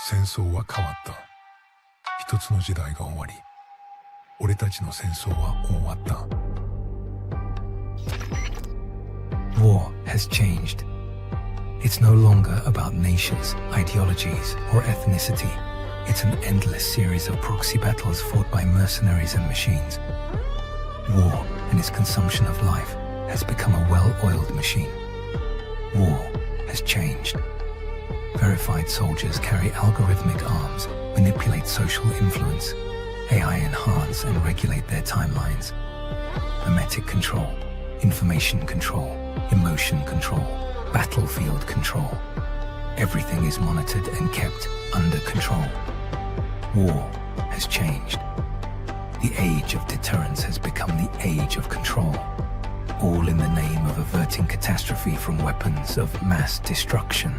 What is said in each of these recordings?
戦争は変わった。一つの時代が終わり、俺たちの戦争は終わった。War has changed. It's no longer about nations, ideologies, or ethnicity. It's an endless series of proxy battles fought by mercenaries and machines. War and its consumption of life has become a well-oiled machine. War has changed. Verified soldiers carry algorithmic arms, manipulate social influence, AI enhance and regulate their timelines. Memetic control, information control, emotion control, battlefield control. Everything is monitored and kept under control. War has changed. The age of deterrence has become the age of control, all in the name of averting catastrophe from weapons of mass destruction.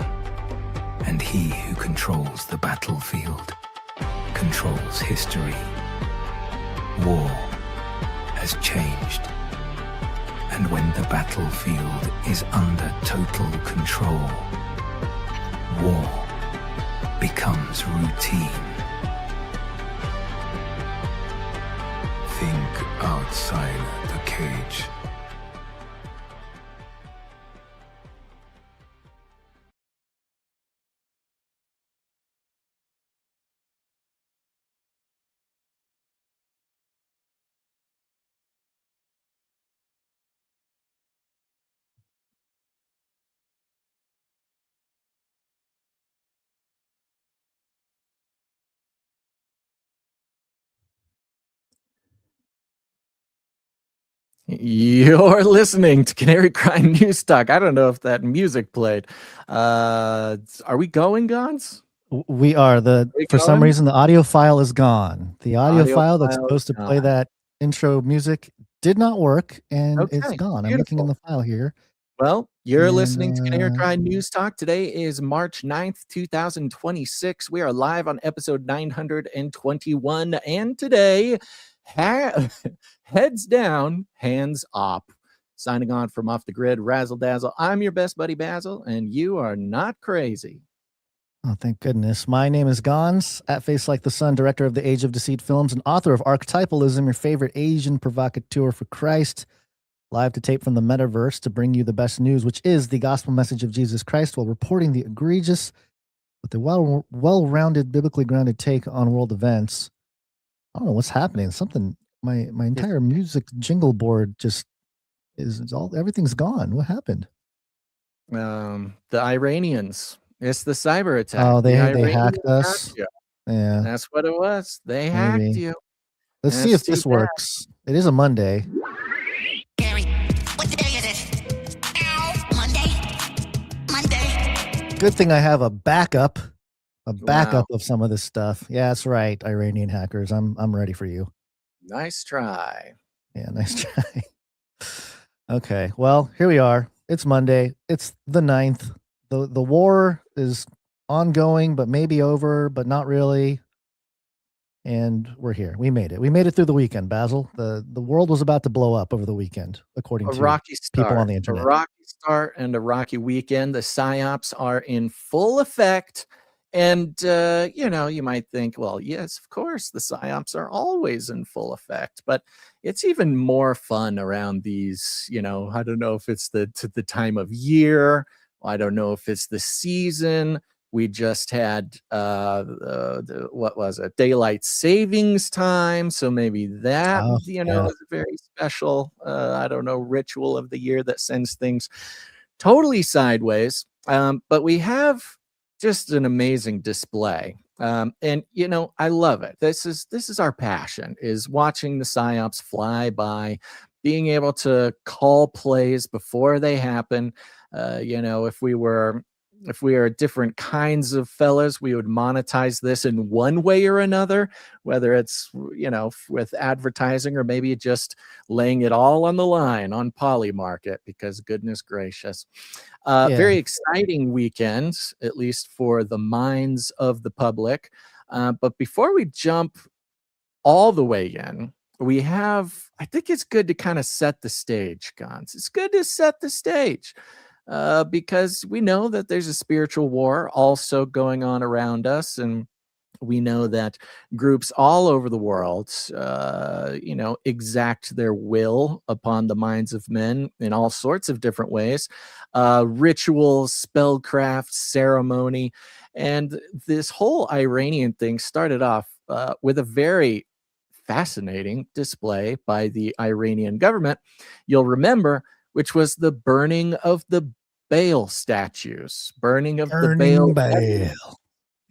And he who controls the battlefield controls history. War has changed. And when the battlefield is under total control, war becomes routine. Think outside the cage. You're listening to Canary Crime News Talk. I don't know if that music played. Are we going, Gons? We are. For some reason, the audio file is gone. The audio file that's file supposed to play that intro music did not work, and it's gone. I'm looking in the file here. Well, you're listening to Canary Crime News Talk. Today is March 9th, 2026. We are live on episode 921, and today, heads down, hands up. Signing on from Off the Grid, Razzle Dazzle. I'm your best buddy, Basil, and you are not crazy. Oh, thank goodness. My name is Gons, at Face Like the Sun, director of the Age of Deceit films and author of Archetypalism, your favorite Asian provocateur for Christ. Live to tape from the metaverse to bring you the best news, which is the gospel message of Jesus Christ, while reporting the egregious, but the well-rounded, biblically grounded take on world events. I don't know what's happening. Something, my entire music jingle board just everything's gone. What happened? The Iranians. It's the cyber attack. Oh, they hacked us. Yeah, that's what it was. They hacked you. Let's see if this works. It is a Monday. Gary, what day is it? Monday. Good thing I have a backup of some of this stuff. Yeah, that's right, Iranian hackers. I'm ready for you. Nice try. Yeah, nice try. Okay, well, here we are. It's Monday. It's the 9th. The war is ongoing, but maybe over, but not really. And we're here. We made it. We made it through the weekend, Basil. The world was about to blow up over the weekend, according to people on the internet. A rocky start and a rocky weekend. The PsyOps are in full effect. And, you might think, well, yes, of course, the PsyOps are always in full effect. But it's even more fun around these, I don't know if it's the time of year. I don't know if it's the season. We just had, what was it? Daylight savings time. So maybe that, is a very special, ritual of the year that sends things totally sideways. But we have just an amazing display. And, I love it. This is our passion, is watching the PsyOps fly by, being able to call plays before they happen. If we were different kinds of fellas, we would monetize this in one way or another, whether it's, with advertising or maybe just laying it all on the line on Polymarket, because goodness gracious. Very exciting weekend, at least for the minds of the public. But before we jump all the way in, I think it's good to kind of set the stage, Gons. It's good to set the stage. because we know that there's a spiritual war also going on around us, and we know that groups all over the world, exact their will upon the minds of men in all sorts of different ways, rituals, spellcraft, ceremony. And this whole Iranian thing started off with a very fascinating display by the Iranian government, you'll remember, which was the burning of the Baal statues, burning of the Baal.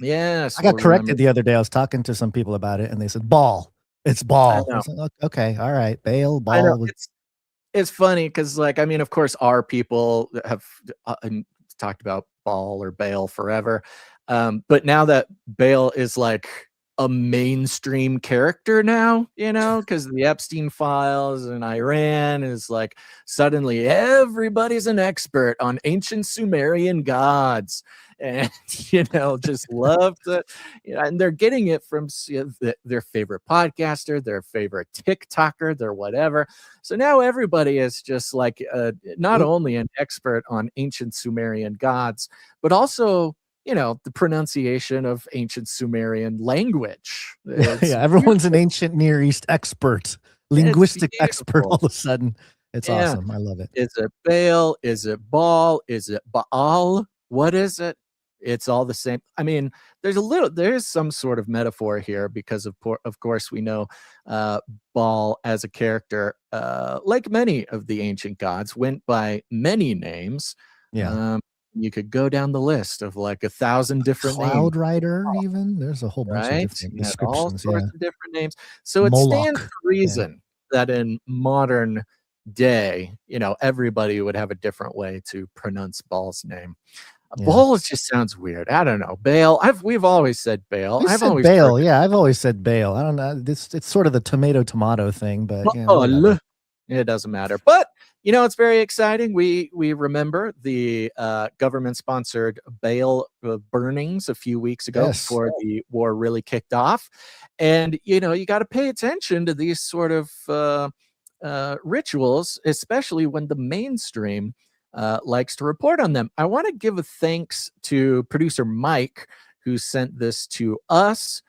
Yes, I got we'll remember. corrected the other day. I was talking to some people about it, and they said Baal. It's I Baal. I know. was like, okay, all right, Baal, I know. Baal. It's funny because, like, I mean, of course, our people have talked about Baal or Baal forever, but now that Baal is like a mainstream character now, because the Epstein files and Iran is like suddenly everybody's an expert on ancient Sumerian gods, and just love to, and they're getting it from their favorite podcaster, their favorite TikToker, their whatever. So now everybody is just like not only an expert on ancient Sumerian gods, but also the pronunciation of ancient Sumerian language. Yeah, everyone's an ancient Near East expert, linguistic expert all of a sudden. It's awesome. I love it. Is it Baal? Is it Baal? Is it Baal? What is it? It's all the same. I mean, there's some sort of metaphor here because of course we know Baal as a character, like many of the ancient gods, went by many names. Yeah. You could go down the list of like 1,000 different names. Cloud Rider, even there's a whole bunch of different descriptions. All sorts of different names. So it stands to reason that in modern day, everybody would have a different way to pronounce Baal's name. Baal just sounds weird. I don't know. Baal. We've always said Baal. I've always said Baal. Yeah, I've always said Baal. I don't know. It's sort of the tomato thing, but it doesn't matter. But it's very exciting. We remember the government-sponsored Baal burnings a few weeks ago before the war really kicked off, and you got to pay attention to these sort of rituals, especially when the mainstream likes to report on them. I want to give a thanks to producer Mike, who sent this to us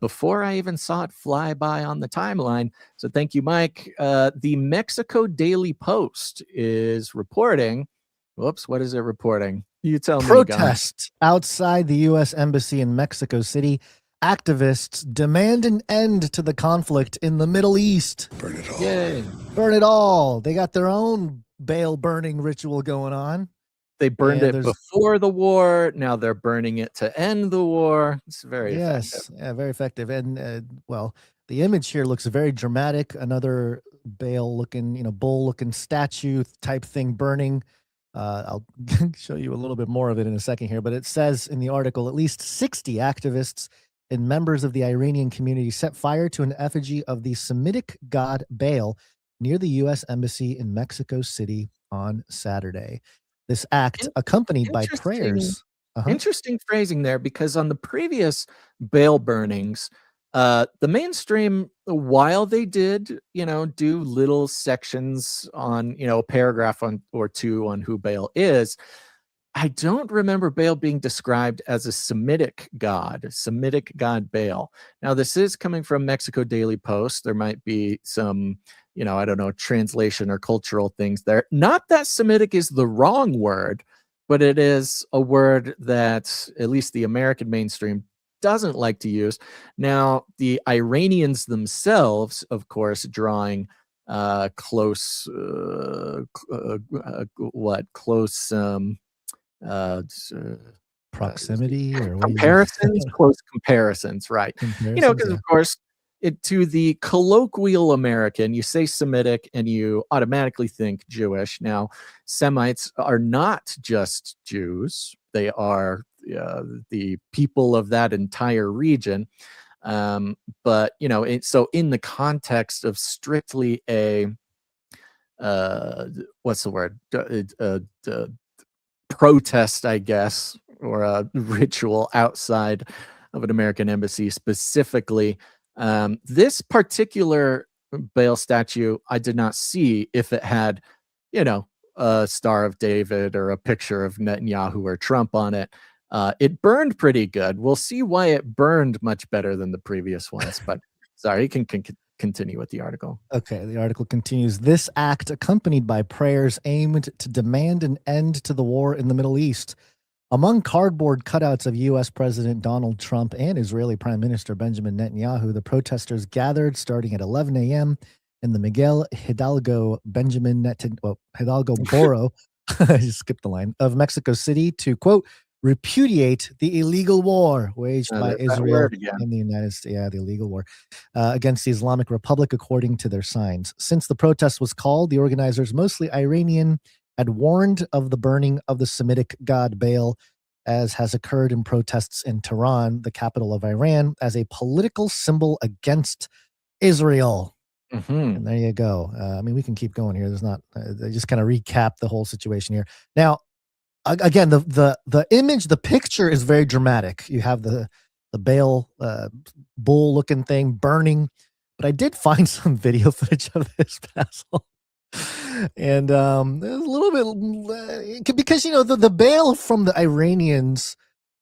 before I even saw it fly by on the timeline. So thank you, Mike. The Mexico Daily Post is reporting. Whoops, what is it reporting? You tell me. Protest outside the U.S. Embassy in Mexico City. Activists demand an end to the conflict in the Middle East. Burn it all. Yay. Burn it all. They got their own Baal burning ritual going on. They burned it before the war. Now they're burning it to end the war. It's very effective. Yeah, very effective. And the image here looks very dramatic. Another Baal-looking, bull-looking statue type thing burning. I'll show you a little bit more of it in a second here. But it says in the article, at least 60 activists and members of the Iranian community set fire to an effigy of the Semitic god Baal near the U.S. Embassy in Mexico City on Saturday. This act, accompanied by prayers. Interesting phrasing there, because on the previous Baal burnings, the mainstream, while they did, do little sections on, a paragraph or two on who Baal is, I don't remember Baal being described as a Semitic god Baal. Now, this is coming from Mexico Daily Post. There might be some, I don't know, translation or cultural things there. Not that Semitic is the wrong word, but it is a word that at least the American mainstream doesn't like to use. Now, the Iranians themselves, of course, drawing close proximity or comparisons, close comparisons, right? Because of course, to the colloquial American, you say Semitic and you automatically think Jewish. Now, Semites are not just Jews; they are the people of that entire region. But so in the context of strictly a what's the word? Protest, I guess, or a ritual outside of an American embassy specifically. This particular Baal statue, I did not see if it had, a Star of David or a picture of Netanyahu or Trump on it. It burned pretty good. We'll see why it burned much better than the previous ones. But sorry, you can continue with the article. Okay, the article continues. This act, accompanied by prayers aimed to demand an end to the war in the Middle East. Among cardboard cutouts of U.S. President Donald Trump and Israeli Prime Minister Benjamin Netanyahu, the protesters gathered starting at 11 a.m. in the Miguel Hidalgo Hidalgo Borough, I just skipped the line, of Mexico City to, quote, repudiate the illegal war waged by Israel and the United States. Yeah, the illegal war against the Islamic Republic, according to their signs. Since the protest was called, the organizers, mostly Iranian, had warned of the burning of the Semitic god Baal, as has occurred in protests in Tehran, the capital of Iran, as a political symbol against Israel. And there you go. I mean, we can keep going here. There's not. They just kind of recap the whole situation here. Now, again, the image, the picture is very dramatic. You have the Baal bull looking thing burning, but I did find some video footage of this, Basil. And there's a little bit because the Baal from the Iranians,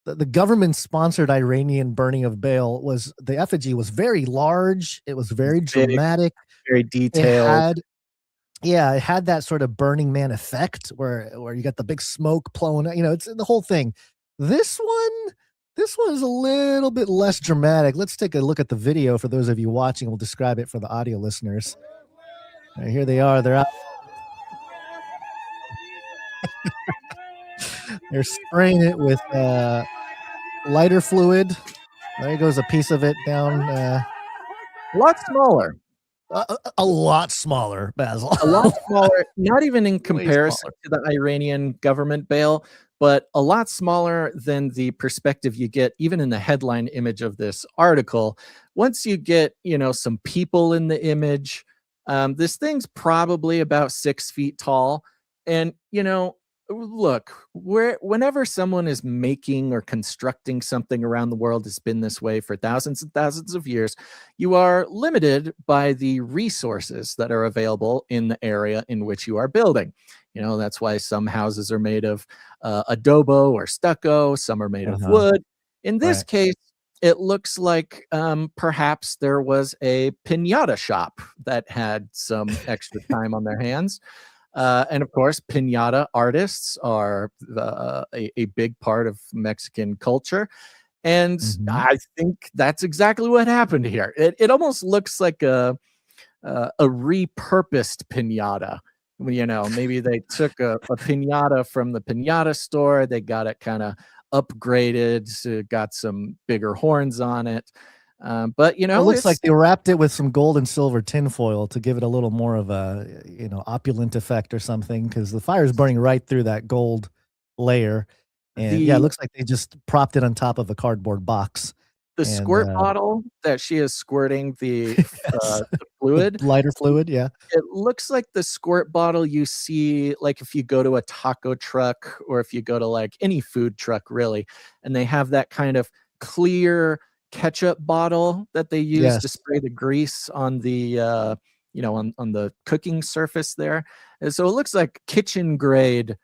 the government sponsored Iranian burning of Baal was the effigy was very large. It was very dramatic, very detailed. It had that sort of Burning Man effect where you got the big smoke blowing. It's the whole thing. This one is a little bit less dramatic. Let's take a look at the video for those of you watching. We'll describe it for the audio listeners. Right, here they are. They're out. They're spraying it with lighter fluid. There goes a piece of it down. A lot smaller. A lot smaller, Basil. A lot smaller, not even in comparison to the Iranian government Baal, but a lot smaller than the perspective you get even in the headline image of this article. Once you get, some people in the image, this thing's probably about 6 feet tall. And, look, whenever someone is making or constructing something around the world, it's been this way for thousands and thousands of years, you are limited by the resources that are available in the area in which you are building. That's why some houses are made of adobo or stucco, some are made of wood. In this case, it looks like perhaps there was a piñata shop that had some extra time on their hands. And of course, piñata artists are a big part of Mexican culture. And I think that's exactly what happened here. It almost looks like a repurposed piñata. Maybe they took a piñata from the piñata store. They got it kind of upgraded, got some bigger horns on it. But it looks like they wrapped it with some gold and silver tinfoil to give it a little more of a opulent effect or something, because the fire is burning right through that gold layer. And it looks like they just propped it on top of a cardboard box. The squirt bottle that she is squirting the fluid, lighter fluid, yeah. It looks like the squirt bottle you see, like if you go to a taco truck or if you go to like any food truck, really, and they have that kind of clear ketchup bottle that they use to spray the grease on the on the cooking surface there. And so it looks like kitchen grade,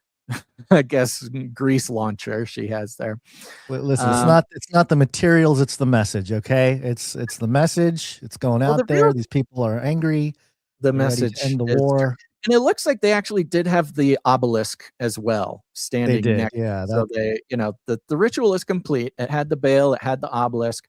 I guess, grease launcher she has there. Listen, it's not the materials, it's the message. Okay, it's the message. It's going out there. These people are angry. The message to end the war. And it looks like they actually did have the obelisk as well standing next. Yeah, so they, the ritual is complete. It had the Baal, it had the obelisk.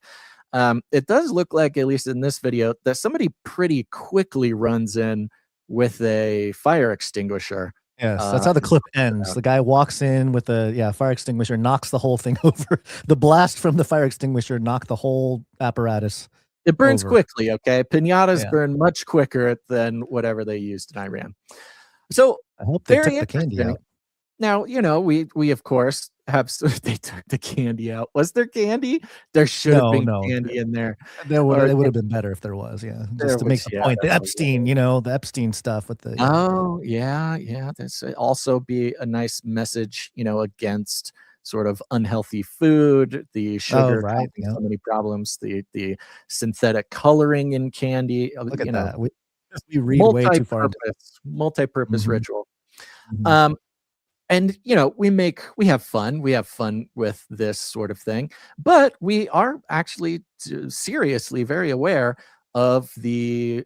It does look like, at least in this video, that somebody pretty quickly runs in with a fire extinguisher. Yes, that's how the clip ends. The guy walks in with a fire extinguisher, knocks the whole thing over. The blast from the fire extinguisher knocked the whole apparatus. It burns quickly, okay? Piñatas burn much quicker than whatever they used in Iran. So I hope they took the candy out. Now, we of course have. They took the candy out. Was there candy? There should have been candy in there. It would have been better if there was. Yeah, just to make the point. The Epstein, the Epstein stuff with the. Oh yeah. That's also be a nice message, against sort of unhealthy food, the sugar causing so many problems, the synthetic coloring in candy. Look at that. We read way too far. Multi-purpose ritual. Mhm. And we have fun with this sort of thing, but we are actually seriously very aware of the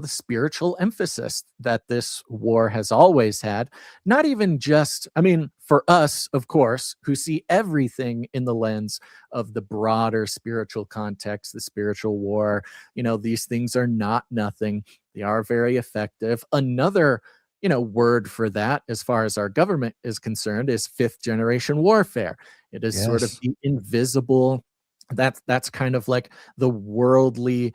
spiritual emphasis that this war has always had. Not even just, I mean, for us, of course, who see everything in the lens of the broader spiritual context, the spiritual war. These things are not nothing. They are very effective. Another word for that, as far as our government is concerned, is fifth generation warfare. It is sort of Yes. the invisible. That's kind of like the worldly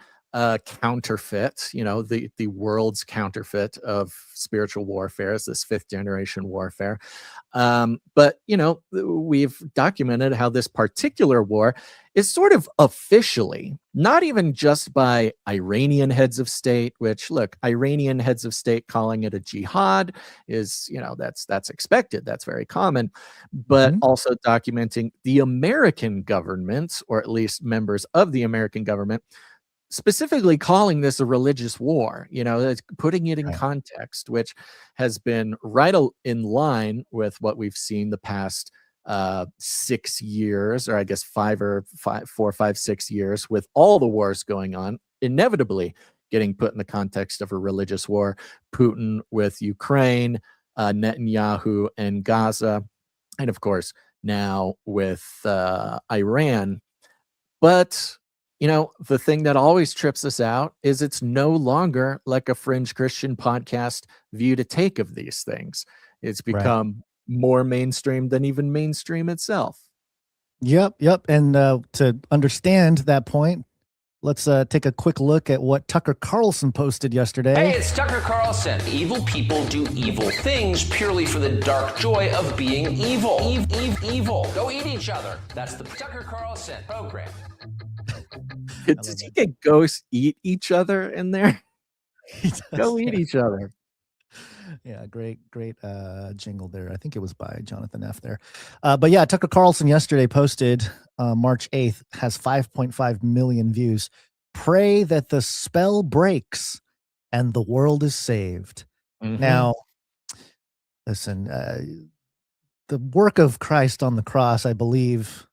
counterfeit. The world's counterfeit of spiritual warfare is this fifth generation warfare. But we've documented how this particular war is sort of officially, not even just by Iranian heads of state, which, look, Iranian heads of state calling it a jihad is, that's expected. That's very common. But Mhm. also documenting the American government, or at least members of the American government, specifically calling this a religious war, it's putting it in Right. context, which has been in line with what we've seen the past 6 years, or I guess 4, 5, 6 years, with all the wars going on, inevitably getting put in the context of a religious war. Putin with Ukraine, Netanyahu and Gaza, and of course now with Iran. But, the thing that always trips us out is it's no longer like a fringe Christian podcast view to take of these things. It's Right. become more mainstream than even mainstream itself. Yep. Yep. And to understand that point, let's take a quick look at what Tucker Carlson posted yesterday. Hey, it's Tucker Carlson. Evil people do evil things purely for the dark joy of being evil. Evil. Go eat each other. That's the Tucker Carlson program. Did he get ghosts eat each other in there? He does, Go eat yeah. each other. Yeah, great jingle there. I think it was by Jonathan F. there. But yeah, Tucker Carlson yesterday posted March 8th, has 5.5 million views. Pray that the spell breaks and the world is saved. Mhm. Now, listen, the work of Christ on the cross, I believe,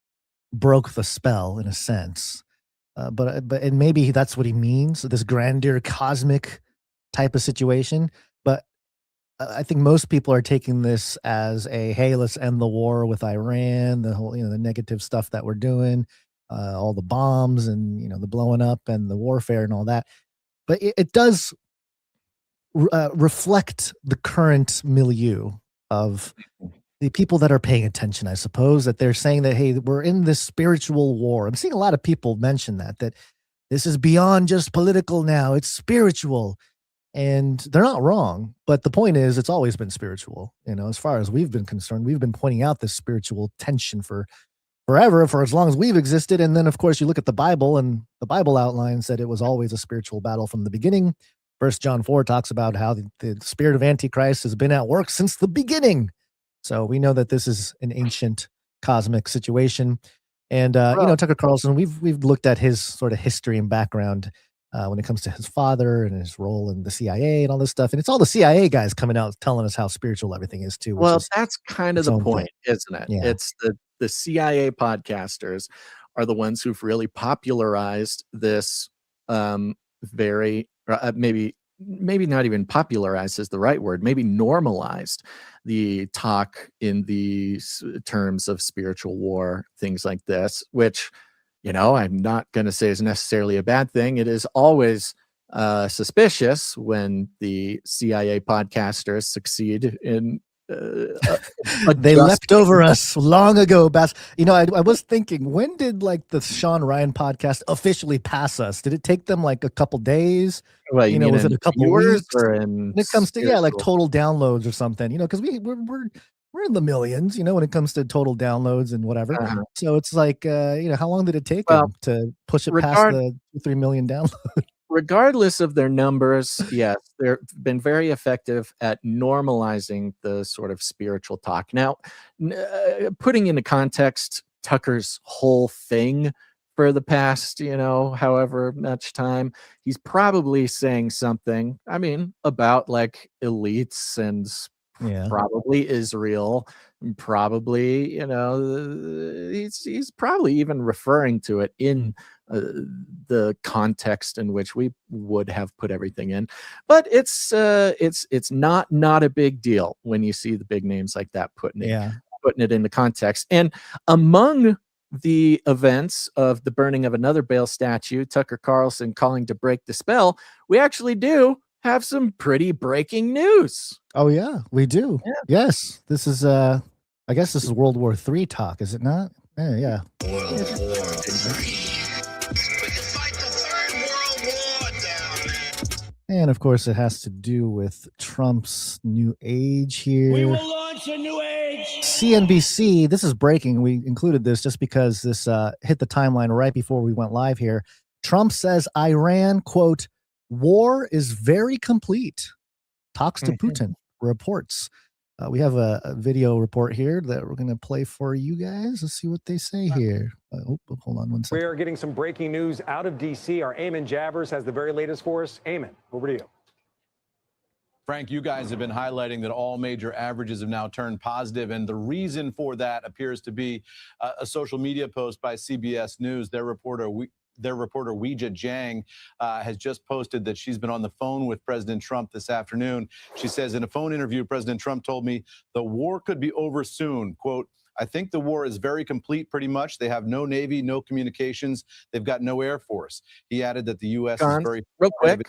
broke the spell in a sense. And maybe that's what he means, this grandeur, cosmic type of situation. But I think most people are taking this as hey, let's end the war with Iran, the whole, the negative stuff that we're doing, all the bombs and, the blowing up and the warfare and all that. But it does reflect the current milieu of the people that are paying attention, I suppose, that they're saying that, hey, we're in this spiritual war. I'm seeing a lot of people mention that this is beyond just political now. It's spiritual. And they're not wrong. But the point is, it's always been spiritual. As far as we've been concerned, we've been pointing out this spiritual tension for forever, for as long as we've existed. And then, of course, you look at the Bible, and the Bible outlines that it was always a spiritual battle from the beginning. 1 John 4 talks about how the spirit of Antichrist has been at work since the beginning. So we know that this is an ancient cosmic situation. And, Tucker Carlson, we've looked at his sort of history and background when it comes to his father and his role in the CIA and all this stuff. And it's all the CIA guys coming out telling us how spiritual everything is too. Which Well, is that's kind of its the own point, thing. isn't it? Yeah. It's the CIA podcasters are the ones who've really popularized this very maybe not even popularized is the right word, maybe normalized the talk in these terms of spiritual war, things like this, which, I'm not going to say is necessarily a bad thing. It is always suspicious when the CIA podcasters succeed in they leapt over us long ago. I was thinking, when did like the Sean Ryan podcast officially pass us? Did it take them like a couple days? Well, you mean Was it in a couple viewers weeks? or in When it comes to like spiritual? total downloads or something, because we're in the millions, when it comes to total downloads and whatever. Uh-huh. So it's like, how long did it take Well, them to push it past the 3 million downloads? Regardless of their numbers, yes, they've been very effective at normalizing the sort of spiritual talk. Now, putting into context Tucker's whole thing for the past, however much time, he's probably saying something, about like elites and Yeah. probably Israel, probably, he's probably even referring to it in the context in which we would have put everything in. But it's not a big deal when you see the big names like that putting it into context. And among the events of the burning of another Baal statue, Tucker Carlson calling to break the spell, we actually do have some pretty breaking news. Oh yeah, we do. Yeah. Yes, this is I guess this is World War III talk, is it not? Yeah. And of course, it has to do with Trump's new age here. We will launch a new age. CNBC, this is breaking. We included this just because this hit the timeline right before we went live here. Trump says Iran, quote, war is very complete. Talks to Putin, reports. We have a video report here that we're going to play for you guys. Let's see what they say here. Hold on one second. We're getting some breaking news out of D.C. Our Eamon Javers has the very latest for us. Eamon, over to you. Frank, you guys have been highlighting that all major averages have now turned positive, and the reason for that appears to be a social media post by CBS News. Their reporter Weijia Jiang has just posted that she's been on the phone with President Trump this afternoon. She says, in a phone interview, President Trump told me the war could be over soon. Quote, I think the war is very complete, pretty much. They have no Navy, no communications. They've got no Air Force. He added that the U.S. is very real quick.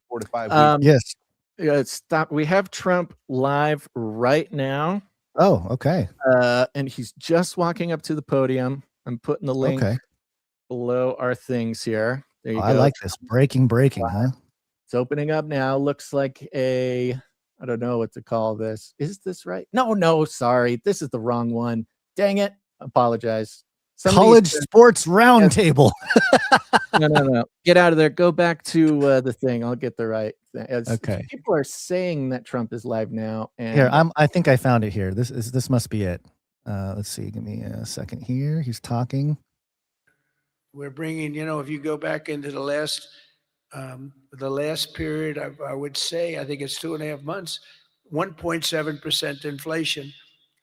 4 to 5 weeks. Yes. Stop. We have Trump live right now. Oh, okay. And he's just walking up to the podium. I'm putting the link below our things here. There you go. I like this. Breaking, huh? It's opening up now. Looks like I don't know what to call this. Is this right? No, sorry. This is the wrong one. Dang it. Apologize. College Sports Roundtable. No. Get out of there. Go back to the thing. I'll get the right thing. Okay. People are saying that Trump is live now. And here, I think I found it here. This must be it. Let's see. Give me a second here. He's talking. We're bringing, if you go back into the last period, I would say, I think it's 2.5 months, 1.7% inflation.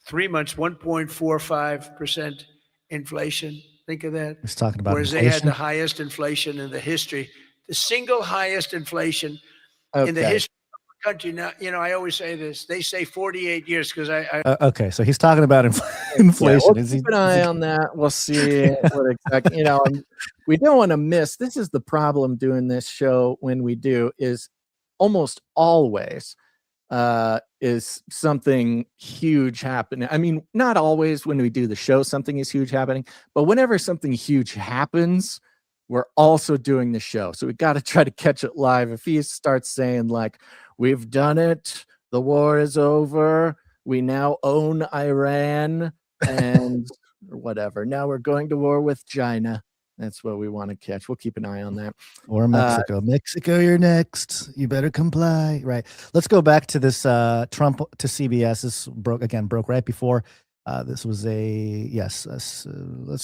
3 months, 1.45% inflation. Think of that. He's talking about whereas inflation. They had the highest inflation in the history, the single highest inflation in the history of the country. Now, I always say this. They say 48 years because okay, so he's talking about inflation. We'll keep an eye on that. We'll see what exactly. We don't want to miss. This is the problem doing this show when we do is almost always is something huge happening. I mean, not always when we do the show, something is huge happening, but whenever something huge happens, we're also doing the show. So we got to try to catch it live. If he starts saying like, we've done it, the war is over, we now own Iran and or whatever. Now we're going to war with China. That's what we want to catch. We'll keep an eye on that. Or Mexico. Mexico, you're next. You better comply. Right. Let's go back to this Trump to CBS. This broke right before. This was let's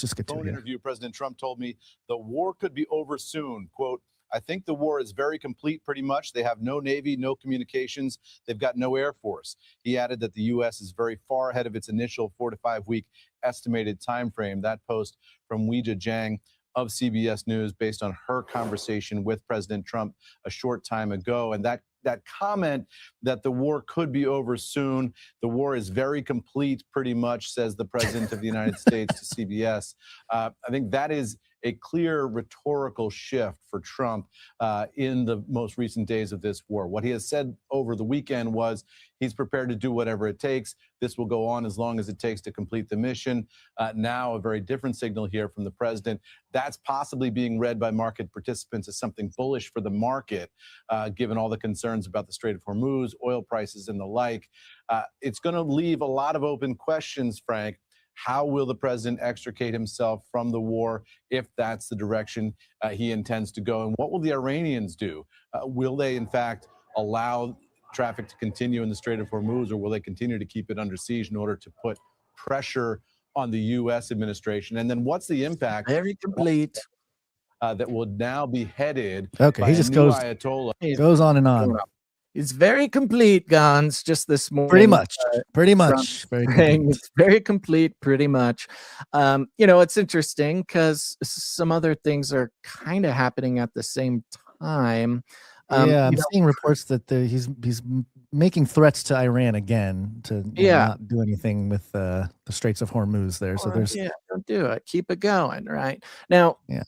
just get to it. Interview. President Trump told me the war could be over soon. Quote, I think the war is very complete, pretty much. They have no Navy, no communications. They've got no Air Force. He added that the U.S. is very far ahead of its initial 4 to 5 week estimated time frame. That post from Weijia Jiang of CBS News based on her conversation with President Trump a short time ago. And that comment that the war could be over soon, the war is very complete, pretty much, says the President of the United States to CBS. I think that is a clear rhetorical shift for Trump in the most recent days of this war. What he has said over the weekend was he's prepared to do whatever it takes. This will go on as long as it takes to complete the mission. Now, a very different signal here from the president. That's possibly being read by market participants as something bullish for the market, given all the concerns about the Strait of Hormuz, oil prices, and the like. It's going to leave a lot of open questions, Frank. How will the president extricate himself from the war if that's the direction he intends to go? And what will the Iranians do? Will they, in fact, allow traffic to continue in the Strait of Hormuz, or will they continue to keep it under siege in order to put pressure on the U.S. administration? And then what's the impact? Very complete. That will now be headed by he just a new goes Ayatollah. Goes on and on. It's very complete, Gons. Just this morning, Pretty much. Pretty Trump much. Very saying complete. it's very complete, pretty much. It's interesting because some other things are kind of happening at the same time. Yeah, I'm seeing reports that he's making threats to Iran again to not do anything with the Straits of Hormuz there. So there's don't do it. Keep it going, right? Now, Yeah.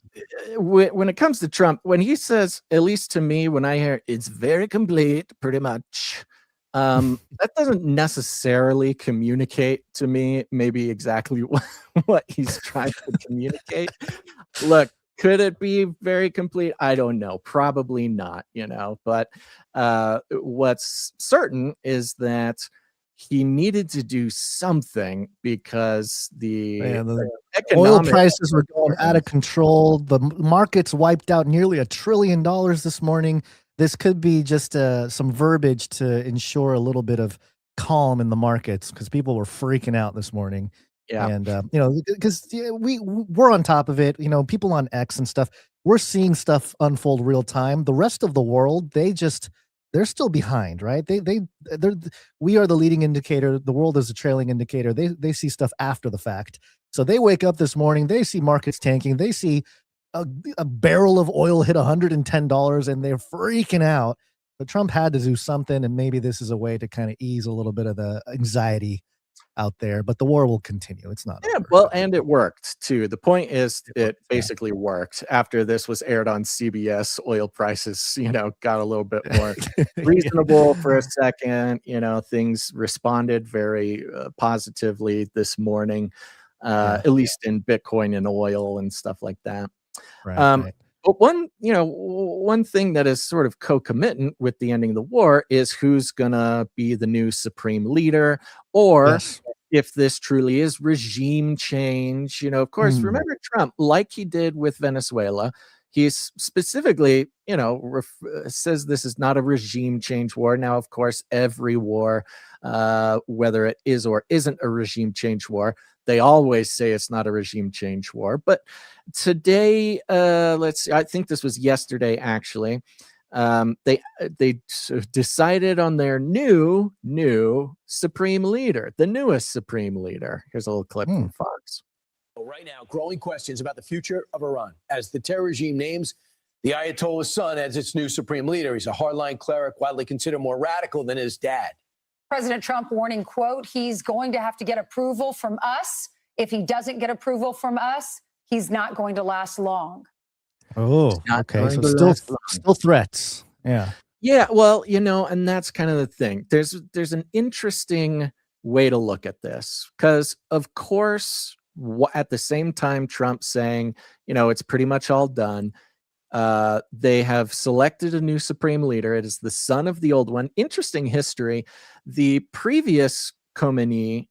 when it comes to Trump, when he says, at least to me, when I hear it's very complete, pretty much, that doesn't necessarily communicate to me maybe exactly what he's trying to communicate. Look, could it be very complete? I don't know. Probably not, but what's certain is that he needed to do something because the oil economic prices were going out of control. The markets wiped out nearly $1 trillion this morning. This could be just some verbiage to ensure a little bit of calm in the markets because people were freaking out this morning. Yeah. And, because we're on top of it, people on X and stuff, we're seeing stuff unfold real time. The rest of the world, they're still behind, right? We are the leading indicator. The world is a trailing indicator. They see stuff after the fact. So they wake up this morning, they see markets tanking. They see a barrel of oil hit $110 and they're freaking out. But Trump had to do something. And maybe this is a way to kind of ease a little bit of the anxiety out there, but the war will continue. It's not. Yeah, well, and it worked too. The point is, it basically worked. After this was aired on CBS, oil prices, got a little bit more reasonable for a second. Things responded very positively this morning, at least in Bitcoin and oil and stuff like that. Right. But one thing that is sort of concomitant with the ending of the war is who's gonna be the new supreme leader, or if this truly is regime change. Of course, remember Trump, like he did with Venezuela, he's specifically, says this is not a regime change war. Now, of course, every war, whether it is or isn't a regime change war, they always say it's not a regime change war. But today, let's see, I think this was yesterday, actually. They decided on their new supreme leader, the newest supreme leader. Here's a little clip from Fox. Right now, growing questions about the future of Iran as the terror regime names the Ayatollah's son as its new supreme leader. He's a hardline cleric, widely considered more radical than his dad. President Trump warning, quote, he's going to have to get approval from us. If he doesn't get approval from us, he's not going to last long. Oh, okay. So still threats. Yeah. Yeah. Well, and that's kind of the thing. There's an interesting way to look at this because, of course, at the same time, Trump saying, it's pretty much all done. They have selected a new supreme leader. It is the son of the old one. Interesting history. The previous Komeni,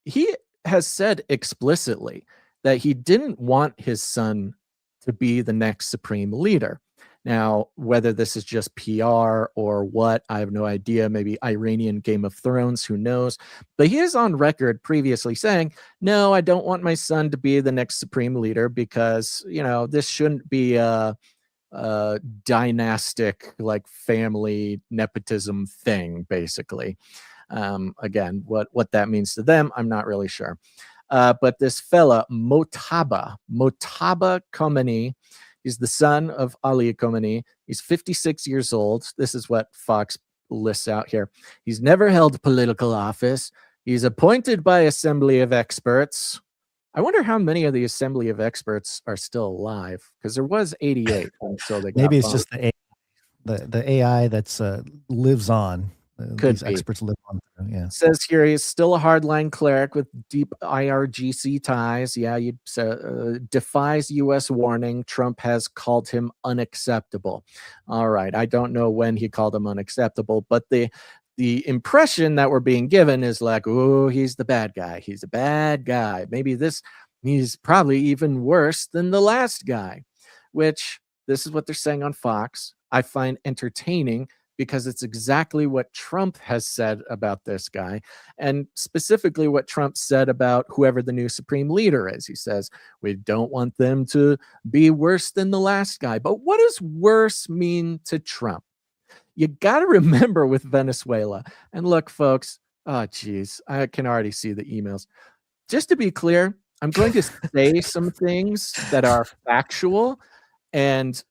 he has said explicitly that he didn't want his son to be the next supreme leader. Now, whether this is just PR or what, I have no idea. Maybe Iranian Game of Thrones, who knows? But he is on record previously saying, no, I don't want my son to be the next supreme leader because, this shouldn't be a dynastic, like family nepotism thing, basically. Again, what that means to them, I'm not really sure. But this fella, Motaba Komeni, he's the son of Ali Komeni. He's 56 years old. This is what Fox lists out here. He's never held political office. He's appointed by Assembly of Experts. I wonder how many of the Assembly of Experts are still alive, because there was 88 until they got Maybe it's bumped. just the AI that's lives on. Could These be. experts live on. Yeah. Says here he's still a hardline cleric with deep IRGC ties. Yeah, defies U.S. warning. Trump has called him unacceptable. All right, I don't know when he called him unacceptable, but the impression that we're being given is like, oh, he's the bad guy. He's a bad guy. Maybe he's probably even worse than the last guy, which this is what they're saying on Fox. I find entertaining, because it's exactly what Trump has said about this guy, and specifically what Trump said about whoever the new supreme leader is. He says, we don't want them to be worse than the last guy. But what does worse mean to Trump? you got to remember with Venezuela, and look, folks, oh, geez, I can already see the emails. Just to be clear, I'm going to say some things that are factual. And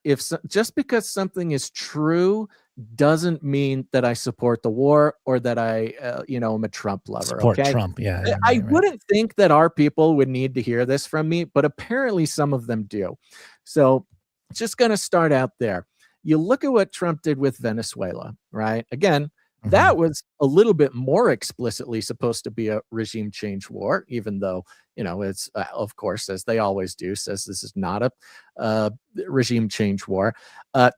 just because something is true doesn't mean that I support the war or that I, am a Trump lover. Support Okay. Trump. Yeah. I wouldn't think that our people would need to hear this from me, but apparently some of them do. So just going to start out there. You look at what Trump did with Venezuela, right? Again, that was a little bit more explicitly supposed to be a regime change war, even though, it's, of course, as they always do, says this is not a regime change war.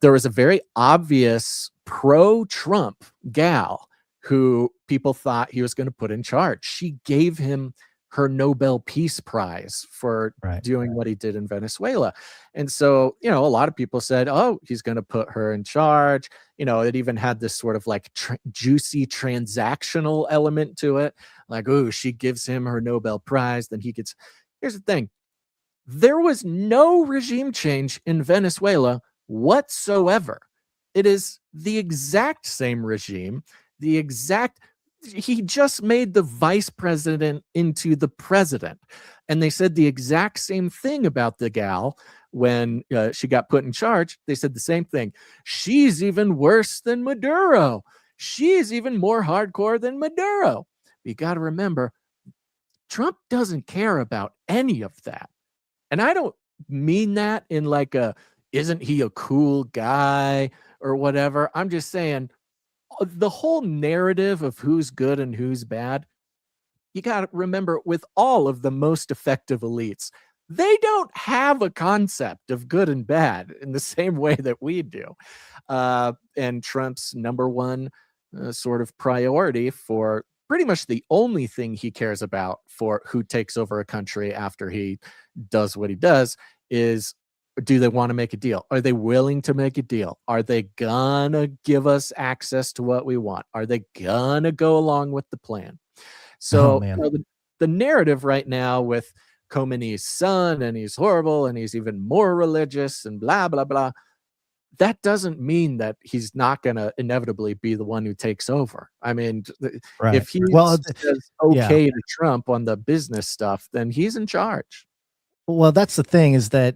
There was a very obvious pro-Trump gal who people thought he was going to put in charge. She gave him her Nobel Peace Prize for doing what he did in Venezuela. And so, a lot of people said, oh, he's going to put her in charge. It even had this sort of like juicy transactional element to it. Like, oh, she gives him her Nobel Prize, then he gets. Here's the thing. There was no regime change in Venezuela whatsoever. It is the exact same regime, he just made the vice president into the president. And they said the exact same thing about the gal when she got put in charge. They said the same thing. She's even worse than Maduro. She's even more hardcore than Maduro. You got to remember, Trump doesn't care about any of that. And I don't mean that in like isn't he a cool guy or whatever. I'm just saying, the whole narrative of who's good and who's bad, you got to remember with all of the most effective elites, they don't have a concept of good and bad in the same way that we do. And Trump's number one sort of priority for pretty much the only thing he cares about for who takes over a country after he does what he does is, do they want to make a deal? Are they willing to make a deal? Are they gonna give us access to what we want? Are they gonna go along with the plan? So the narrative right now with Komeni's son, and he's horrible, and he's even more religious, and blah, blah, blah, that doesn't mean that he's not going to inevitably be the one who takes over. I mean, if he says okay to Trump on the business stuff, then he's in charge. Well, that's the thing, is that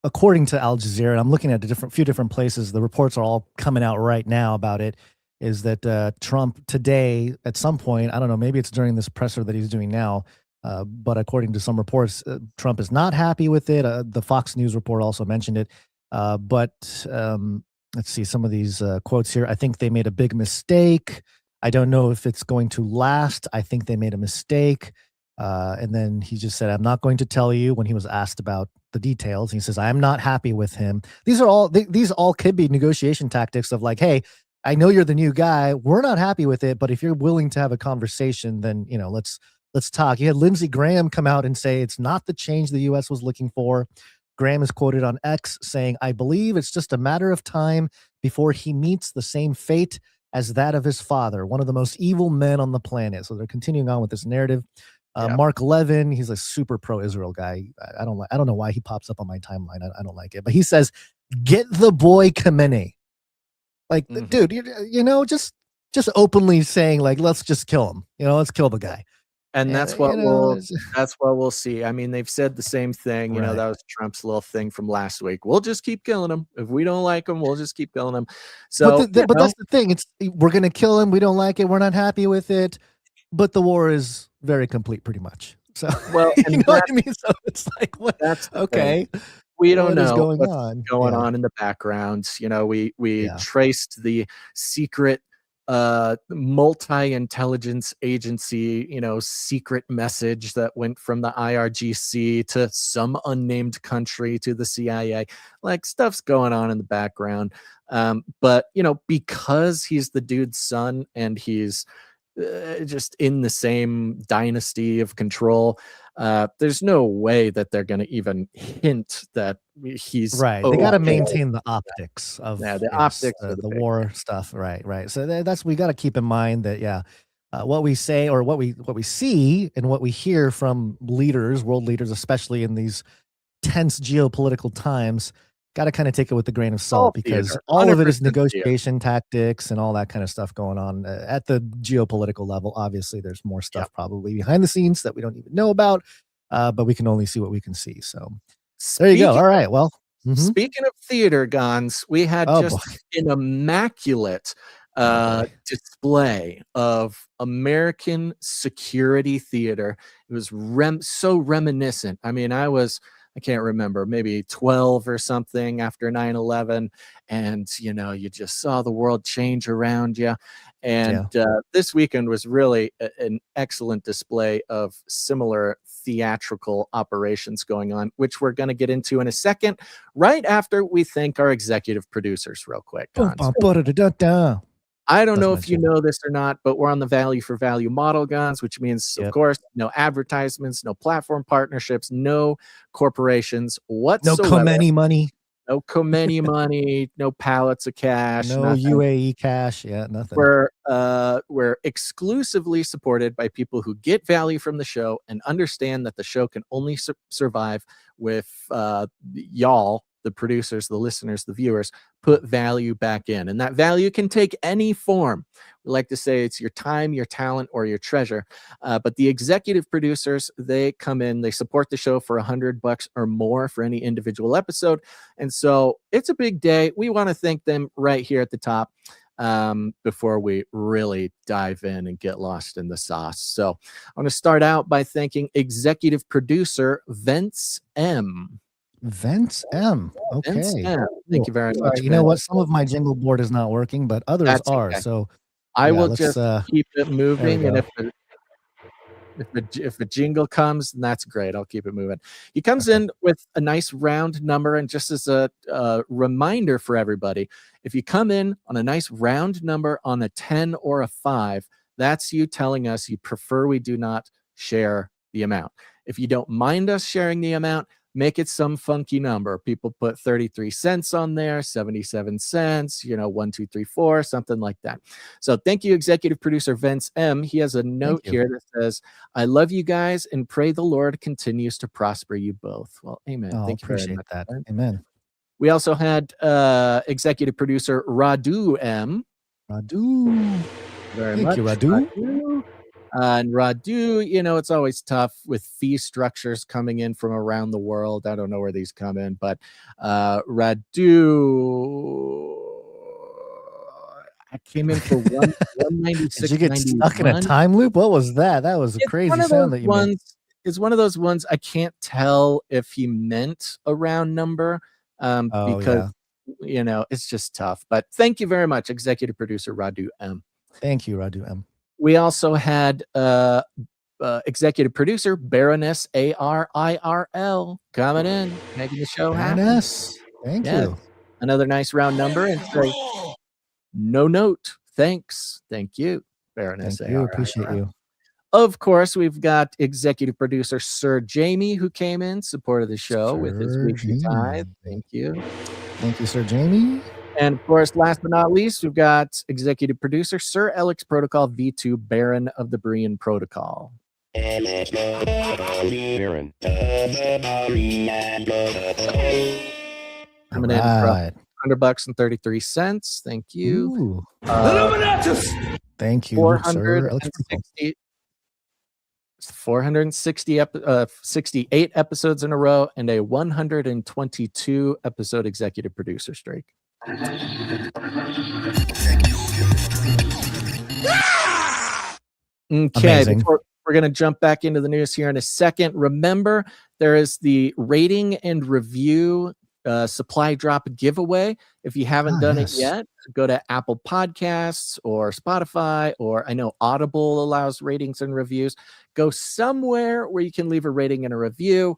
according to Al Jazeera, and I'm looking at a few different places, the reports are all coming out right now about it, is that Trump today, at some point, I don't know, maybe it's during this presser that he's doing now, but according to some reports, Trump is not happy with it. The Fox News report also mentioned it. But let's see some of these quotes here. I think they made a big mistake. I don't know if it's going to last. I think they made a mistake. And then he just said, I'm not going to tell you, when he was asked about the details. He says, I'm not happy with him. These are all, these all could be negotiation tactics of like, hey, I know you're the new guy. We're not happy with it, but if you're willing to have a conversation, then, let's talk. You had Lindsey Graham come out and say it's not the change the U.S. was looking for. Graham is quoted on X saying, I believe it's just a matter of time before he meets the same fate as that of his father, one of the most evil men on the planet. So they're continuing on with this narrative. Mark Levin, he's a super pro-Israel guy. I don't know why he pops up on my timeline. I don't like it. But he says, get the boy Komeni. Like, dude, just openly saying, like, let's just kill him. Let's kill the guy. And that's what we'll see. I mean, they've said the same thing. That was Trump's little thing from last week. We'll just keep killing him. If we don't like him, we'll just keep killing him. So, but that's the thing. We're gonna kill him. We don't like it. We're not happy with it. But the war is very complete, pretty much. So, well, you know what I mean. So it's like, what? That's okay. We don't know what's going on in the background. We traced the secret multi-intelligence agency, secret message that went from the IRGC to some unnamed country to the CIA. Like, stuff's going on in the background. But because he's the dude's son and he's just in the same dynasty of control, there's no way that they're going to even hint that he's right. They got to maintain the optics of the optics of the war stuff. Right. So that's, we got to keep in mind that, what we say or what we see and what we hear from leaders, world leaders, especially in these tense geopolitical times, got to kind of take it with a grain of salt because theater. all of it is 100% theater. negotiation tactics and all that kind of stuff going on at the geopolitical level. Obviously, there's more stuff probably behind the scenes that we don't even know about, but we can only see what we can see. So there you go. All right. Well, Speaking of theater, Gons, we had an immaculate display of American security theater. It was so reminiscent. I mean, I can't remember, maybe 12 or something after 9/11. And, you just saw the world change around you. And this weekend was really an excellent display of similar theatrical operations going on, which we're going to get into in a second, right after we thank our executive producers real quick. I don't know if you know this or not, but we're on the value for value model, Gons, which means, of course, no advertisements, no platform partnerships, no corporations whatsoever. No Komeni money. No Komeni money, no pallets of cash. No nothing. UAE cash. Yeah, nothing. We're exclusively supported by people who get value from the show and understand that the show can only survive with y'all, the producers, the listeners, the viewers, put value back in. And that value can take any form. We like to say it's your time, your talent, or your treasure. But the executive producers, they come in, they support the show for $100 or more for any individual episode. And so it's a big day. We want to thank them right here at the top before we really dive in and get lost in the sauce. So I want to start out by thanking executive producer Vince M. Vince M. Okay. Vince M. Thank you very much. You know what? Some of my jingle board is not working, but others are. Okay. So I will just keep it moving. And if a jingle comes, then that's great. I'll keep it moving. He comes in with a nice round number. And just as a reminder for everybody, if you come in on a nice round number on a 10 or a 5, that's you telling us you prefer we do not share the amount. If you don't mind us sharing the amount, make it some funky number. People put 33 cents on there, 77 cents, 1, 2, 3, 4, something like that. So thank you, executive producer Vince M. He has a note here that says, I love you guys and pray the Lord continues to prosper you both. Well, amen. Thank you very much. That. Amen. We also had executive producer Radu M. Radu. Thank you, Radu. And Radu, it's always tough with fee structures coming in from around the world. I don't know where these come in, but Radu, I came in for 196. Did you get stuck in a time loop? What was that? That was a crazy sound that you made. It's one of those ones I can't tell if he meant a round number because, it's just tough. But thank you very much, executive producer Radu M. Thank you, Radu M. We also had executive producer Baroness ARIRL coming in, making the show happen. Baroness, thank you. Another nice round number and say, no note. Thanks. Thank you, Baroness ARIRL. Appreciate you. Of course, we've got executive producer Sir Jamie, who came in, supported the show with his weekly tithe. Thank you. Thank you, Sir Jamie. And of course, last but not least, we've got executive producer Sir Alex Protocol V2, Baron of the Berean Protocol. Baron. Coming in for $100 and 33 cents. Thank you. Thank you, 468 episodes in a row and a 122 episode executive producer streak. Okay, we're going to jump back into the news here in a second. Remember, there is the rating and review supply drop giveaway. If you haven't done it yet, go to Apple Podcasts or Spotify, or I know Audible allows ratings and reviews. Go somewhere where you can leave a rating and a review.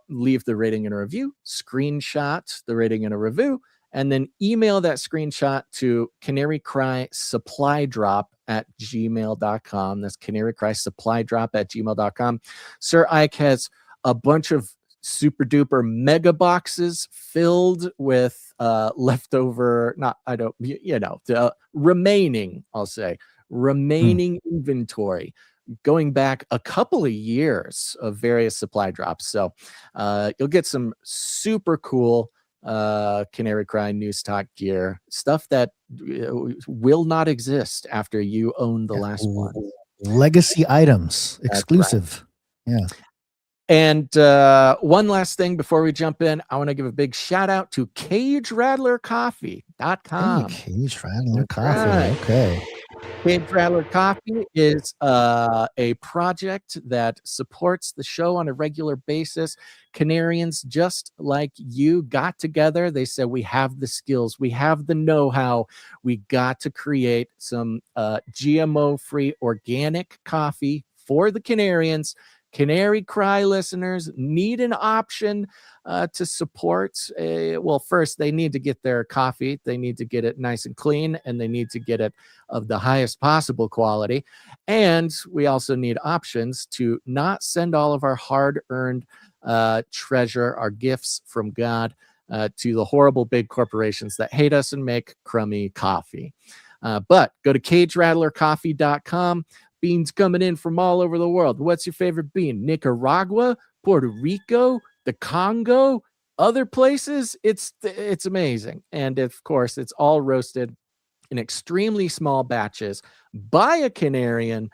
Leave the rating and a review, screenshot the rating and a review, and then email that screenshot to canarycrysupplydrop@gmail.com. That's canarycrysupplydrop@gmail.com. Sir Ike has a bunch of super duper mega boxes filled with leftover, remaining inventory going back a couple of years of various supply drops. So you'll get some super cool Canary Cry News Talk gear, stuff that will not exist after you own the last one. Legacy items, exclusive. Right. Yeah. And one last thing before we jump in, I want to give a big shout out to CageRattlerCoffee.com. Hey, Cage Rattler Coffee. Okay. Cage Rattler Coffee is a project that supports the show on a regular basis. Canarians just like you got together. They said, we have the skills, we have the know-how. We got to create some GMO-free organic coffee for the Canarians. Canary Cry listeners need an option to support. Well, first, they need to get their coffee. They need to get it nice and clean, and they need to get it of the highest possible quality. And we also need options to not send all of our hard-earned treasure, our gifts from God, to the horrible big corporations that hate us and make crummy coffee. But go to CageRattlerCoffee.com. Beans coming in from all over the world. What's your favorite bean? Nicaragua, Puerto Rico, the Congo, other places? It's amazing. And of course, it's all roasted in extremely small batches by a Canarian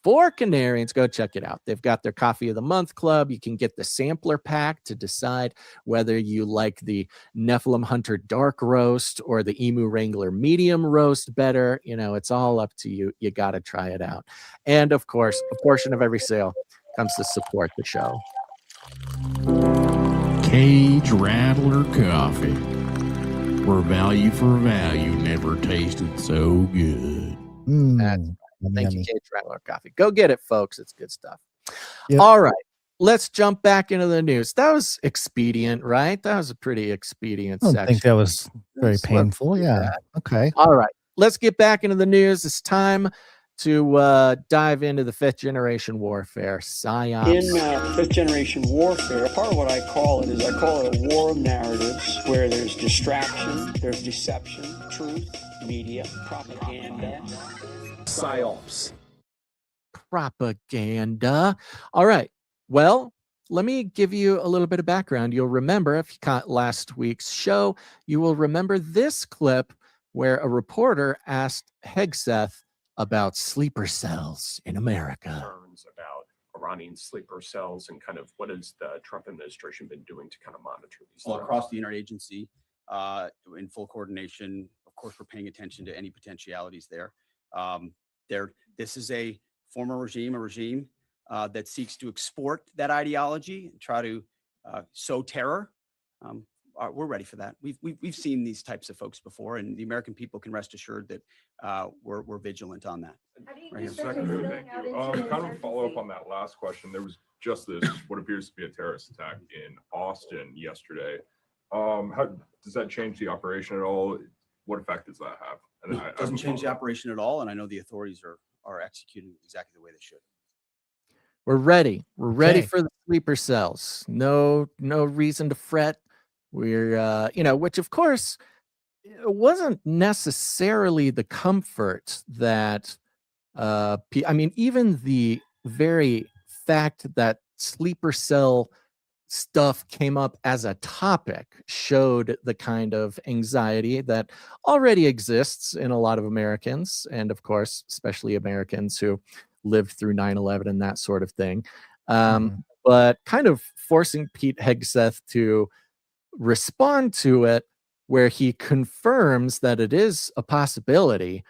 for Canarians. Go check it out. They've got their Coffee of the Month Club. You can get the sampler pack to decide whether you like the Nephilim Hunter Dark Roast or the Emu Wrangler Medium Roast better. You know, it's all up to you. You got to try it out. And of course, a portion of every sale comes to support the show. Cage Rattler Coffee, where value for value never tasted so good. Thank you, Cage Rattler Coffee. Go get it, folks. It's good stuff. Yep. All right. Let's jump back into the news. That was expedient, right? That was a pretty expedient I don't section. think that was very painful. Yeah. Okay. All right. Let's get back into the news. It's time to dive into the fifth generation warfare, PsyOps. In fifth generation warfare, part of what I call it is I call it a war of narratives where there's distraction, there's deception, truth, media, propaganda. PsyOps. Propaganda. All right. Well, let me give you a little bit of background. You'll remember, if you caught last week's show, you will remember this clip where a reporter asked Hegseth about sleeper cells in America. About Iranian sleeper cells and kind of what has the Trump administration been doing to kind of monitor these? Well, across the interagency, in full coordination, of course, we're paying attention to any potentialities there. This is a former regime, that seeks to export that ideology and try to sow terror. We're ready for that. We've seen these types of folks before, and the American people can rest assured that we're vigilant on that. Right. Second, thank you. Kind of a follow up on that last question. There was just this what appears to be a terrorist attack in Austin yesterday. How does that change the operation at all? What effect does that have? And it doesn't change the operation at all, and I know the authorities are executing exactly the way they should. We're ready. We're ready for the sleeper cells. No reason to fret. We're, which of course wasn't necessarily the comfort that, even the very fact that sleeper cell stuff came up as a topic showed the kind of anxiety that already exists in a lot of Americans, and of course, especially Americans who lived through 9/11 and that sort of thing. But kind of forcing Pete Hegseth to respond to it, where he confirms that it is a possibility,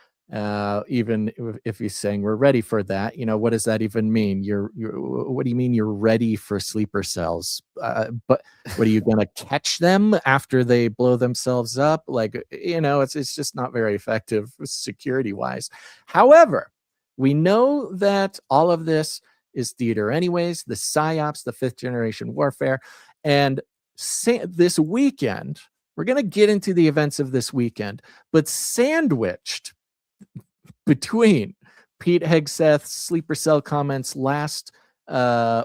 even if he's saying we're ready for that. What does that even mean? What do you mean you're ready for sleeper cells? But what are you going to catch them after they blow themselves up? It's just not very effective security wise. However, we know that all of this is theater anyways, the PsyOps, the fifth generation warfare. And this weekend, we're going to get into the events of this weekend, but sandwiched between Pete Hegseth's sleeper cell comments last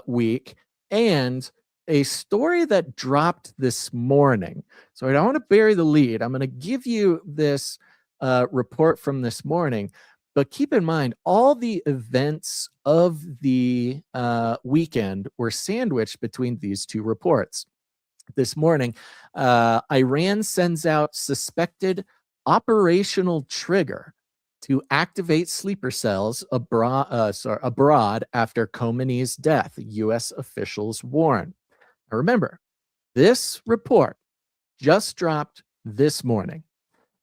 week and a story that dropped this morning. So I don't want to bury the lead. I'm going to give you this report from this morning. But keep in mind, all the events of the weekend were sandwiched between these two reports. this morning. Iran sends out suspected operational trigger to activate sleeper cells abroad after Komeni's death, U.S. officials warn. Now remember, this report just dropped this morning.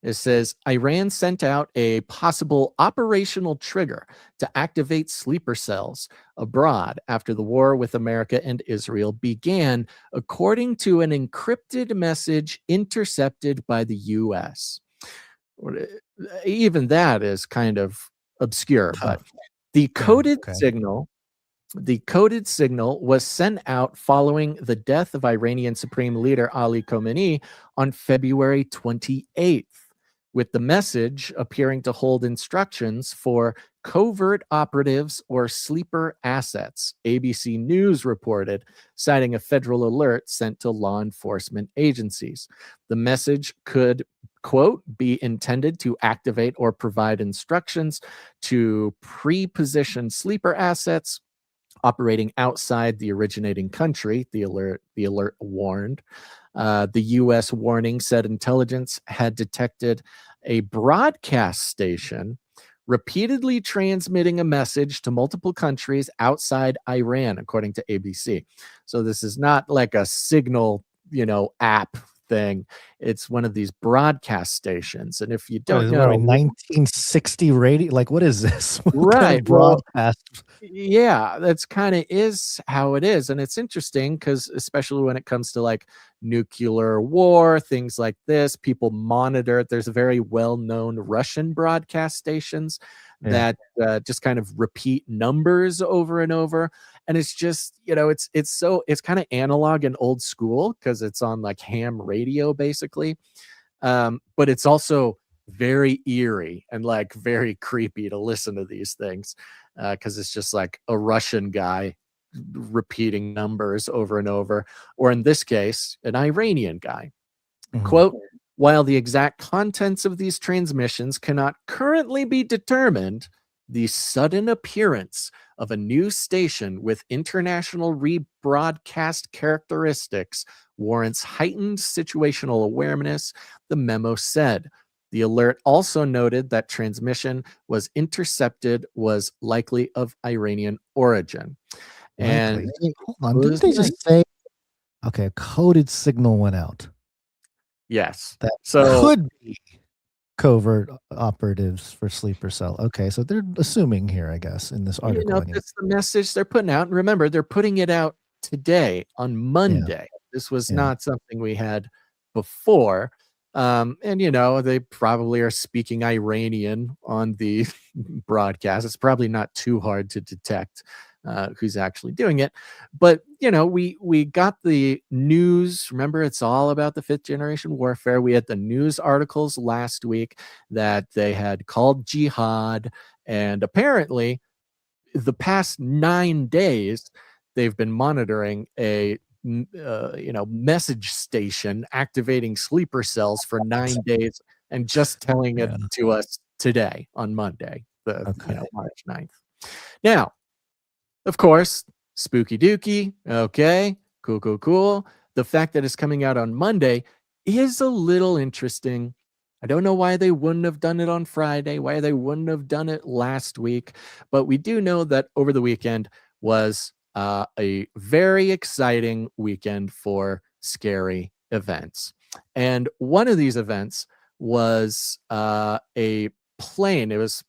It says Iran sent out a possible operational trigger to activate sleeper cells abroad after the war with America and Israel began, according to an encrypted message intercepted by the U.S. Even that is kind of obscure, but the coded signal was sent out following the death of Iranian Supreme Leader Ali Komeni on February 28th, with the message appearing to hold instructions for covert operatives or sleeper assets, ABC News reported, citing a federal alert sent to law enforcement agencies. The message could, quote, be intended to activate or provide instructions to pre-position sleeper assets operating outside the originating country, the alert warned. The U.S. warning said intelligence had detected a broadcast station repeatedly transmitting a message to multiple countries outside Iran, according to ABC. So this is not like a signal, app thing. It's one of these broadcast stations. And if you don't know, 1960 radio, like what is this? What kind right? of broadcast. Yeah, that's kind of is how it is. And it's interesting because especially when it comes to like nuclear war, things like this, people monitor it. There's very well-known Russian broadcast stations that just kind of repeat numbers over and over. And it's just, it's kind of analog and old school because it's on like ham radio basically. But it's also very eerie and like very creepy to listen to these things because it's just like a Russian guy repeating numbers over and over, or in this case, an Iranian guy. Quote, while the exact contents of these transmissions cannot currently be determined, the sudden appearance of a new station with international rebroadcast characteristics warrants heightened situational awareness, the memo said. The alert also noted that transmission was intercepted was likely of Iranian origin. And hold on, didn't they just say, okay, a coded signal went out? Yes. That so could be covert operatives for sleeper cell. Okay, so they're assuming here, I guess, in this article. That's the message they're putting out. And remember, they're putting it out today on Monday. This was not something we had before. And they probably are speaking Iranian on the broadcast. It's probably not too hard to detect who's actually doing it. But, we got the news. Remember, it's all about the 5th generation warfare. We had the news articles last week that they had called jihad. And apparently, the past 9 days, they've been monitoring a message station activating sleeper cells for 9 days and just telling it to us today on Monday, March 9th. Now, of course, spooky dooky. Okay, cool. The fact that it's coming out on Monday is a little interesting. I don't know why they wouldn't have done it on Friday, why they wouldn't have done it last week, but we do know that over the weekend was a very exciting weekend for scary events. And one of these events was a plane. It was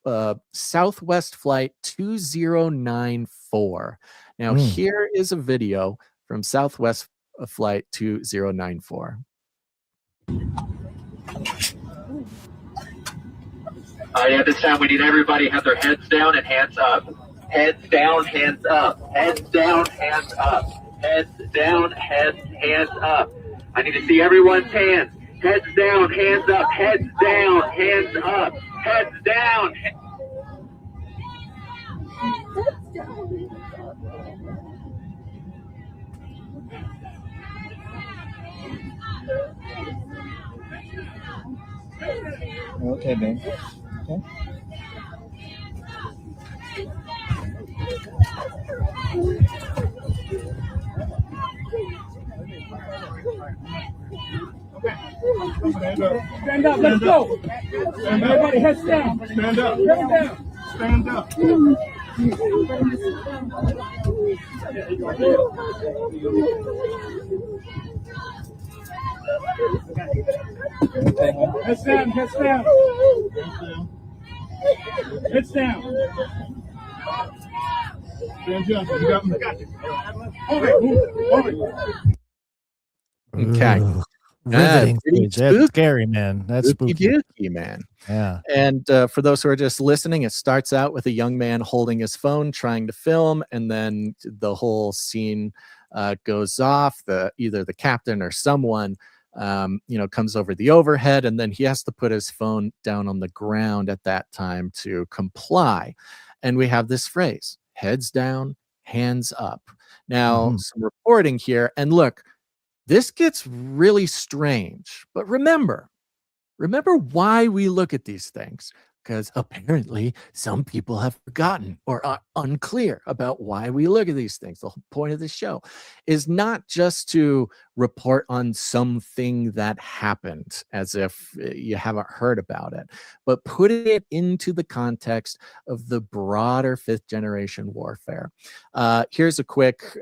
Southwest Flight 2094. Now, here is a video from Southwest Flight 2094. At this time, we need everybody to have their heads down and hands up. Heads down, hands up. Heads down, hands up. Heads down, hands up. I need to see everyone's hands. Heads down, hands up. Heads down, hands up. Heads down. Okay, man. Okay. Stand up, let's go. Everybody heads down. Stand up. Stand up. Heads down, heads down. Heads down. Stand up. You got me. Okay. Riveting. Pretty That's spooky. scary, man. That's spooky. Dooky, man. Yeah. And for those who are just listening, it starts out with a young man holding his phone, trying to film, and then the whole scene goes off. Either the captain or someone, comes over the overhead, and then he has to put his phone down on the ground at that time to comply. And we have this phrase: heads down, hands up. Now, some reporting here, and look, this gets really strange, but remember why we look at these things, because apparently some people have forgotten or are unclear about why we look at these things. The whole point of the show is not just to report on something that happened as if you haven't heard about it, but putting it into the context of the broader fifth generation warfare. Here's a quick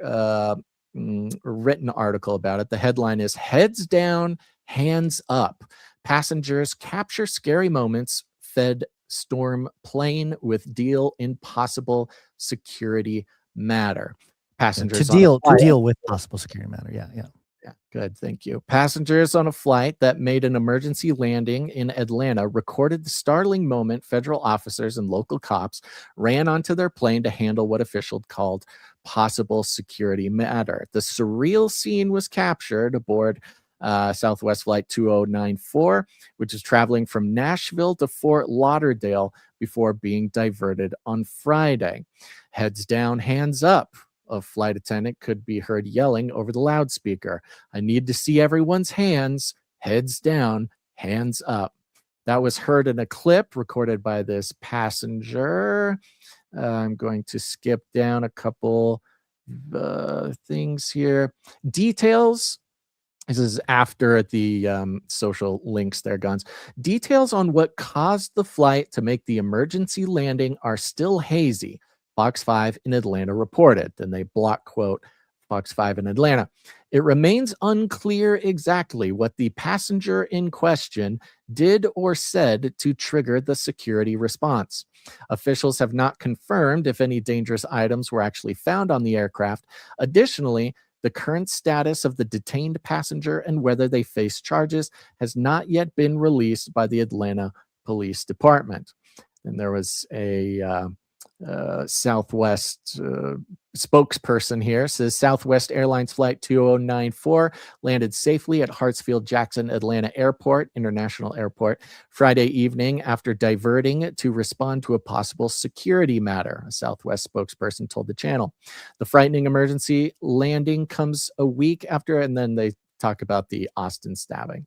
written article about it. The headline is "Heads Down, Hands Up. Passengers capture scary moments, fed storm plane with deal in possible security matter." Passengers to deal with possible security matter. Yeah. Good, thank you. Passengers on a flight that made an emergency landing in Atlanta recorded the startling moment federal officers and local cops ran onto their plane to handle what officials called possible security matter. The surreal scene was captured aboard Southwest Flight 2094, which is traveling from Nashville to Fort Lauderdale before being diverted on Friday. Heads down, hands up. A flight attendant could be heard yelling over the loudspeaker, "I need to see everyone's hands, heads down, hands up." That was heard in a clip recorded by this passenger. I'm going to skip down a couple things here. Details. This is after the social links there, Guns. Details on what caused the flight to make the emergency landing are still hazy, Fox 5 in Atlanta reported. Then they block quote Fox 5 in Atlanta. It remains unclear exactly what the passenger in question did or said to trigger the security response. Officials have not confirmed if any dangerous items were actually found on the aircraft. Additionally, the current status of the detained passenger and whether they face charges has not yet been released by the Atlanta Police Department. And there was a Southwest spokesperson here, says Southwest Airlines Flight 2094 landed safely at Hartsfield-Jackson Atlanta Airport, International Airport, Friday evening after diverting to respond to a possible security matter, a Southwest spokesperson told the channel. The frightening emergency landing comes a week after, and then they talk about the Austin stabbing.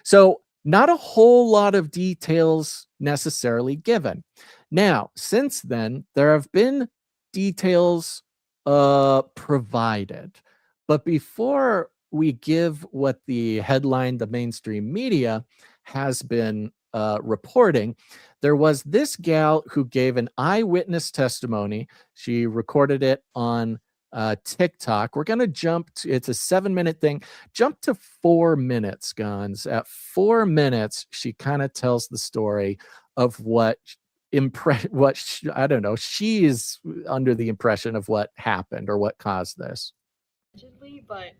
So not a whole lot of details necessarily given. Now, since then, there have been details provided. But before we give what the headline, the mainstream media has been reporting, there was this gal who gave an eyewitness testimony. She recorded it on TikTok. We're going to jump to, it's a 7-minute thing, jump to 4 minutes, Guns. At 4 minutes, she kind of tells the story of I don't know, she is under the impression of what happened or what caused this. But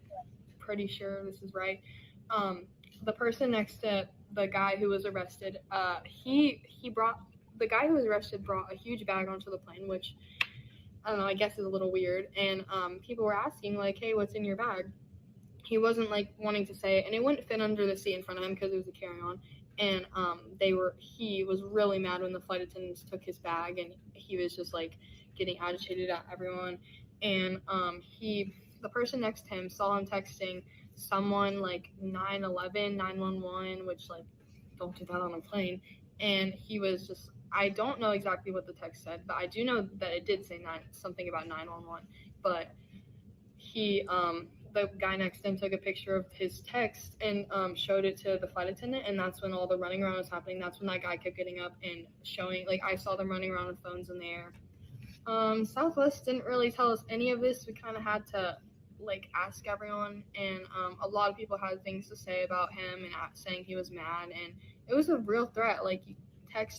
pretty sure this is right. The person next to the guy who was arrested, the guy who was arrested brought a huge bag onto the plane, which I don't know, I guess is a little weird. And people were asking like, "Hey, what's in your bag?" He wasn't like wanting to say it, and it wouldn't fit under the seat in front of him because it was a carry-on. And he was really mad when the flight attendants took his bag, and he was just like getting agitated at everyone. And the person next to him saw him texting someone like 911, 911, which like don't do that on a plane. And he was just, I don't know exactly what the text said, but I do know that it did say something about 911. But the guy next to him took a picture of his text and showed it to the flight attendant, and that's when all the running around was happening. That's when that guy kept getting up and showing, like, I saw them running around with phones in the air. Southwest didn't really tell us any of this. We kind of had to, like, ask everyone, and a lot of people had things to say about him and saying he was mad, and it was a real threat. Like,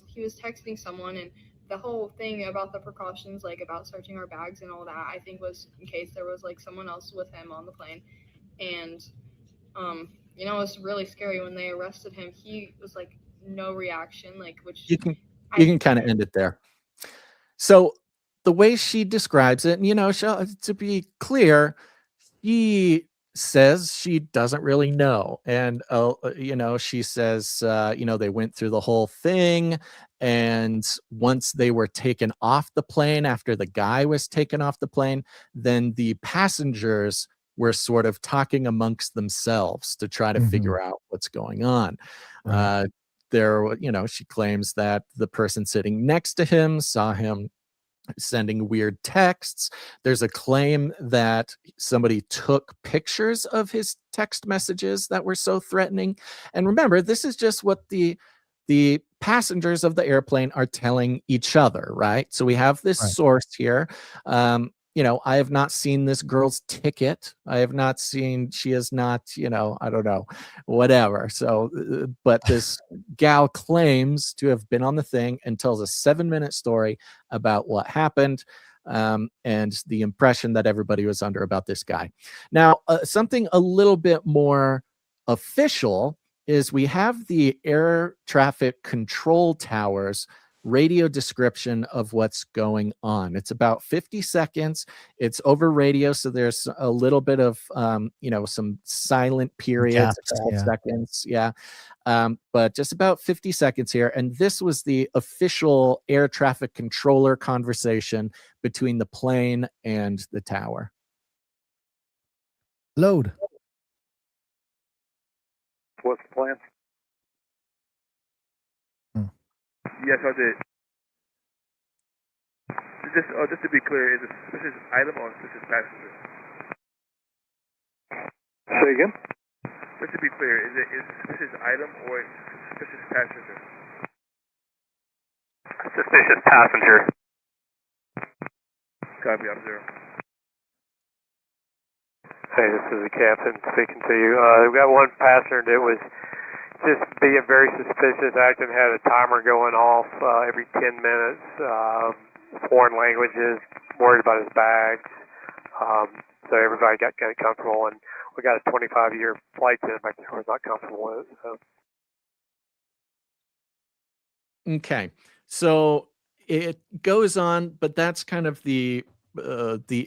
he was texting someone, and the whole thing about the precautions, like about searching our bags and all that, I think was in case there was like someone else with him on the plane. And it was really scary when they arrested him. He was like no reaction, like, which you can kind of end it there. So the way she describes it, and to be clear, she says she doesn't really know. And, she says, they went through the whole thing. And once they were taken off the plane, after the guy was taken off the plane, then the passengers were sort of talking amongst themselves to try to figure out what's going on. Right. She claims that the person sitting next to him saw him sending weird texts. There's a claim that somebody took pictures of his text messages that were so threatening. And remember, this is just what the passengers of the airplane are telling each other, right? So we have this source here. I have not seen this girl's ticket. I have not seen, she is not, I don't know, whatever. So, but this gal claims to have been on the thing and tells a 7-minute story about what happened and the impression that everybody was under about this guy. Now, something a little bit more official is we have the air traffic control towers radio description of what's going on. It's about 50 seconds. It's over radio, so there's a little bit of some silent periods, a couple seconds, but just about 50 seconds here. And this was the official air traffic controller conversation between the plane and the tower. Load. What's the plan? Yes, I did. Just to be clear, is it suspicious item or suspicious passenger? Say again? Just to be clear, is it suspicious item or suspicious passenger? Suspicious passenger. Copy, I'm 0. Hey, this is the captain speaking to you. We've got one passenger that was just being very suspicious, acting, had a timer going off every 10 minutes, foreign languages, worried about his bags. So everybody got kind of comfortable, and we got a 25-year flight attendant back there who was not comfortable with it. So. Okay, so it goes on, but that's kind of the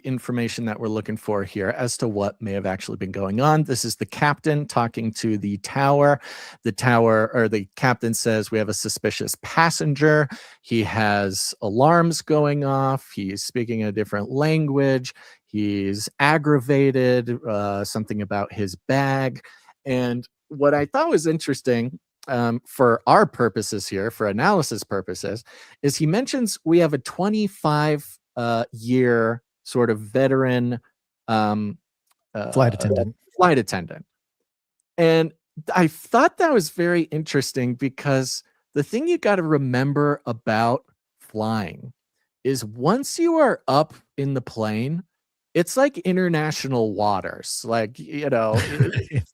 information that we're looking for here as to what may have actually been going on. This is the captain talking to the tower. The captain says, we have a suspicious passenger. He has alarms going off. He's speaking a different language. He's aggravated, something about his bag. And what I thought was interesting for our purposes here, for analysis purposes, is he mentions we have a 25 year sort of veteran flight attendant. And I thought that was very interesting because the thing you got to remember about flying is once you are up in the plane, it's like international waters. Like, it's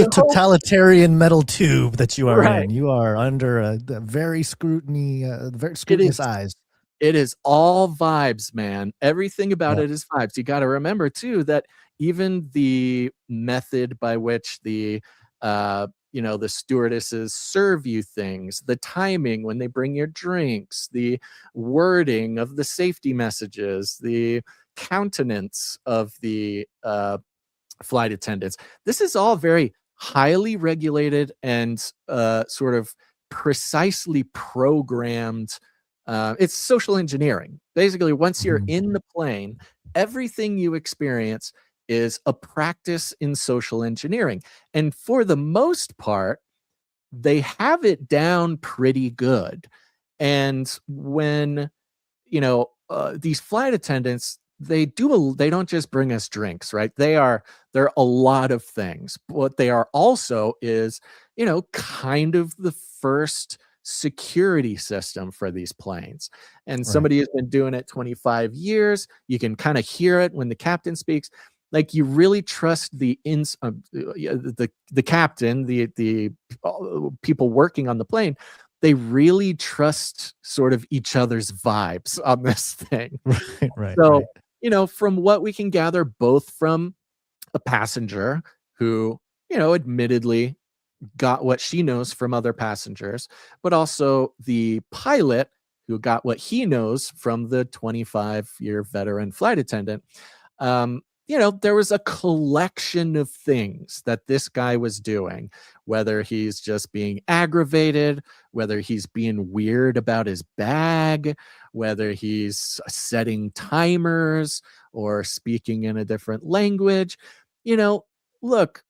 a totalitarian metal tube that you are in. You are under a very scrutinous eyes. It is all vibes, man. Everything about it is vibes. You got to remember too that even the method by which the stewardesses serve you things, the timing when they bring your drinks, the wording of the safety messages, the countenance of the flight attendants. This is all very highly regulated and sort of precisely programmed. It's social engineering. Basically, once you're in the plane, everything you experience is a practice in social engineering. And for the most part, they have it down pretty good. And when, these flight attendants they don't just bring us drinks, right? They're a lot of things. What they are also is, kind of the first security system for these planes. And somebody who's been doing it 25 years, you can kind of hear it when the captain speaks. Like, you really trust the captain, the people working on the plane. They really trust sort of each other's vibes on this thing. Right. So, from what we can gather, both from a passenger who, admittedly got what she knows from other passengers, but also the pilot who got what he knows from the 25-year veteran flight attendant. There was a collection of things that this guy was doing, whether he's just being aggravated, whether he's being weird about his bag, whether he's setting timers or speaking in a different language. Look,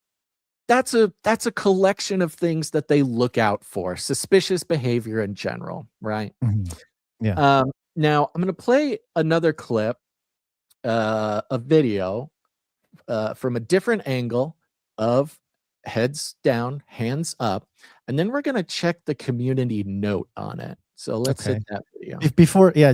that's a collection of things that they look out for, suspicious behavior in general, right? Yeah. Now I'm going to play another clip, a video from a different angle of heads down, hands up, and then we're going to check the community note on it. So let's hit that video.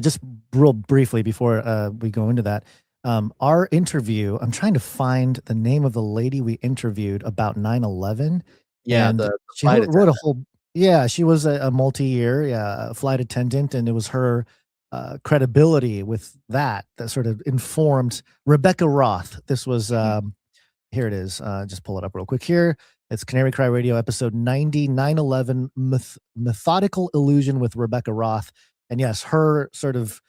Just real briefly before we go into that, our interview, I'm trying to find the name of the lady we interviewed about 9/11. Yeah, and the she flight wrote a attendant. whole. Yeah, she was a multi-year flight attendant, and it was her credibility with that sort of informed Rebecca Roth. This was here it is. Just pull it up real quick here. It's Canary Cry Radio episode 90, 9/11 Methodical Illusion with Rebecca Roth. And yes, her sort of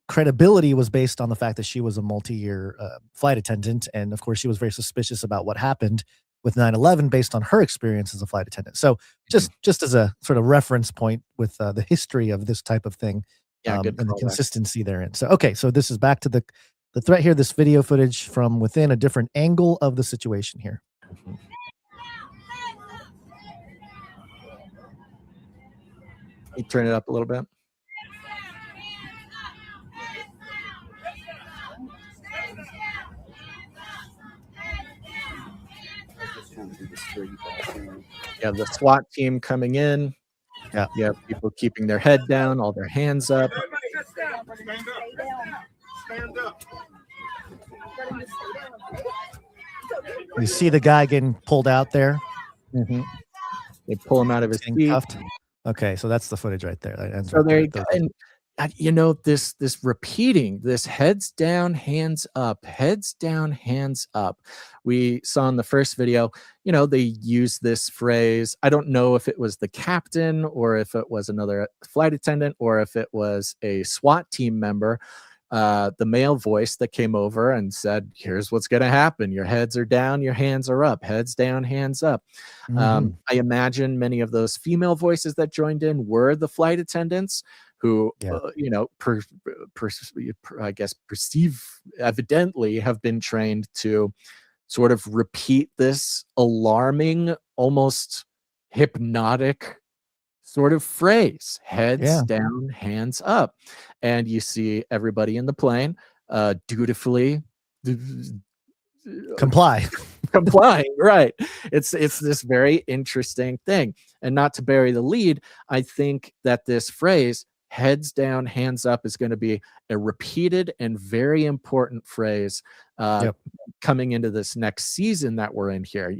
credibility was based on the fact that she was a multi-year flight attendant. And of course, she was very suspicious about what happened with 9/11 based on her experience as a flight attendant. So just as a sort of reference point with the history of this type of thing. Yeah, good And the callback. consistency therein. So, okay, so this is back to the threat here, this video footage from within a different angle of the situation here. You turn it up a little bit. Yeah, the SWAT team coming in. Yeah. You have people keeping their head down, all their hands up. Stand up. You see the guy getting pulled out there. They pull him out of his Getting seat. cuffed. Okay, so that's the footage right there. That ends So right there there you at go. those- And this repeating, this heads down, hands up, heads down, hands up. We saw in the first video, they use this phrase. I don't know if it was the captain or if it was another flight attendant or if it was a SWAT team member, the male voice that came over and said, here's what's going to happen. Your heads are down, your hands are up, heads down, hands up. I imagine many of those female voices that joined in were the flight attendants who, I guess, evidently have been trained to sort of repeat this alarming, almost hypnotic sort of phrase, heads down, hands up. And you see everybody in the plane dutifully complying, right? It's this very interesting thing. And not to bury the lead, I think that this phrase, heads down, hands up, is going to be a repeated and very important phrase coming into this next season that we're in here.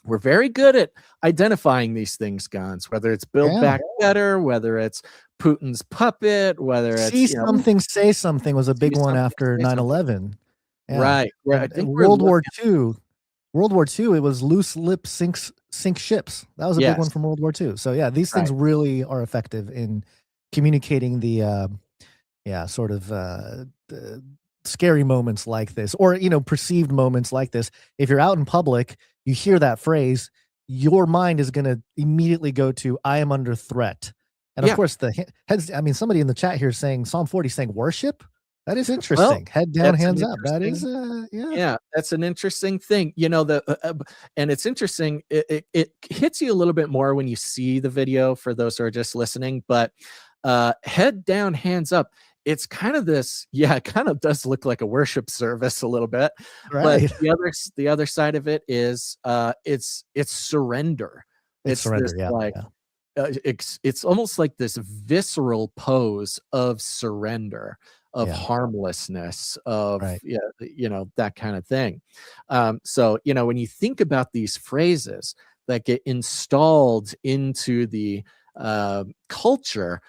We're very good at identifying these things, Gons, whether it's Build Back Better, whether it's Putin's puppet, whether it's See something, say something was a big one after say 9/11. Yeah. Right. I think World War II, it was loose lip sink ships. That was a big one from World War II. So yeah, these things really are effective in communicating the sort of scary moments like this, or perceived moments like this. If you're out in public, you hear that phrase, your mind is going to immediately go to, I am under threat. And of course, the heads, somebody in the chat here saying Psalm 40 saying worship. That is interesting. Well, head down, hands up. That is, that's an interesting thing. And it's interesting. It hits you a little bit more when you see the video for those who are just listening, but head down, hands up it's kind of this, it kind of does look like a worship service a little bit. Right. But the other side of it is it's surrender. It's surrender, yeah. It's almost like this visceral pose of surrender, of harmlessness, of that kind of thing. So when you think about these phrases that get installed into the culture,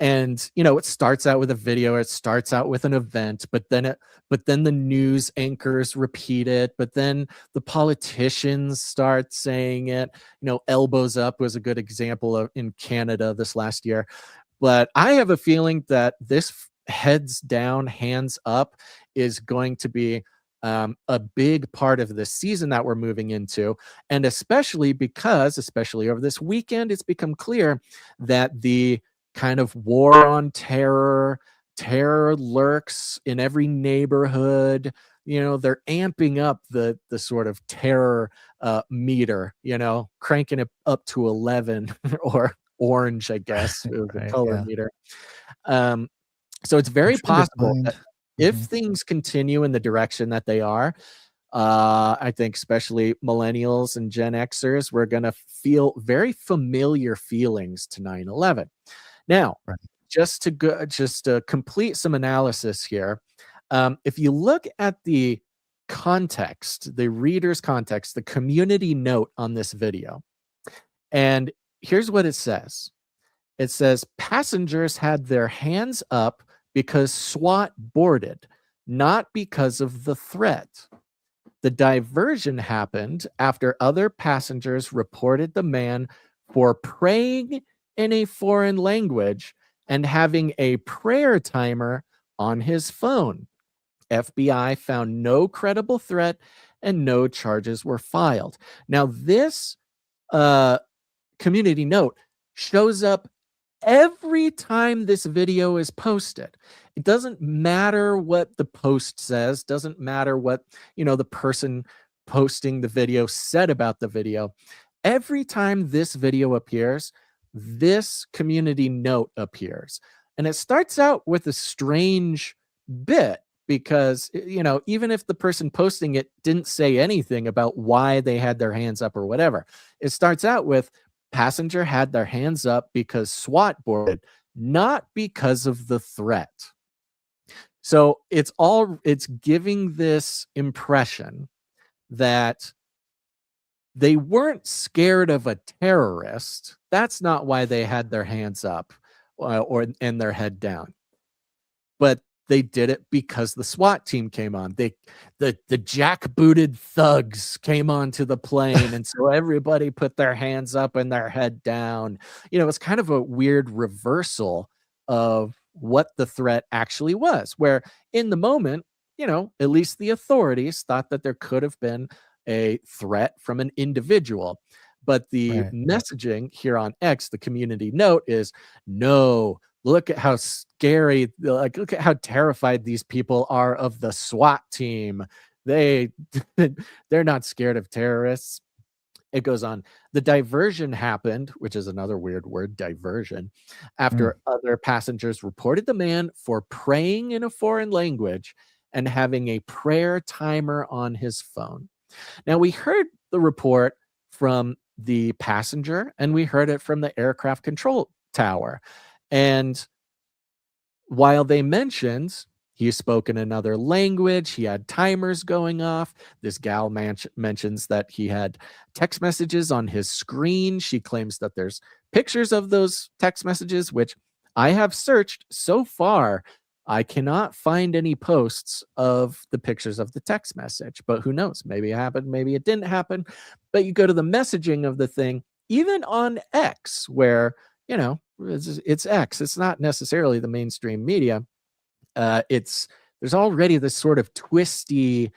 and it starts out with a video, it starts out with an event, but then the news anchors repeat it, but then the politicians start saying it. Elbows up was a good example in Canada this last year. But I have a feeling that this heads down, hands up is going to be a big part of the season that we're moving into. And especially over this weekend, it's become clear that the kind of war on terror lurks in every neighborhood. They're amping up the sort of terror meter, cranking it up to 11 or orange, I guess, the color meter. So it's very possible that if things continue in the direction that they are, I think especially millennials and Gen Xers, we're going to feel very familiar feelings to 9/11. Now, just to complete some analysis here, if you look at the context, the reader's context, the community note on this video, and here's what it says. It says, passengers had their hands up because SWAT boarded, not because of the threat. The diversion happened after other passengers reported the man for praying in a foreign language and having a prayer timer on his phone. FBI found no credible threat and no charges were filed. Now, this community note shows up every time this video is posted. It doesn't matter what the post says, doesn't matter what, the person posting the video said about the video. Every time this video appears, this community note appears. And it starts out with a strange bit because, even if the person posting it didn't say anything about why they had their hands up or whatever, it starts out with passenger had their hands up because SWAT boarded, not because of the threat. So it's giving this impression that they weren't scared of a terrorist. That's not why they had their hands up and their head down. But they did it because the SWAT team came on. The jackbooted thugs came onto the plane, and so everybody put their hands up and their head down. It's kind of a weird reversal of what the threat actually was, where in the moment, at least the authorities thought that there could have been a threat from an individual. But the messaging here on X, the community note, is no, look at how scary, look at how terrified these people are of the SWAT team. They're not scared of terrorists. It goes on. The diversion happened, which is another weird word, diversion, after other passengers reported the man for praying in a foreign language and having a prayer timer on his phone. Now, we heard the report from the passenger and we heard it from the aircraft control tower. And while they mentioned he spoke in another language, he had timers going off, this gal mentions that he had text messages on his screen. She claims that there's pictures of those text messages, which I have searched so far. I cannot find any posts of the pictures of the text message, but who knows? Maybe it happened, maybe it didn't happen. But you go to the messaging of the thing, even on X, where, it's X. It's not necessarily the mainstream media. There's already this sort of twisty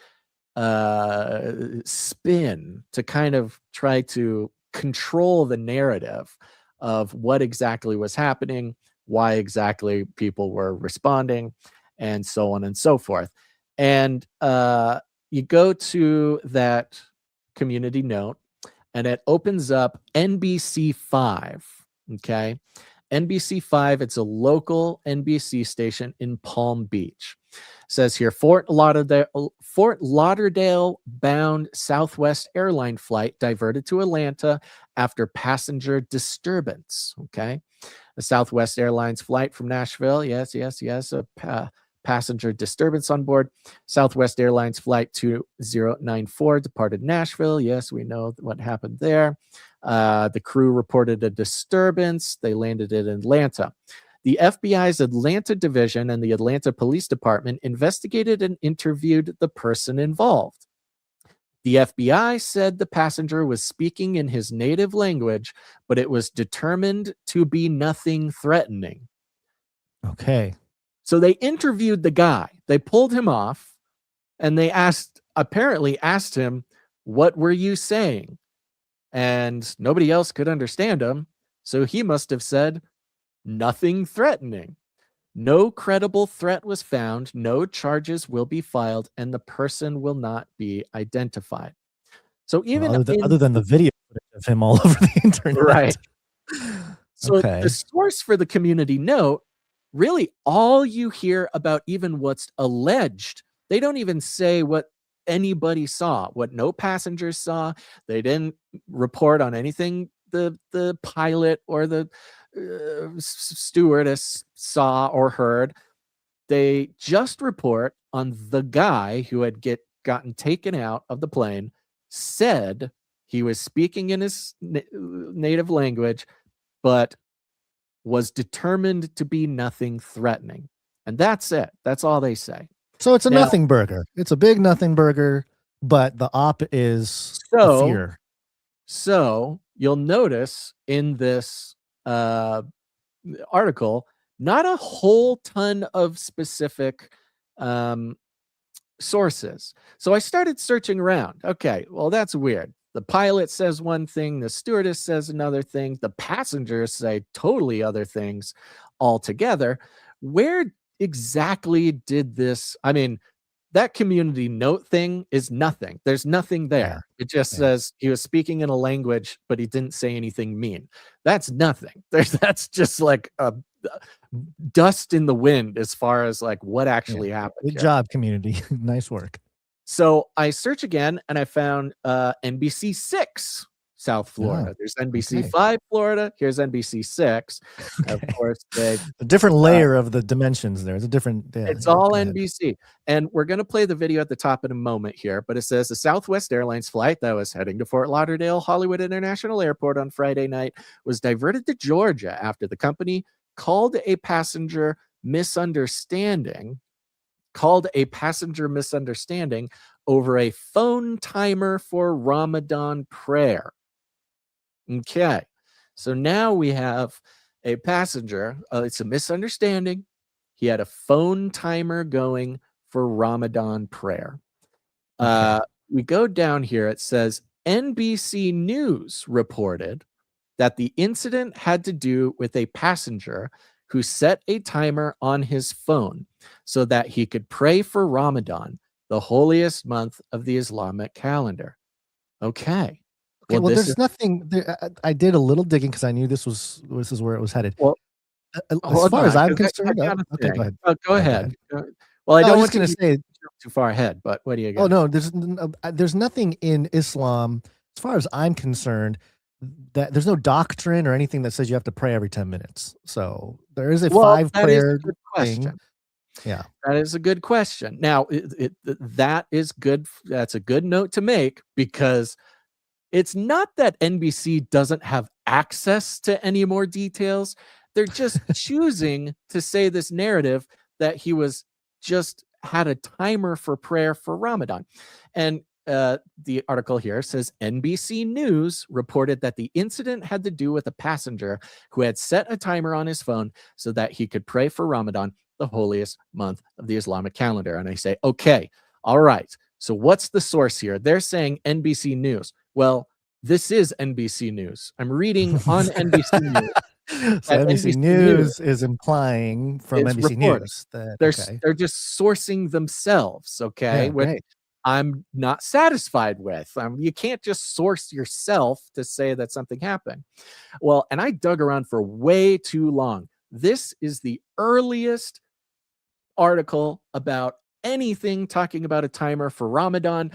spin to kind of try to control the narrative of what exactly was happening, why exactly people were responding, and so on and so forth. And you go to that community note, and it opens up NBC5. Okay. NBC5. It's a local NBC station in Palm Beach. Says here, Fort Lauderdale bound Southwest airline flight diverted to Atlanta after passenger disturbance. Okay. The Southwest Airlines flight from Nashville. Yes. A passenger disturbance on board. Southwest Airlines flight 2094 departed Nashville. Yes, we know what happened there. The crew reported a disturbance. They landed in Atlanta. The FBI's Atlanta division and the Atlanta Police Department investigated and interviewed the person involved. The FBI said the passenger was speaking in his native language, but it was determined to be nothing threatening. Okay. So they interviewed the guy. They pulled him off, and they apparently asked him, "What were you saying?" And nobody else could understand him. So he must have said, "Nothing threatening." No credible threat was found. No charges will be filed, and the person will not be identified. So even other than the video footage of him all over the internet. Right. So Okay. the source for the community note, really all you hear about even what's alleged, they don't even say what anybody saw, what no passengers saw. They didn't report on anything the pilot or the stewardess saw or heard. They just report on the guy who had gotten taken out of the plane, said he was speaking in his native language, but was determined to be nothing threatening. And that's it. That's all they say. So it's a Now- nothing burger. It's a big nothing burger, but the op is So- fear. So you'll notice in this article, not a whole ton of specific sources. So I started searching around. Okay, well, that's weird. The pilot says one thing, the stewardess says another thing, the passengers say totally other things altogether. Where exactly did this? I mean, that community note thing is nothing. There's nothing there. It just says he was speaking in a language, but he didn't say anything mean. That's nothing. That's just like a dust in the wind as far as like what actually happened. Good here. job, community. Nice work. So I search again and I found NBC 6 South Florida. There's NBC 5 Florida. Here's NBC 6. Of course, A different layer of the dimensions there. It's a different. it's all NBC. And we're going to play the video at the top in a moment here, but it says the Southwest Airlines flight that was heading to Fort Lauderdale Hollywood International Airport on Friday night was diverted to Georgia after the company called a passenger misunderstanding over a phone timer for Ramadan prayer. Okay, so now we have a passenger. It's a misunderstanding. He had a phone timer going for Ramadan prayer. We go down here. It says NBC News reported that the incident had to do with a passenger who set a timer on his phone so that he could pray for Ramadan, the holiest month of the Islamic calendar. Okay. Okay, well, there's nothing. I did a little digging because I knew this is where it was headed. Well, as far as I'm concerned, I got a okay, thing. go ahead. Go ahead. Well, I No, don't I was want going to to say. too far ahead, but what do you got? Oh no, there's nothing in Islam, as far as I'm concerned, that there's no doctrine or anything that says you have to pray every 10 minutes. So there is a Well, 5 that is a prayer good thing. question. Yeah. That is a good question. Now, that is good. That's a good note to make, because it's not that NBC doesn't have access to any more details. They're just choosing to say this narrative that he was just had a timer for prayer for Ramadan. And the article here says NBC News reported that the incident had to do with a passenger who had set a timer on his phone so that he could pray for Ramadan, the holiest month of the Islamic calendar. And I say, okay, all right. So what's the source here? They're saying NBC News. Well, this is NBC News. I'm reading on NBC News. So NBC News is implying from It's NBC reporting. News that They're just sourcing themselves, okay? Yeah, Which right. I'm not satisfied with. You can't just source yourself to say that something happened. Well, and I dug around for way too long. This is the earliest article about anything talking about a timer for Ramadan,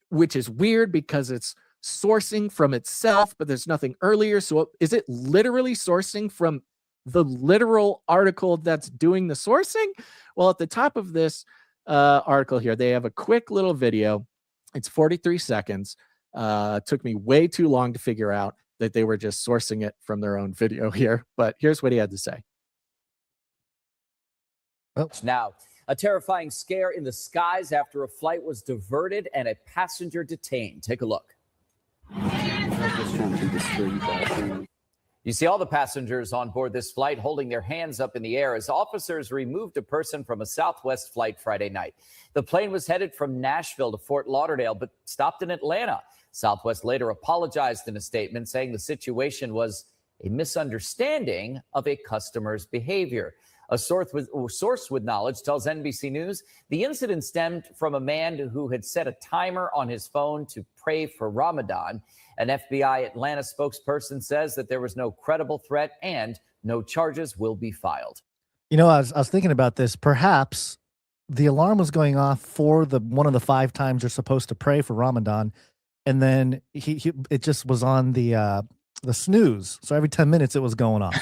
which is weird because it's sourcing from itself, but there's nothing earlier. So is it literally sourcing from the literal article that's doing the sourcing? Well, at the top of this article here, they have a quick little video. It's 43 seconds. Took me way too long to figure out that they were just sourcing it from their own video here. But here's what he had to say. Now, a terrifying scare in the skies after a flight was diverted and a passenger detained. Take a look. You see all the passengers on board this flight holding their hands up in the air as officers removed a person from a Southwest flight Friday night. The plane was headed from Nashville to Fort Lauderdale, but stopped in Atlanta. Southwest later apologized in a statement, saying the situation was a misunderstanding of a customer's behavior. A source with knowledge tells NBC News the incident stemmed from a man who had set a timer on his phone to pray for Ramadan. An FBI Atlanta spokesperson says that there was no credible threat and no charges will be filed. You know, I was thinking about this. Perhaps the alarm was going off for one of the 5 times you're supposed to pray for Ramadan, and then it just was on the snooze. So every 10 minutes it was going off.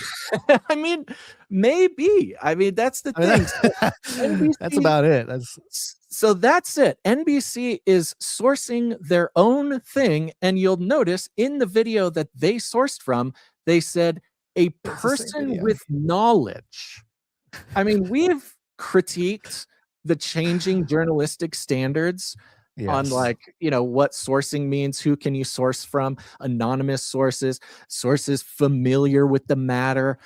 I mean, maybe. I mean, that's the thing. NBC, that's about it. So that's it. NBC is sourcing their own thing. And you'll notice in the video that they sourced from, they said a person with knowledge. I mean, we've critiqued the changing journalistic standards. Yes. On what sourcing means, who can you source from, anonymous sources, sources familiar with the matter,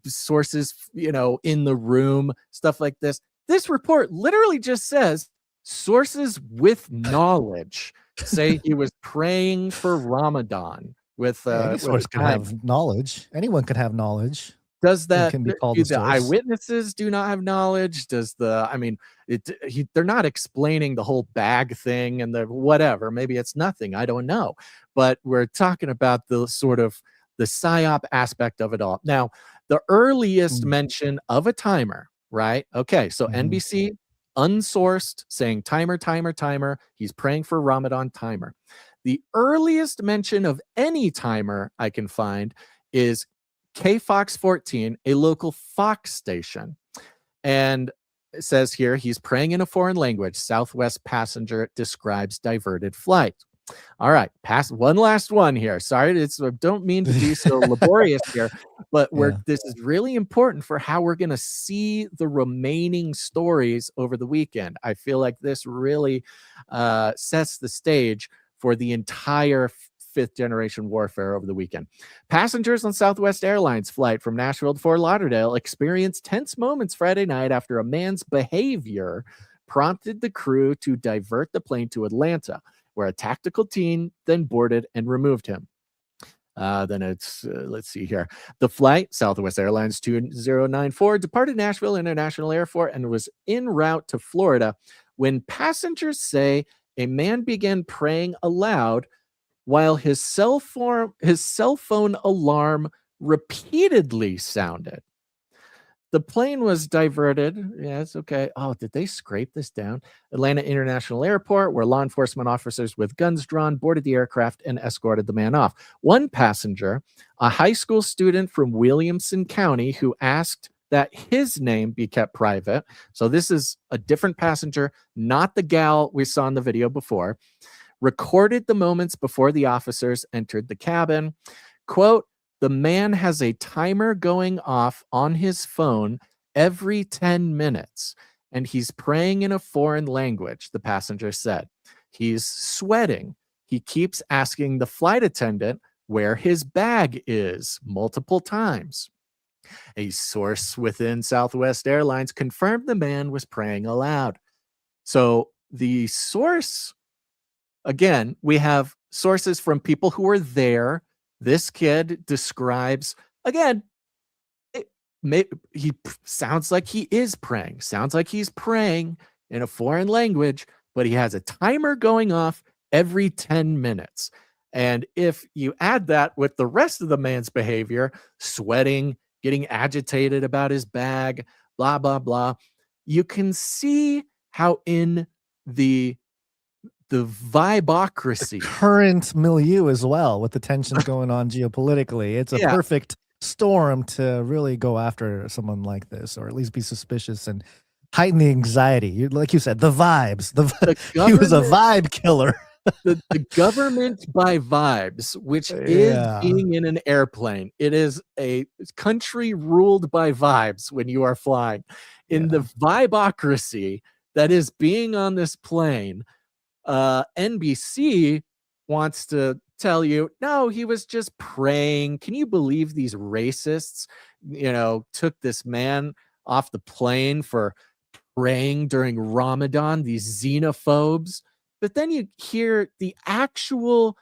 sources, in the room, stuff like this. This report literally just says sources with knowledge say he was praying for Ramadan with any source could have knowledge. Anyone could have knowledge. Does that can be called the eyewitnesses do not have knowledge? They're not explaining the whole bag thing and the whatever. Maybe it's nothing. I don't know. But we're talking about the sort of the PsyOp aspect of it all. Now, the earliest mention of a timer, right? Okay, so NBC unsourced saying timer, timer, timer. He's praying for Ramadan, timer. The earliest mention of any timer I can find is KFOX 14, a local Fox station. And it says here, he's praying in a foreign language. Southwest passenger describes diverted flight. All right, one last one here. Sorry, don't mean to be so laborious here, but this is really important for how we're going to see the remaining stories over the weekend. I feel like this really sets the stage for the entire 5th generation warfare over the weekend. Passengers on Southwest Airlines flight from Nashville to Fort Lauderdale experienced tense moments Friday night after a man's behavior prompted the crew to divert the plane to Atlanta, where a tactical team then boarded and removed him. Then it's, let's see here. The flight, Southwest Airlines 2094, departed Nashville International Airport and was en route to Florida when passengers say a man began praying aloud while his cell phone alarm repeatedly sounded. The plane was diverted. Yes, okay. Oh, did they scrape this down? Atlanta International Airport, where law enforcement officers with guns drawn boarded the aircraft and escorted the man off. One passenger, a high school student from Williamson County, who asked that his name be kept private. So this is a different passenger, not the gal we saw in the video before, recorded the moments before the officers entered the cabin. Quote, "The man has a timer going off on his phone every 10 minutes, and he's praying in a foreign language," the passenger said. "He's sweating. He keeps asking the flight attendant where his bag is multiple times." A source within Southwest Airlines confirmed the man was praying aloud. So the source, again, we have sources from people who were there. This kid describes, again, he sounds like he is praying, sounds like he's praying in a foreign language, but he has a timer going off every 10 minutes. And if you add that with the rest of the man's behavior, sweating, getting agitated about his bag, blah, blah, blah, you can see how in the vibocracy, Current milieu as well, with the tensions going on geopolitically, it's a Yeah. perfect storm to really go after someone like this, or at least be suspicious and heighten the anxiety. Like you said, the vibes. He was a vibe killer. the government by vibes, which is being in an airplane. It is a country ruled by vibes when you are flying. In the vibocracy that is being on this plane, NBC wants to tell you, no, he was just praying. Can you believe these racists, took this man off the plane for praying during Ramadan, these xenophobes? But then you hear the actual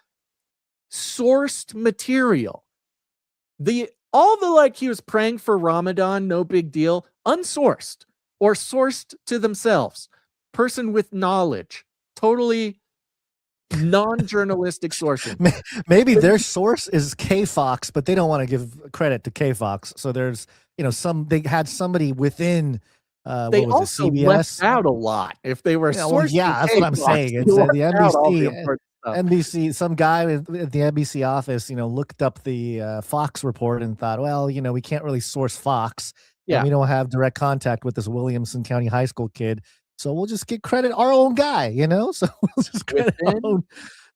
sourced material. All the like he was praying for Ramadan, no big deal, unsourced or sourced to themselves. Person with knowledge, totally non-journalistic sourcing. Maybe their source is KFox, but they don't want to give credit to KFox. So there's, they had somebody within. They also left out a lot. If they were sourced, that's what I'm saying. It's the NBC. Some guy at the NBC office, looked up the Fox report and thought, well, we can't really source Fox. And we don't have direct contact with this Williamson County High School kid, so we'll just get credit our own guy. So we'll just credit our own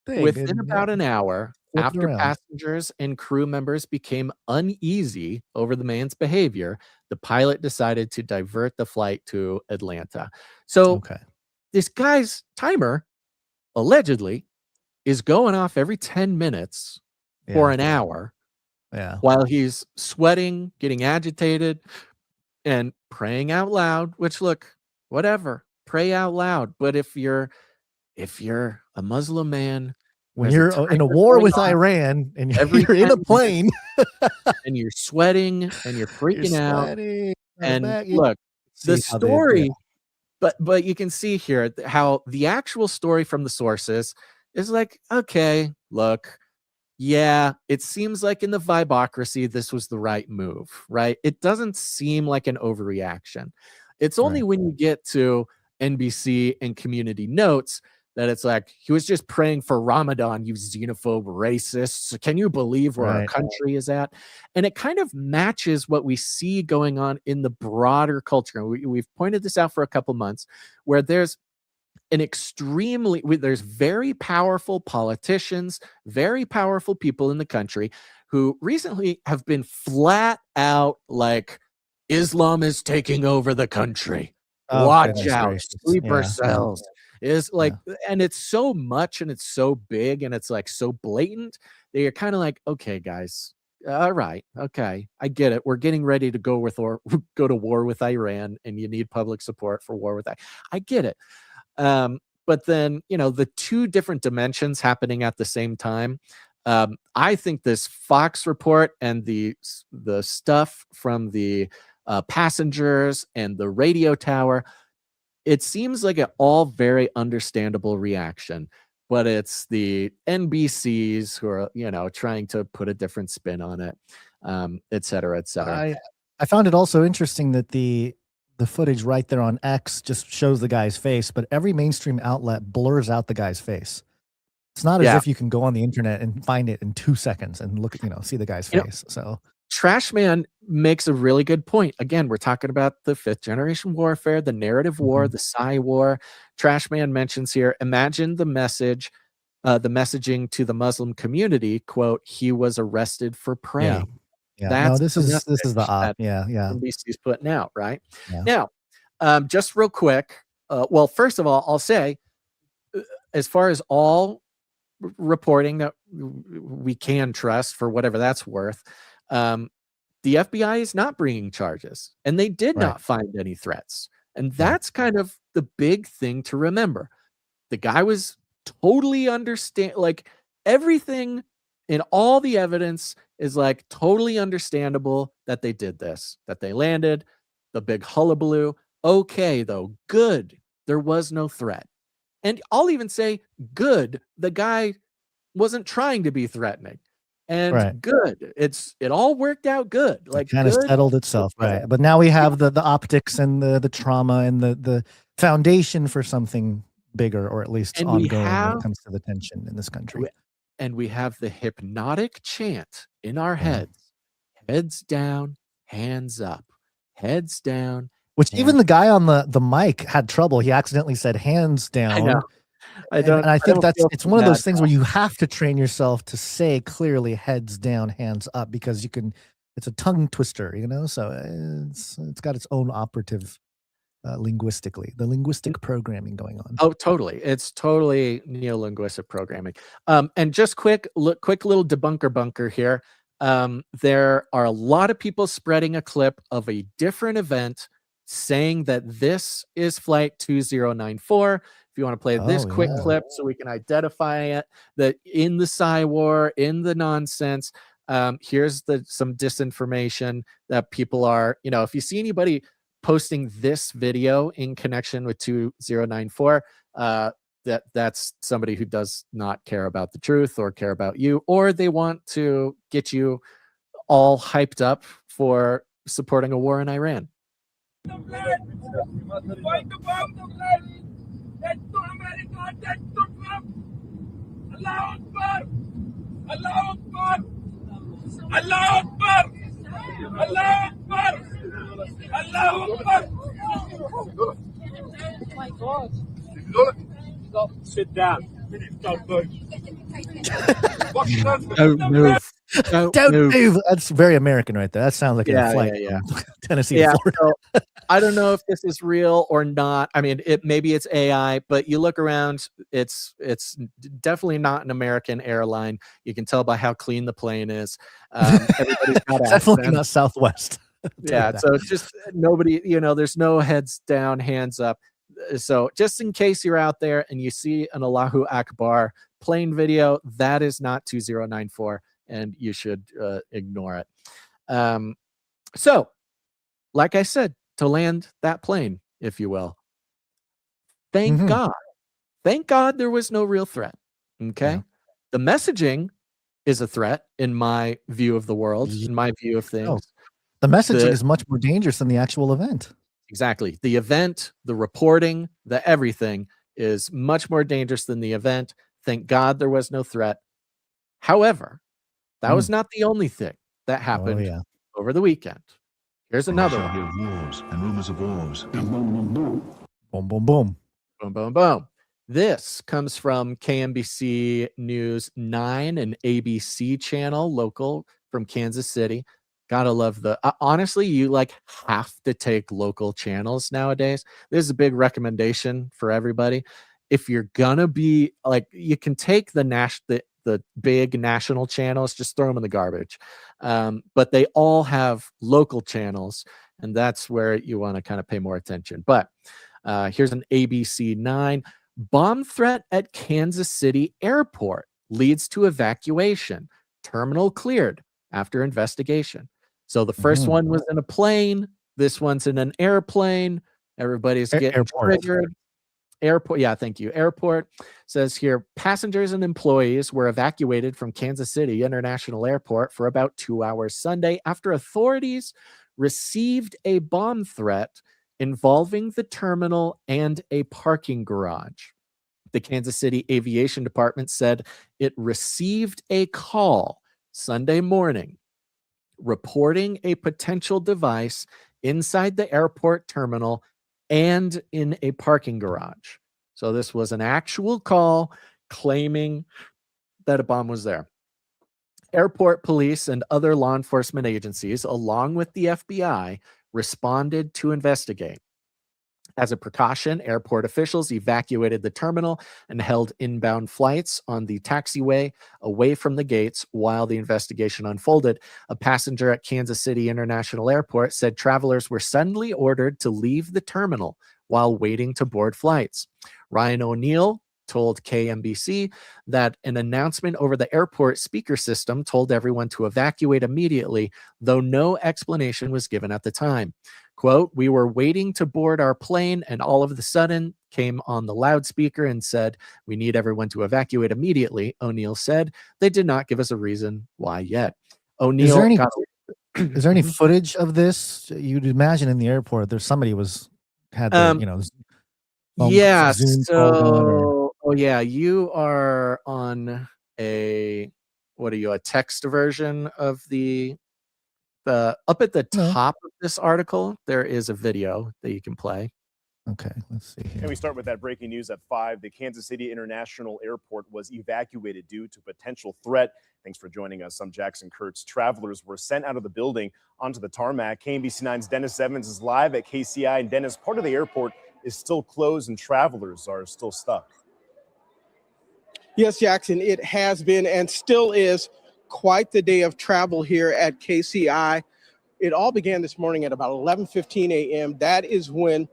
thing. Within about an hour, after passengers and crew members became uneasy over the man's behavior, the pilot decided to divert the flight to Atlanta. So this guy's timer, allegedly, is going off every 10 minutes for an hour while he's sweating, getting agitated, and praying out loud, which, look, whatever, pray out loud. But if you're a Muslim man, when you're in a war with Iran and you're in a plane and you're sweating and you're freaking out, and look, the story, but you can see here how the actual story from the sources is like, okay, look, it seems like in the vibocracy, this was the right move, right? It doesn't seem like an overreaction. It's only when you get to NBC and community notes that it's like, he was just praying for Ramadan, you xenophobe racists. Can you believe where our country is at? And it kind of matches what we see going on in the broader culture. And we've pointed this out for a couple months, where there's there's very powerful politicians, very powerful people in the country who recently have been flat out like, Islam is taking over the country. Watch out, sleeper cells. Is like, and it's so much and it's so big and it's like so blatant that you're kind of like, okay, guys, all right, okay, I get it. We're getting ready to go to war with Iran, and you need public support for war with I get it. But then, the two different dimensions happening at the same time. I think this Fox report and the stuff from the passengers and the radio tower, it seems like an all very understandable reaction, but it's the NBCs who are, trying to put a different spin on it, et cetera, et cetera. I found it also interesting that the footage right there on X just shows the guy's face, but every mainstream outlet blurs out the guy's face. It's not as if you can go on the internet and find it in 2 seconds and look at, see the guy's face. So Trashman makes a really good point. Again, we're talking about the 5th generation warfare, the narrative war, the Psy war. Trashman mentions here, imagine the messaging to the Muslim community, quote, he was arrested for praying. That's this is the op. NBC's putting out, right? Now, just real quick. Well, first of all, I'll say, as far as all reporting that we can trust for whatever that's worth, the FBI is not bringing charges, and they did not find any threats. And that's kind of the big thing to remember. The guy was totally like everything in all the evidence is like totally understandable that they did this, that they landed, the big hullabaloo. Okay, though, good. There was no threat. And I'll even say good. The guy wasn't trying to be threatening. And Right. good. It all worked out good. Like Kind of good. settled itself, right? But now we have the optics and the trauma and the foundation for something bigger, or at least And we ongoing when have it comes to the tension in this country. and we have the hypnotic chant in our heads. Heads down, hands up. Heads down. Which hands even the guy on the mic had trouble. He accidentally said hands down. I know. And I think don't feel it's so one of bad those things where you have to train yourself to say clearly heads down, hands up, because it's a tongue twister, so it's got its own operative linguistically, the linguistic programming going on. Oh, totally. It's totally neo-linguistic programming. And just quick little debunker bunker here. There are a lot of people spreading a clip of a different event saying that this is flight 2094. If you want to play this quick clip so we can identify it, that in the Psy War, in the nonsense, here's some disinformation that people are, if you see anybody posting this video in connection with 2094, that's somebody who does not care about the truth or care about you, or they want to get you all hyped up for supporting a war in Iran. Sit down. Don't move. Don't move. Don't move. That's very American right there. That sounds like a flight from Tennessee to Florida. So I don't know if this is real or not. I mean, maybe it's AI, but you look around, it's definitely not an American airline. You can tell by how clean the plane is. Everybody's got Definitely accents. not Southwest. Yeah, so it's just nobody, there's no heads down, hands up. So just in case you're out there and you see an Allahu Akbar plane video, that is not 2094, and you should ignore it. So, like I said, to land that plane, if you will, thank God. Thank God there was no real threat. Okay? The messaging is a threat in my view of the world, in my view of things. The messaging is much more dangerous than the actual event. Exactly. The event, the reporting, the everything is much more dangerous than the event. Thank God there was no threat. However, that was not the only thing that happened over the weekend. Here's another one. Wars and rumors of wars. Boom, boom, boom. Boom, boom, boom. This comes from KNBC News 9, an ABC channel, local from Kansas City. Gotta love honestly, you have to take local channels nowadays. This is a big recommendation for everybody. If you're gonna be you can take the big national channels, just throw them in the garbage. But they all have local channels, and that's where you want to kind of pay more attention. But here's an ABC 9. Bomb threat at Kansas City airport leads to evacuation. Terminal cleared after investigation. So the first one was in a plane. This one's in an airplane. Everybody's getting triggered. Airport. Yeah, thank you. Airport says here, passengers and employees were evacuated from Kansas City International Airport for about 2 hours Sunday after authorities received a bomb threat involving the terminal and a parking garage. The Kansas City Aviation Department said it received a call Sunday morning reporting a potential device inside the airport terminal and in a parking garage. So this was an actual call claiming that a bomb was there. Airport police and other law enforcement agencies, along with the FBI, responded to investigate. As a precaution, airport officials evacuated the terminal and held inbound flights on the taxiway away from the gates while the investigation unfolded. A passenger at Kansas City International Airport said travelers were suddenly ordered to leave the terminal while waiting to board flights. Ryan O'Neill told KNBC that an announcement over the airport speaker system told everyone to evacuate immediately, though no explanation was given at the time. quote, "We were waiting to board our plane and all of a sudden came on the loudspeaker and said, 'We need everyone to evacuate immediately,'" O'Neill said. "They did not give us a reason why yet." O'Neill Is there any got- is there any footage of this? You'd imagine in the airport there's somebody had their, Yeah, Zoom call going or yeah, you are on a text version of the up at the No. top of this article, there is a video that you can play. Okay, let's see here. And we start with that breaking news at 5. The Kansas City International Airport was evacuated due to potential threat. Thanks for joining us. I'm Jackson Kurtz. Travelers were sent out of the building onto the tarmac. KMBC9's Dennis Evans is live at KCI. And Dennis, part of the airport is still closed and travelers are still stuck. Yes, Jackson, it has been and still is quite the day of travel here at KCI. It all began this morning at about 11:15 a.m. That is when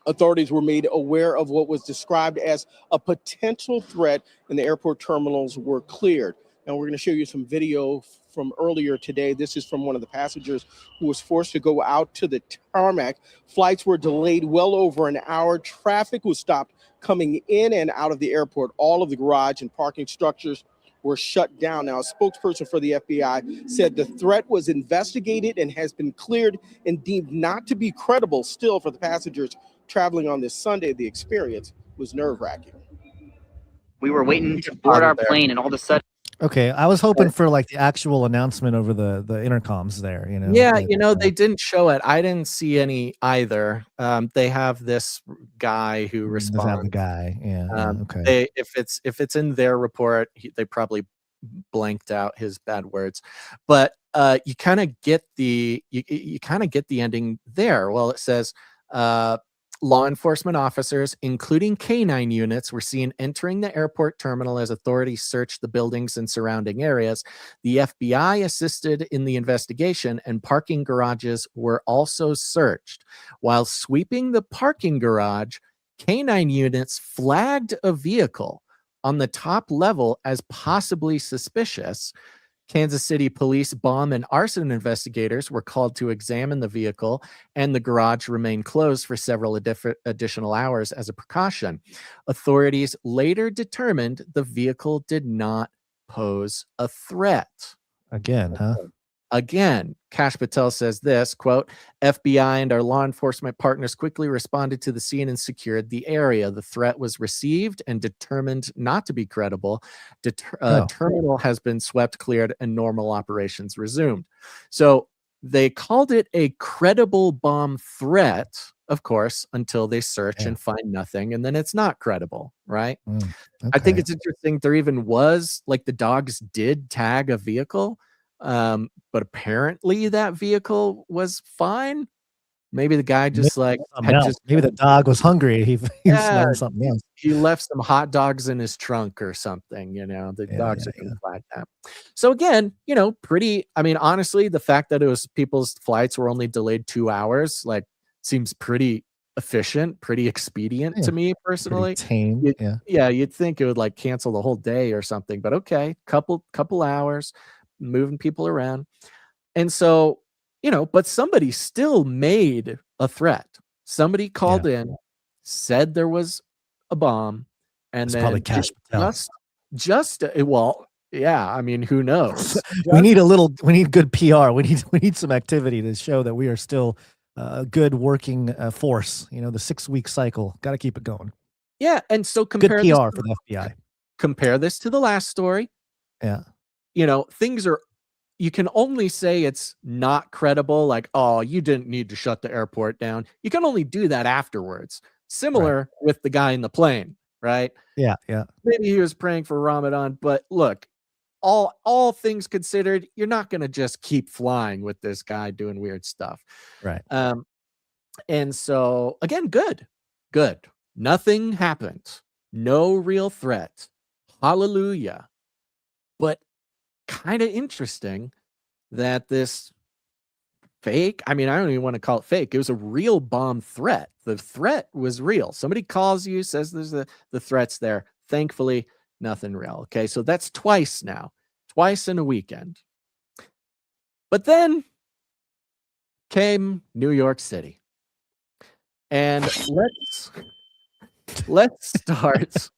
authorities were made aware of what was described as a potential threat, and the airport terminals were cleared. And we're going to show you some video from earlier today. This is from one of the passengers who was forced to go out to the tarmac. Flights were delayed well over an hour. Traffic was stopped coming in and out of the airport. All of the garage and parking structures were shut down. Now, a spokesperson for the FBI said the threat was investigated and has been cleared and deemed not to be credible. Still, for the passengers traveling on this Sunday, the experience was nerve-wracking. We were waiting to board our plane, and all of a sudden. Okay, I was hoping for like the actual announcement over the intercoms there. Yeah, they didn't show it. I didn't see any either. They have this guy who Does responds. have the guy. Yeah. Okay. If it's in their report, they probably blanked out his bad words, but you kind of get the ending there. Well, it says law enforcement officers, including K9 units, were seen entering the airport terminal as authorities searched the buildings and surrounding areas. The FBI assisted in the investigation, and parking garages were also searched. While sweeping the parking garage, K9 units flagged a vehicle on the top level as possibly suspicious. Kansas City police bomb and arson investigators were called to examine the vehicle, and the garage remained closed for several additional hours as a precaution. Authorities later determined the vehicle did not pose a threat. Again, huh? Again, Kash Patel says this, quote, "FBI and our law enforcement partners quickly responded to the scene and secured the area. The threat was received and determined not to be credible. Terminal has been swept, cleared, and normal operations resumed." So they called it a credible bomb threat, of course, until they search and find nothing, and then it's not credible, right? I think it's interesting. There even was, like, the dogs did tag a vehicle, but apparently that vehicle was fine. Maybe the guy just maybe the dog was hungry. He smelled something else. He left some hot dogs in his trunk or something. The dogs are going to find that. So again, honestly, the fact that people's flights were only delayed 2 hours, like, seems pretty efficient, pretty expedient to me personally. Tame. You'd think it would like cancel the whole day or something, but okay, couple hours, moving people around. And so, but somebody still made a threat. Somebody called in, said there was a bomb, and then probably Kash Patel. Who knows? We need good PR. We need some activity to show that we are still a good working force. The 6-week cycle. Got to keep it going. Yeah. And so compare good PR for the FBI. Compare this to the last story. Yeah. Things are, you can only say it's not credible. Like, oh, you didn't need to shut the airport down. You can only do that afterwards. Similar with the guy in the plane, right? Yeah. Maybe he was praying for Ramadan, but look, all things considered, you're not going to just keep flying with this guy doing weird stuff. Right. And so again, good. Nothing happened. No real threat. Hallelujah. But kind of interesting that this fake, I don't even want to call it fake. It was a real bomb threat. The threat was real. Somebody calls you, says there's the threat's there. Thankfully, nothing real. Okay, so that's twice now. Twice in a weekend. But then came New York City. And let's start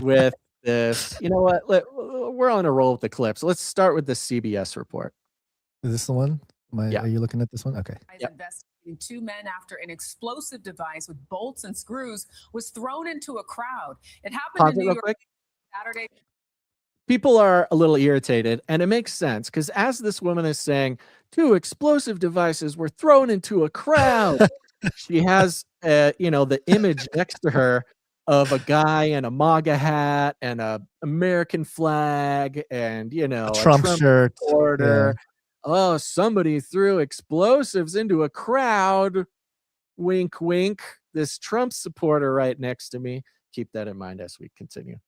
with this. You know what? We're on a roll with the clips. Let's start with the CBS report. Is this the one? Yeah. Are you looking at this one? Okay. Investigating 2 men after an explosive device with bolts and screws was thrown into a crowd. It happened Pause in it New real York quick. Saturday. People are a little irritated, and it makes sense because as this woman is saying, 2 explosive devices were thrown into a crowd. She has, the image next to her of a guy in a MAGA hat and a American flag and, a Trump shirt. supporter. Oh, somebody threw explosives into a crowd. Wink, wink. This Trump supporter right next to me. Keep that in mind as we continue.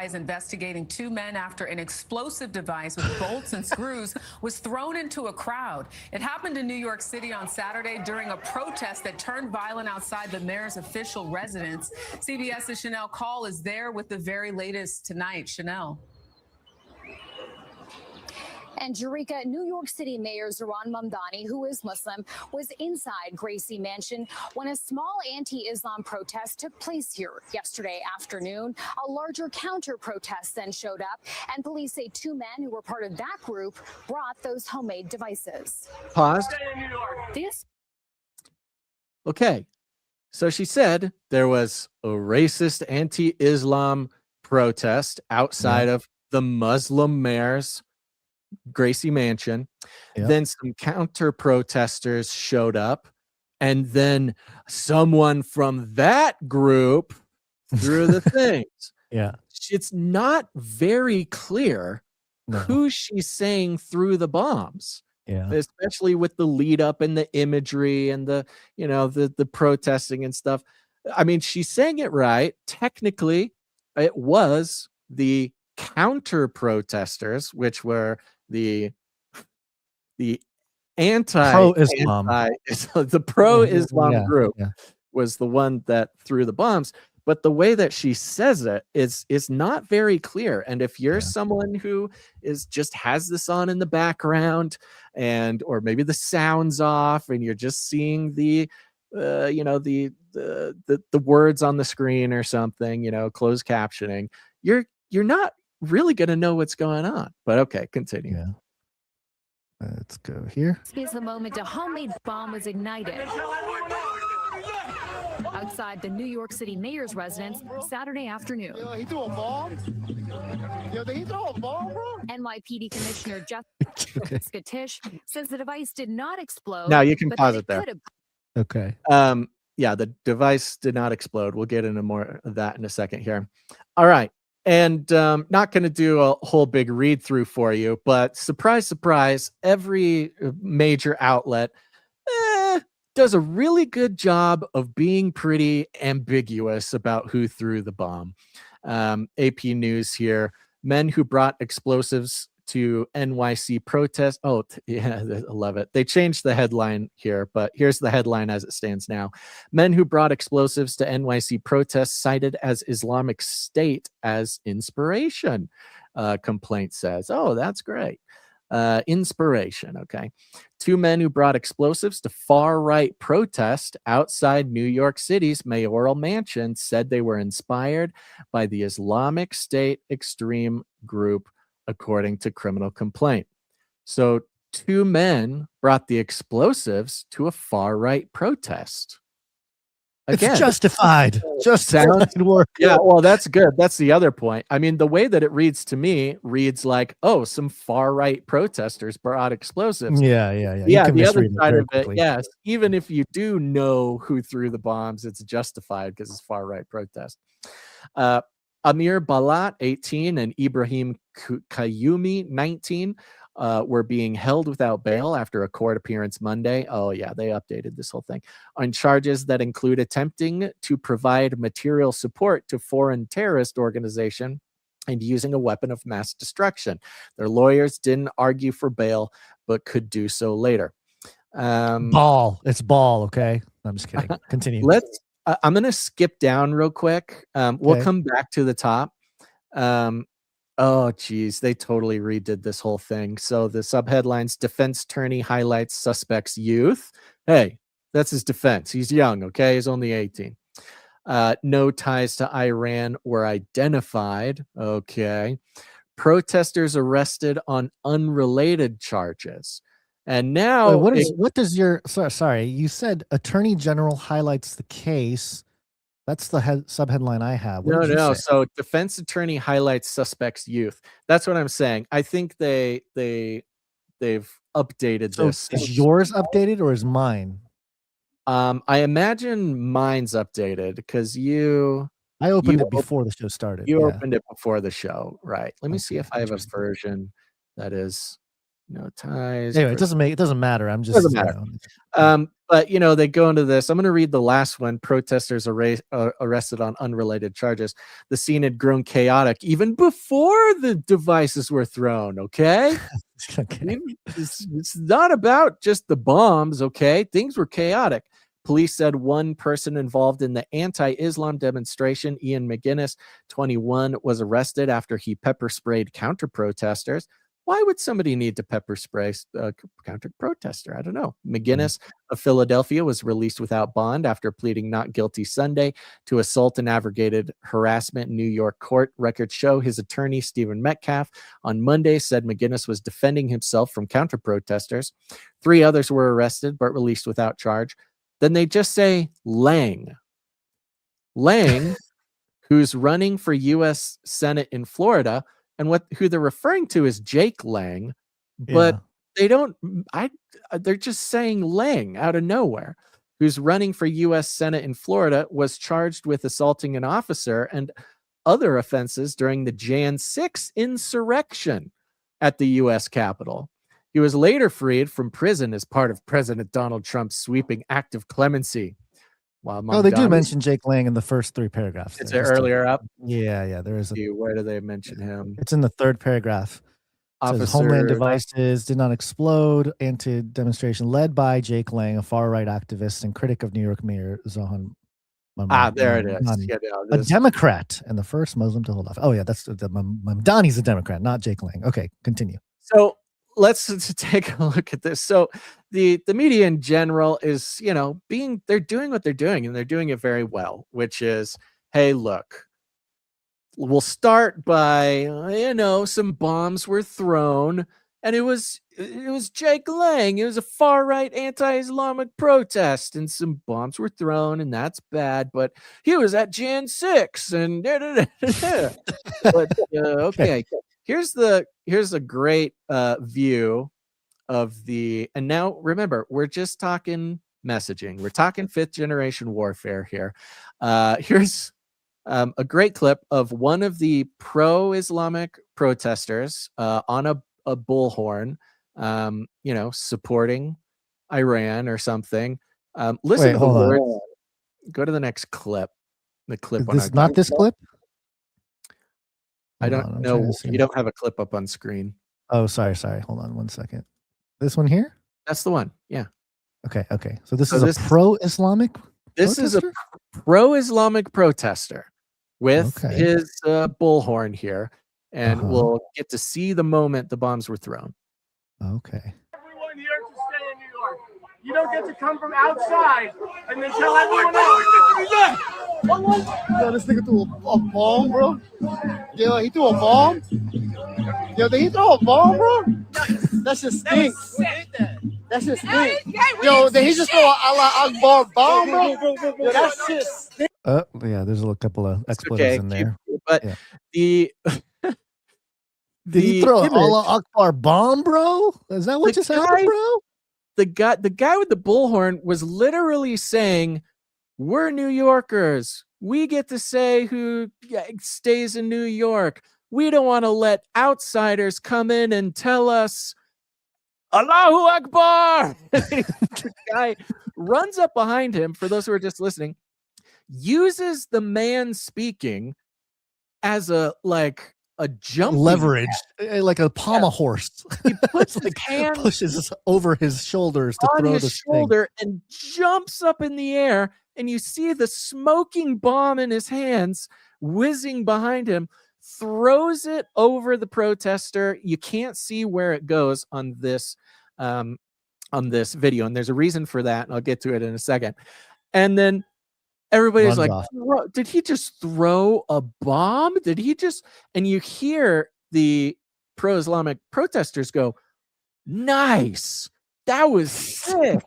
Is investigating 2 men after an explosive device with bolts and screws was thrown into a crowd. It happened in New York City on Saturday during a protest that turned violent outside the mayor's official residence. CBS's Chanel Call is there with the very latest tonight. Chanel. And Eureka, New York City Mayor Zohran Mamdani, who is Muslim, was inside Gracie Mansion when a small anti-Islam protest took place here yesterday afternoon. A larger counter-protest then showed up, and police say 2 men who were part of that group brought those homemade devices. Pause. This. Okay. So she said there was a racist anti-Islam protest outside of the Muslim mayor's Gracie Mansion. Yep. Then some counter protesters showed up, and then someone from that group threw the things. Yeah. It's not very clear who she's saying threw the bombs. Yeah. Especially with the lead up and the imagery and the protesting and stuff. I mean, she's saying it right. Technically, it was the counter protesters, which were the pro-Islam. The pro-Islam group yeah. was the one that threw the bombs. But the way that she says it is not very clear. And if you're someone who just has this on in the background, or maybe the sound's off, and you're just seeing the words on the screen or something, closed captioning, you're not really going to know what's going on. But okay, continue. Yeah. Let's go here. This is the moment a homemade bomb was ignited outside the New York City mayor's residence Saturday afternoon. He threw a bomb? Did he throw a bomb, bro? NYPD Commissioner Jessica Tisch says the device did not explode. Now you can but pause that it there. could've- Okay. Yeah, the device did not explode. We'll get into more of that in a second here. All right. And not going to do a whole big read through for you, but surprise, surprise, every major outlet does a really good job of being pretty ambiguous about who threw the bomb. AP News here, men who brought explosives to NYC protest. Oh, yeah, I love it. They changed the headline here, but here's the headline as it stands now. Men who brought explosives to NYC protests cited as Islamic State as inspiration, complaint says. Oh, that's great. Inspiration, okay. 2 men who brought explosives to far-right protest outside New York City's mayoral mansion said they were inspired by the Islamic State extreme group, according to criminal complaint. So 2 men brought the explosives to a far-right protest. Again, it's justified. Justified work. Yeah, well, that's good. That's the other point. I mean, the way that it reads to me reads like, oh, some far-right protesters brought explosives. Yeah. Yeah, the other side of it, yes. Even if you do know who threw the bombs, it's justified because it's far-right protest. Amir Balat, 18, and Ibrahim Kayumi, 19, were being held without bail after a court appearance Monday. Oh, yeah, they updated this whole thing on charges that include attempting to provide material support to foreign terrorist organization and using a weapon of mass destruction. Their lawyers didn't argue for bail, but could do so later. Baal. It's Baal, okay? I'm just kidding. Continue. I'm going to skip down real quick. We'll come back to the top. Oh, geez, they totally redid this whole thing. So the subheadlines, defense attorney highlights suspect's youth. Hey, That's his defense. He's young, okay? He's only 18. No ties to Iran were identified, okay? Protesters arrested on unrelated charges. And now... Wait, what does your... Sorry, you said Attorney General highlights the case. That's the subheadline I have. What did you No. say? So defense attorney highlights suspect's youth. That's what I'm saying. I think they've updated this. Is yours updated or is mine? I imagine mine's updated because I opened it before the show started. You opened it before the show, right? Let me see if I have a version that is no ties. Anyway, it doesn't matter. I'm just Doesn't matter. But they go into this. I'm going to read the last one. Protesters arrested on unrelated charges. The scene had grown chaotic even before the devices were thrown. Okay, it's not about just the bombs. Okay, things were chaotic. Police said one person involved in the anti-Islam demonstration, Ian McGinnis, 21, was arrested after he pepper sprayed counter-protesters. Why would somebody need to pepper spray a counter-protester? I don't know. McGinnis of Philadelphia was released without bond after pleading not guilty Sunday to assault and aggravated harassment in New York court. Records show his attorney, Stephen Metcalf, on Monday said McGinnis was defending himself from counter-protesters. 3 others were arrested but released without charge. Then they just say Lang, who's running for U.S. Senate in Florida, and who they're referring to is Jake Lang, but they don't. They're just saying Lang out of nowhere, who's running for U.S. Senate in Florida, was charged with assaulting an officer and other offenses during the Jan 6 insurrection at the U.S. Capitol. He was later freed from prison as part of President Donald Trump's sweeping act of clemency. While they do mention Jake Lang in the first 3 paragraphs. It's earlier up. Yeah. There is. Where do they mention him? It's in the 3rd paragraph. It says Homeland devices did not explode. Anti-demonstration led by Jake Lang, a far-right activist and critic of New York Mayor Zohan. There it is. A Democrat and the first Muslim to hold off. Oh yeah, that's Mamdani's a Democrat, not Jake Lang. Okay, continue. So let's take a look at this. So the media in general is, they're doing what they're doing, and they're doing it very well, which is, hey, look, we'll start by, some bombs were thrown, and it was Jake Lang. It was a far-right anti-Islamic protest, and some bombs were thrown, and that's bad, but he was at Jan 6, and But, okay. Here's a great view of and now remember, we're just talking messaging. We're talking 5th generation warfare here. Here's a great clip of one of the pro-Islamic protesters on a bullhorn, supporting Iran or something. Listen to the words. Go to the next clip. The clip. Not this clip? I don't know. You don't have a clip up on screen. Oh, sorry. Hold on 1 second. This one here? That's the one. Yeah. Okay. So this is a pro-Islamic This is a pro-Islamic protester with his bullhorn here, and we'll get to see the moment the bombs were thrown. Okay. Everyone here to stay in New York. You don't get to come from outside and then tell everyone else. Yo, this nigga threw a bomb, bro. Yo, he threw a bomb. Yo, did he throw a bomb, bro? That shit stinks. That shit stinks. Yo, did he just throw a Allah Akbar bomb, bro? Yo, that shit stinks. Yeah, there's a couple of expletives in there. But did he throw an Allah Akbar bomb, bro? Is that what just happened, bro? The guy with the bullhorn was literally saying, we're New Yorkers. We get to say who stays in New York. We don't want to let outsiders come in and tell us Allahu Akbar. The guy runs up behind him, for those who are just listening, uses the man speaking as a jumping leverage, like a pommel horse. He puts his hand, pushes over his shoulders to throw the shoulder and jumps up in the air, and you see the smoking bomb in his hands whizzing behind him, throws it over the protester. You can't see where it goes on this on this video, and there's a reason for that, and I'll get to it in a second. And then everybody's Runs like, off. did he just throw a bomb? Did he just? And you hear the pro-Islamic protesters go, nice, that was sick.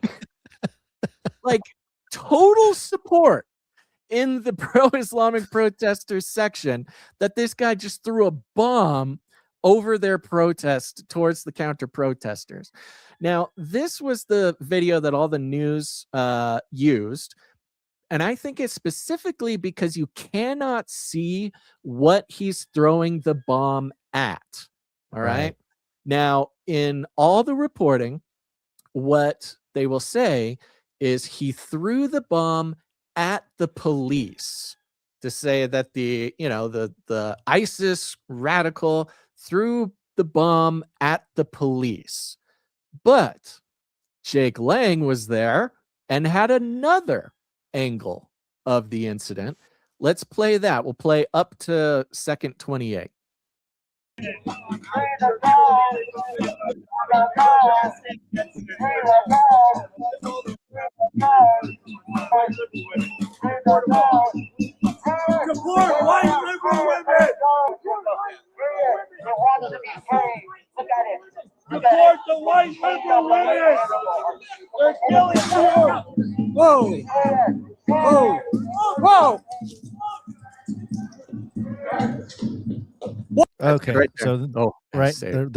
Like, total support in the pro-Islamic protesters section that this guy just threw a bomb over their protest towards the counter protesters. Now, this was the video that all the news used. And I think it's specifically because you cannot see what he's throwing the bomb at. All right. Now, in all the reporting, what they will say is he threw the bomb at the police, to say that the ISIS radical threw the bomb at the police. But Jake Lang was there and had another angle of the incident. Let's play that. We'll play up to second 28. Support white liberal women. Support the white liberal women. They're killing you. Whoa. Whoa. Whoa. Okay, Right there. so That's safe.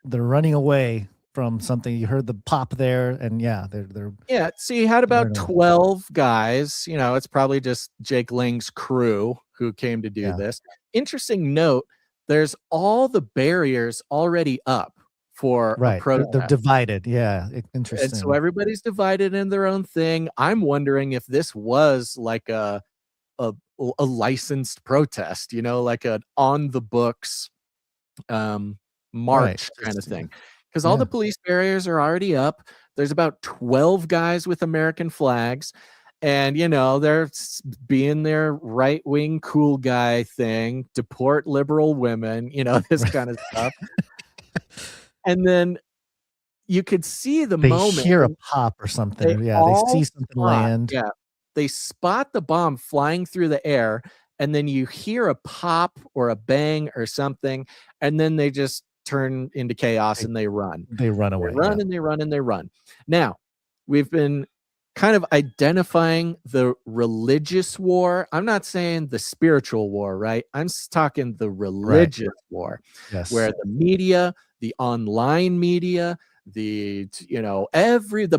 they're running away from something. You heard the pop there, and they're Yeah, so you had about Right on. 12 guys. It's probably just Jake Lang's crew who came to do this. Interesting note, there's all the barriers already up for a right. They're protest. divided. Yeah, interesting. And so everybody's divided in their own thing. I'm wondering if this was like a licensed protest, like an on the books march kind of thing. Because all the police barriers are already up. There's about 12 guys with American flags. And, they're being their right-wing cool guy thing, deport liberal women, this kind of stuff. And then you could see the they moment. hear a pop or something. They see something land. Yeah. They spot the bomb flying through the air, and then you hear a pop or a bang or something, and then they just turn into chaos and they run. They run away. They run and they run and they run. Now, we've been kind of identifying the religious war. I'm not saying the spiritual war, right? I'm talking the religious war, where the media, the online media, the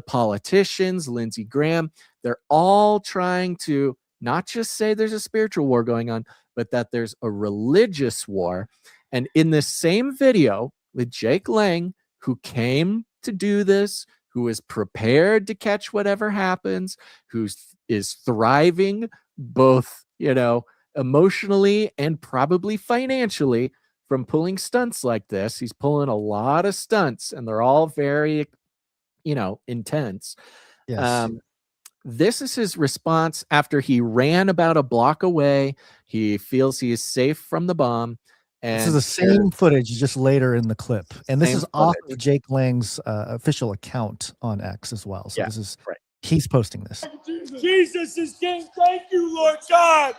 politicians, Lindsey Graham, they're all trying to not just say there's a spiritual war going on, but that there's a religious war. And in this same video with Jake Lang, who came to do this, who is prepared to catch whatever happens, who is thriving both, emotionally and probably financially from pulling stunts like this. He's pulling a lot of stunts, and they're all very, intense. Yes. This is his response after he ran about a block away. He feels he is safe from the bomb. And this is the same footage, just later in the clip. And this is off of Jake Lang's official account on X as well. So this is he's posting this. Jesus is King. Thank you, Lord God.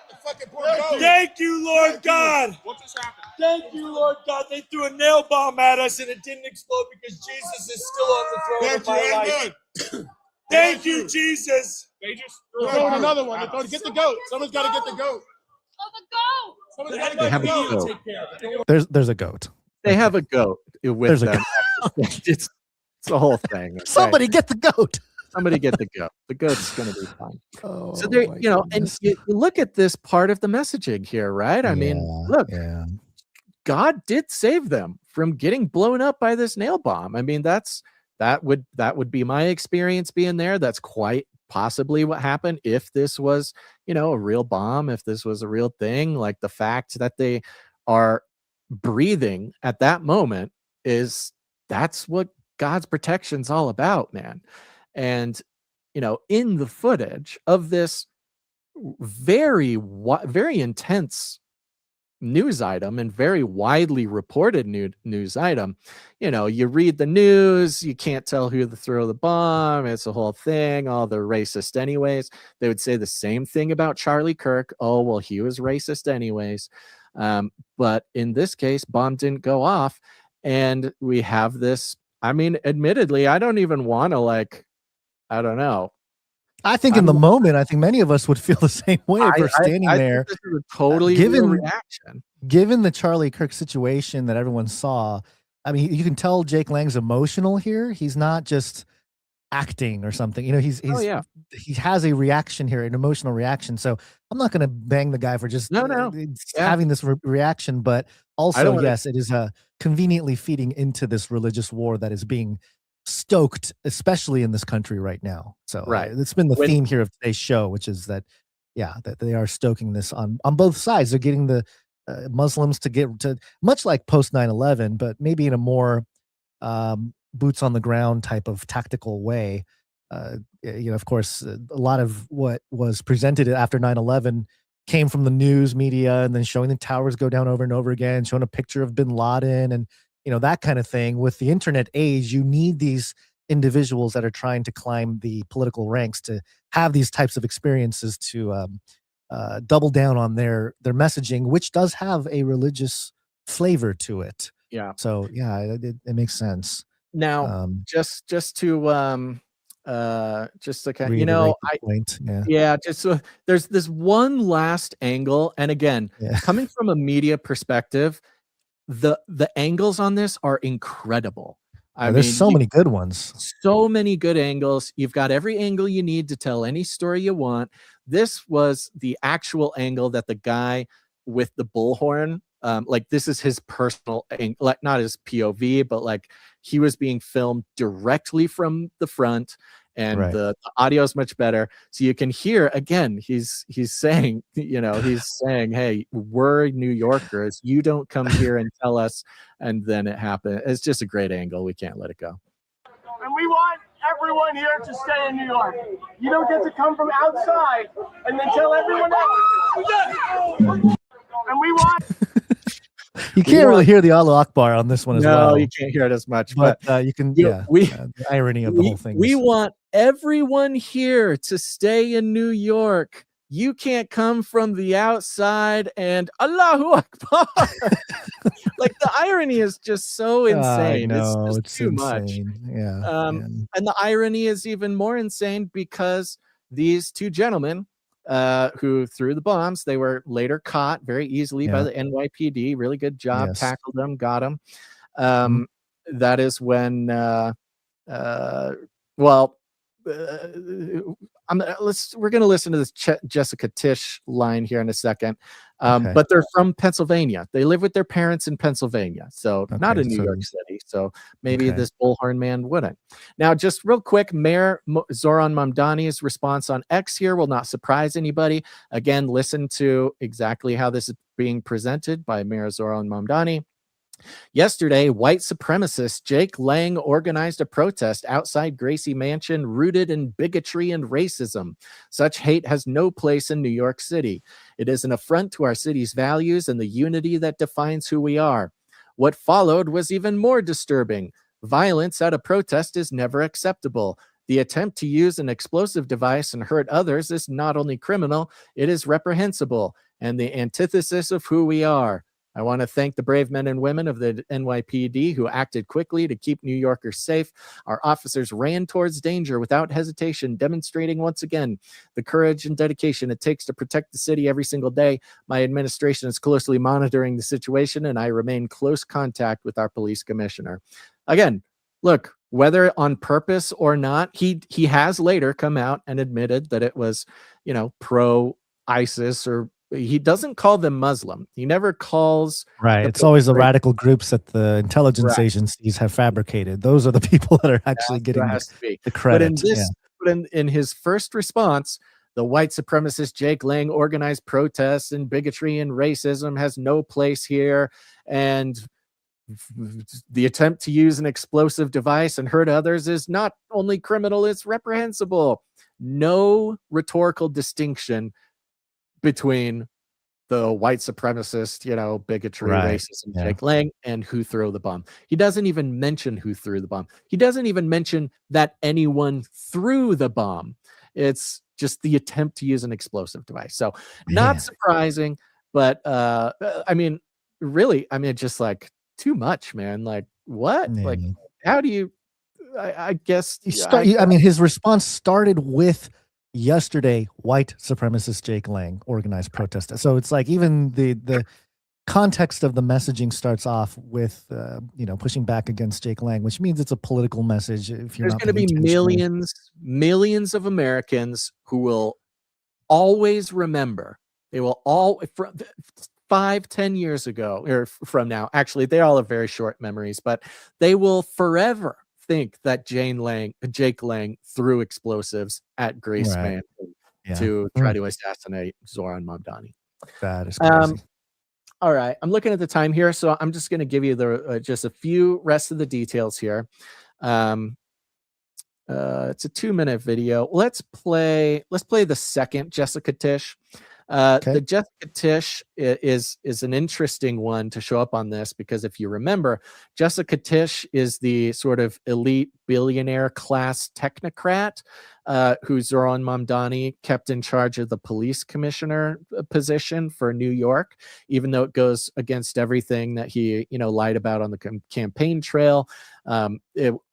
Thank you, Lord God. What just happened? Thank you, Lord God. They threw a nail bomb at us and it didn't explode because Jesus is still on the throne of my life. Thank you, Jesus. They just threw another one. They're going to get the goat. Someone's got to get the goat. Oh, the goat. Someone's got to They get have the a goat. goat. Take care of it. There's a goat. They have a goat with There's a them. It's the whole thing. Okay? Somebody get the goat. Somebody get the goat. The goat's going to be fine. Oh, so there, and you look at this part of the messaging here, right? I mean, look, God did save them from getting blown up by this nail bomb. I mean, that would be my experience being there. That's quite possibly what happened if this was, a real bomb, if this was a real thing. Like, the fact that they are breathing at that moment that's what God's protection's all about, man. And, in the footage of this very intense news item and very widely reported news item. You know, you read the news, you can't tell who to throw the bomb. It's a whole thing. Oh, they're racist anyways. They would say the same thing about Charlie Kirk. Oh, well, he was racist anyways. But in this case, bomb didn't go off. And we have this, I mean, admittedly, I don't even want to I don't know. I think in the moment, I think many of us would feel the same way if we're standing there. Think this is a totally real reaction. Given the Charlie Kirk situation that everyone saw, I mean, you can tell Jake Lang's emotional here. He's not just acting or something. You know, he has a reaction here, an emotional reaction. So I'm not going to bang the guy for just having this reaction, but also, yes, it is conveniently feeding into this religious war that is being stoked, especially in this country right now. So it's been the theme here of today's show, which is that that they are stoking this on both sides. They're getting the Muslims to get to, much like post 9/11, but maybe in a more boots on the ground type of tactical way. You know, of course, a lot of what was presented after 9/11 came from the news media, and then showing the towers go down over and over again, showing a picture of bin Laden and, you know, that kind of thing. With the internet age, you need these individuals that are trying to climb the political ranks to have these types of experiences to double down on their messaging, which does have a religious flavor to it. Yeah. So it makes sense. Now, just to kind of, you Reiterate know, the point. just so there's this one last angle, and again, coming from a media perspective, the angles on this are incredible. There's so many good ones. So many good angles. You've got every angle you need to tell any story you want. This was the actual angle that the guy with the bullhorn, this is his personal, like not his POV, but like he was being filmed directly from the front, and the audio is much better. So you can hear, again, he's saying, you know, hey, we're New Yorkers. You don't come here and tell us. And then it happened. It's just a great angle. We can't let it go. And we want everyone here to stay in New York. You don't get to come from outside and then tell everyone else. And we want... You can't really hear the Allah Akbar on this one as well. No, you can't hear it as much. But you can, the irony of the whole thing. We want everyone here to stay in New York. You can't come from the outside and Allahu Akbar. Like, the irony is just so insane. It's just too much. Yeah. And the irony is even more insane because these two gentlemen who threw the bombs, they were later caught very easily by the NYPD. Really good job. Tackled them, got them. That is when we're going to listen to this Jessica Tisch line here in a second. But they're from Pennsylvania. They live with their parents in Pennsylvania, so not in New York City. So maybe this bullhorn man wouldn't. Now, just real quick, Mayor Zoran Mamdani's response on X here will not surprise anybody. Again, listen to exactly how this is being presented by Mayor Zoran Mamdani. Yesterday, white supremacist Jake Lang organized a protest outside Gracie Mansion rooted in bigotry and racism. Such hate has no place in New York City. It is an affront to our city's values and the unity that defines who we are. What followed was even more disturbing. Violence at a protest is never acceptable. The attempt to use an explosive device and hurt others is not only criminal, it is reprehensible and the antithesis of who we are. I want to thank the brave men and women of the NYPD who acted quickly to keep New Yorkers safe. Our officers ran towards danger without hesitation, demonstrating once again the courage and dedication it takes to protect the city every single day. My administration is closely monitoring the situation, and I remain close contact with our police commissioner. Again, look, whether on purpose or not, he has later come out and admitted that it was, pro-ISIS, or he doesn't call them Muslim. He never calls. Right. It's always the radical groups that the intelligence agencies have fabricated. Those are the people that are actually getting the credit. But in his first response, the white supremacist Jake Lang organized protests and bigotry and racism has no place here. And the attempt to use an explosive device and hurt others is not only criminal, it's reprehensible. No rhetorical distinction between the white supremacist, bigotry, Right. racism, Yeah. Jake Lang, and who threw the bomb. He doesn't even mention who threw the bomb. He doesn't even mention that anyone threw the bomb. It's just the attempt to use an explosive device. So not surprising, but really, just like too much, man. Like what? Yeah. Like how do you? I guess. His response started with yesterday, white supremacist Jake Lang organized protest. So it's like even the context of the messaging starts off with pushing back against Jake Lang, which means it's a political message. If you're There's not going to be paying attention. millions of Americans who will always remember. They will all from 5-10 years ago or from now. Actually, they all have very short memories, but they will forever think that Jake Lang threw explosives at Grace Right. Mansion to try to assassinate Zoran Mamdani. That is crazy. All right, I'm looking at the time here, so I'm just going to give you the just a few rest of the details here. It's a 2-minute video. Let's play the second Jessica Tisch. The Jessica Tisch is an interesting one to show up on this because if you remember, Jessica Tisch is the sort of elite billionaire class technocrat who Zoran Mamdani kept in charge of the police commissioner position for New York, even though it goes against everything that he lied about on the campaign trail.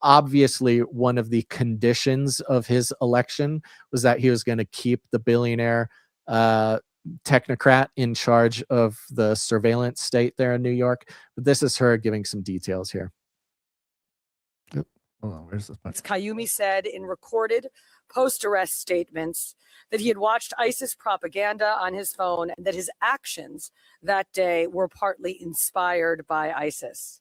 Obviously, one of the conditions of his election was that he was going to keep the billionaire technocrat in charge of the surveillance state there in New York. But this is her giving some details here. Hold on, where's this? Qayyumi said in recorded post-arrest statements that he had watched ISIS propaganda on his phone and that his actions that day were partly inspired by ISIS.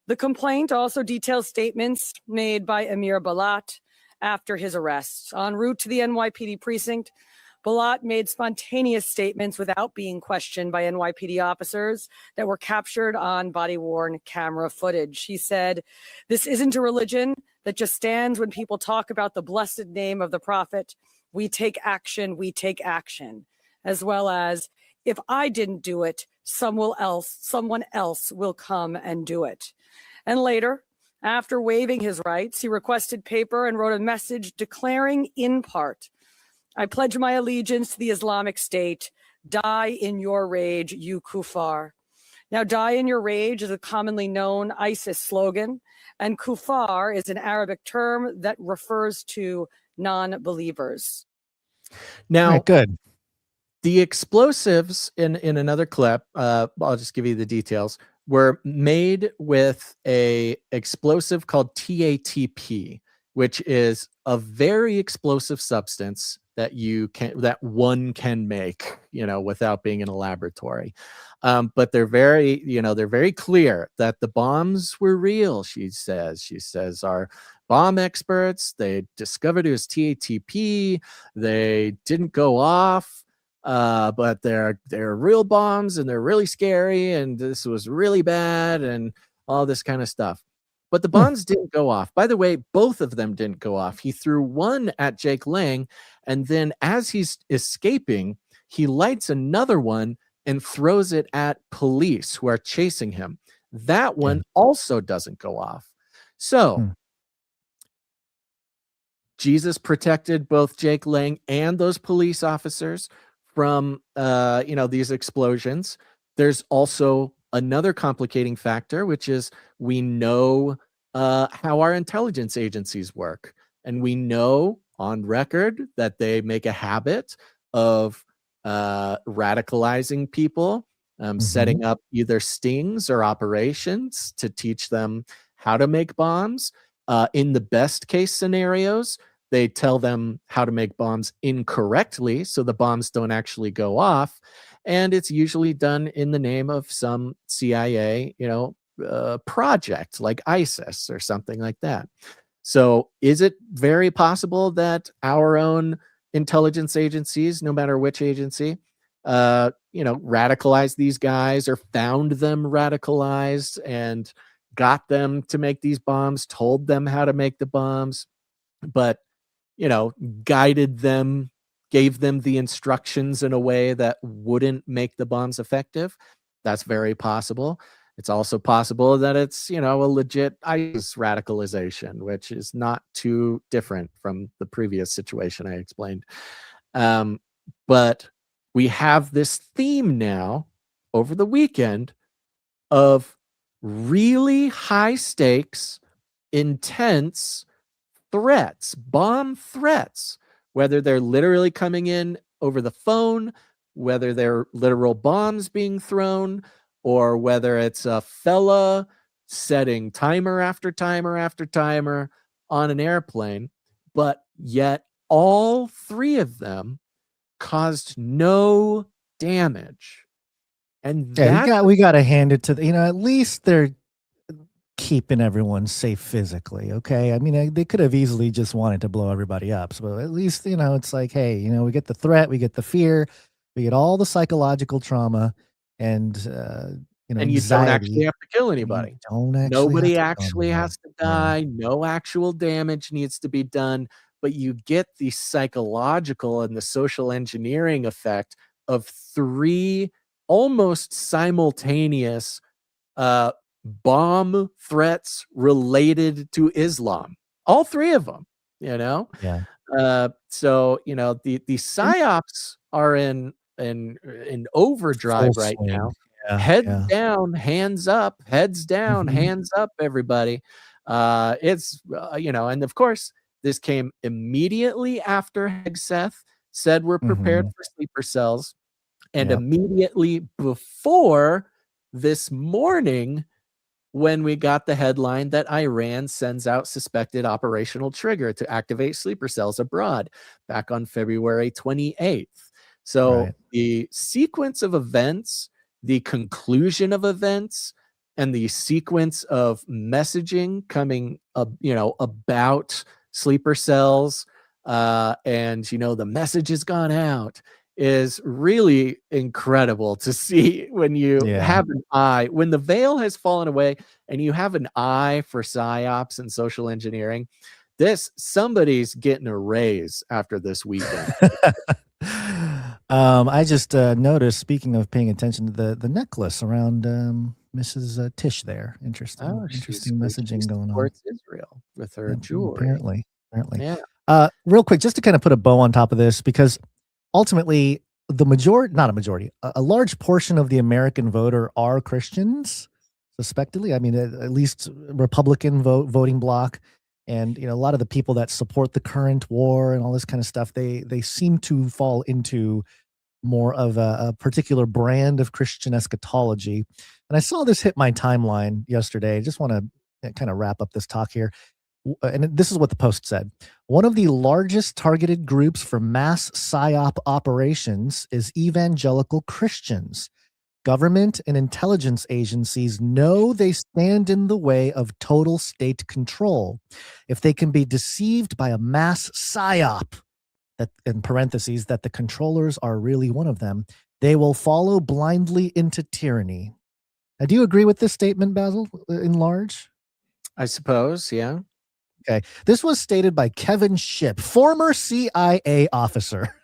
The complaint also details statements made by Amir Balat after his arrest. En route to the NYPD precinct, Balat made spontaneous statements without being questioned by NYPD officers that were captured on body-worn camera footage. He said, "This isn't a religion that just stands when people talk about the blessed name of the prophet. We take action, as well as, if I didn't do it, someone else will come and do it." And later, after waiving his rights, he requested paper and wrote a message declaring in part, "I pledge my allegiance to the Islamic State. Die in your rage, you kuffar." Now, die in your rage is a commonly known ISIS slogan, and kuffar is an Arabic term that refers to non-believers. Now, good. The explosives in another clip, I'll just give you the details, were made with a explosive called TATP, which is a very explosive substance that one can make, without being in a laboratory. But they're very clear that the bombs were real. She says our bomb experts, they discovered it was TATP. They didn't go off, but they're real bombs and they're really scary. And this was really bad and all this kind of stuff. But the bombs didn't go off. By the way, both of them didn't go off. He threw one at Jake Lang, and then as he's escaping, he lights another one and throws it at police who are chasing him. That one also doesn't go off. So Jesus protected both Jake Lang and those police officers from these explosions. There's also another complicating factor, which is we know how our intelligence agencies work. And we know on record that they make a habit of radicalizing people, setting up either stings or operations to teach them how to make bombs. In the best case scenarios, they tell them how to make bombs incorrectly, so the bombs don't actually go off. And it's usually done in the name of some CIA, project like ISIS or something like that. So is it very possible that our own intelligence agencies, no matter which agency, radicalized these guys or found them radicalized and got them to make these bombs, told them how to make the bombs, but, guided them gave them the instructions in a way that wouldn't make the bombs effective. That's very possible. It's also possible that it's, a legit ISIS radicalization, which is not too different from the previous situation I explained. But we have this theme now over the weekend of really high stakes, intense threats, bomb threats, whether they're literally coming in over the phone, whether they're literal bombs being thrown, or whether it's a fella setting timer after timer after timer on an airplane. But yet all three of them caused no damage. And we got to hand it to at least they're keeping everyone safe physically. Okay. I mean, they could have easily just wanted to blow everybody up. So at least, it's like, hey, we get the threat, we get the fear, we get all the psychological trauma, and, and you anxiety. don't actually have to kill anybody. Nobody actually has to die. Yeah. No actual damage needs to be done. But you get the psychological and the social engineering effect of three almost simultaneous bomb threats related to Islam. All three of them, Yeah. So, the PsyOps are in overdrive right now. Yeah, Heads down, hands up, heads down, hands up, everybody. It's, and of course, this came immediately after Hegseth said we're prepared for sleeper cells, and immediately before this morning when we got the headline that Iran sends out suspected operational trigger to activate sleeper cells abroad back on February 28th. So the sequence of events, the conclusion of events, and the sequence of messaging coming about sleeper cells, and the message has gone out, is really incredible to see when you have an eye, when the veil has fallen away and you have an eye for PsyOps and social engineering. Somebody's getting a raise after this weekend. I just noticed, speaking of paying attention to the necklace around Mrs. Tish there. Interesting messaging going on. Israel with her jewelry. Apparently. Yeah. Real quick, just to kind of put a bow on top of this, because ultimately a large portion of the American voter are Christians, suspectedly. I mean, at least Republican voting bloc. And, a lot of the people that support the current war and all this kind of stuff, they seem to fall into more of a particular brand of Christian eschatology. And I saw this hit my timeline yesterday. I just want to kind of wrap up this talk here. And this is what the post said. One of the largest targeted groups for mass PSYOP operations is evangelical Christians. Government and intelligence agencies know they stand in the way of total state control. If they can be deceived by a mass PSYOP, that in parentheses, that the controllers are really one of them, they will follow blindly into tyranny. Now, do you agree with this statement, Basil, in large? I suppose, yeah. Okay. This was stated by Kevin Shipp, former CIA officer.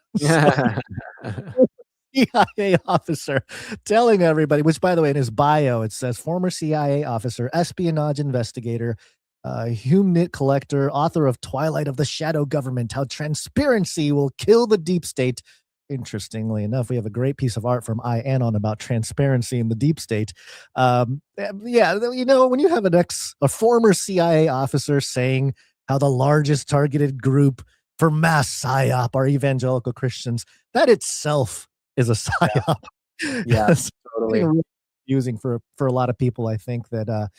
CIA officer telling everybody, which, by the way, in his bio, it says former CIA officer, espionage investigator, HumeNet collector, author of Twilight of the Shadow Government, How Transparency Will Kill the Deep State. Interestingly enough, we have a great piece of art from Anon about transparency in the deep state. When you have a former CIA officer saying how the largest targeted group for mass PSYOP are evangelical Christians, that itself is a PSYOP. Yeah, totally. Really confusing for a lot of people. I think that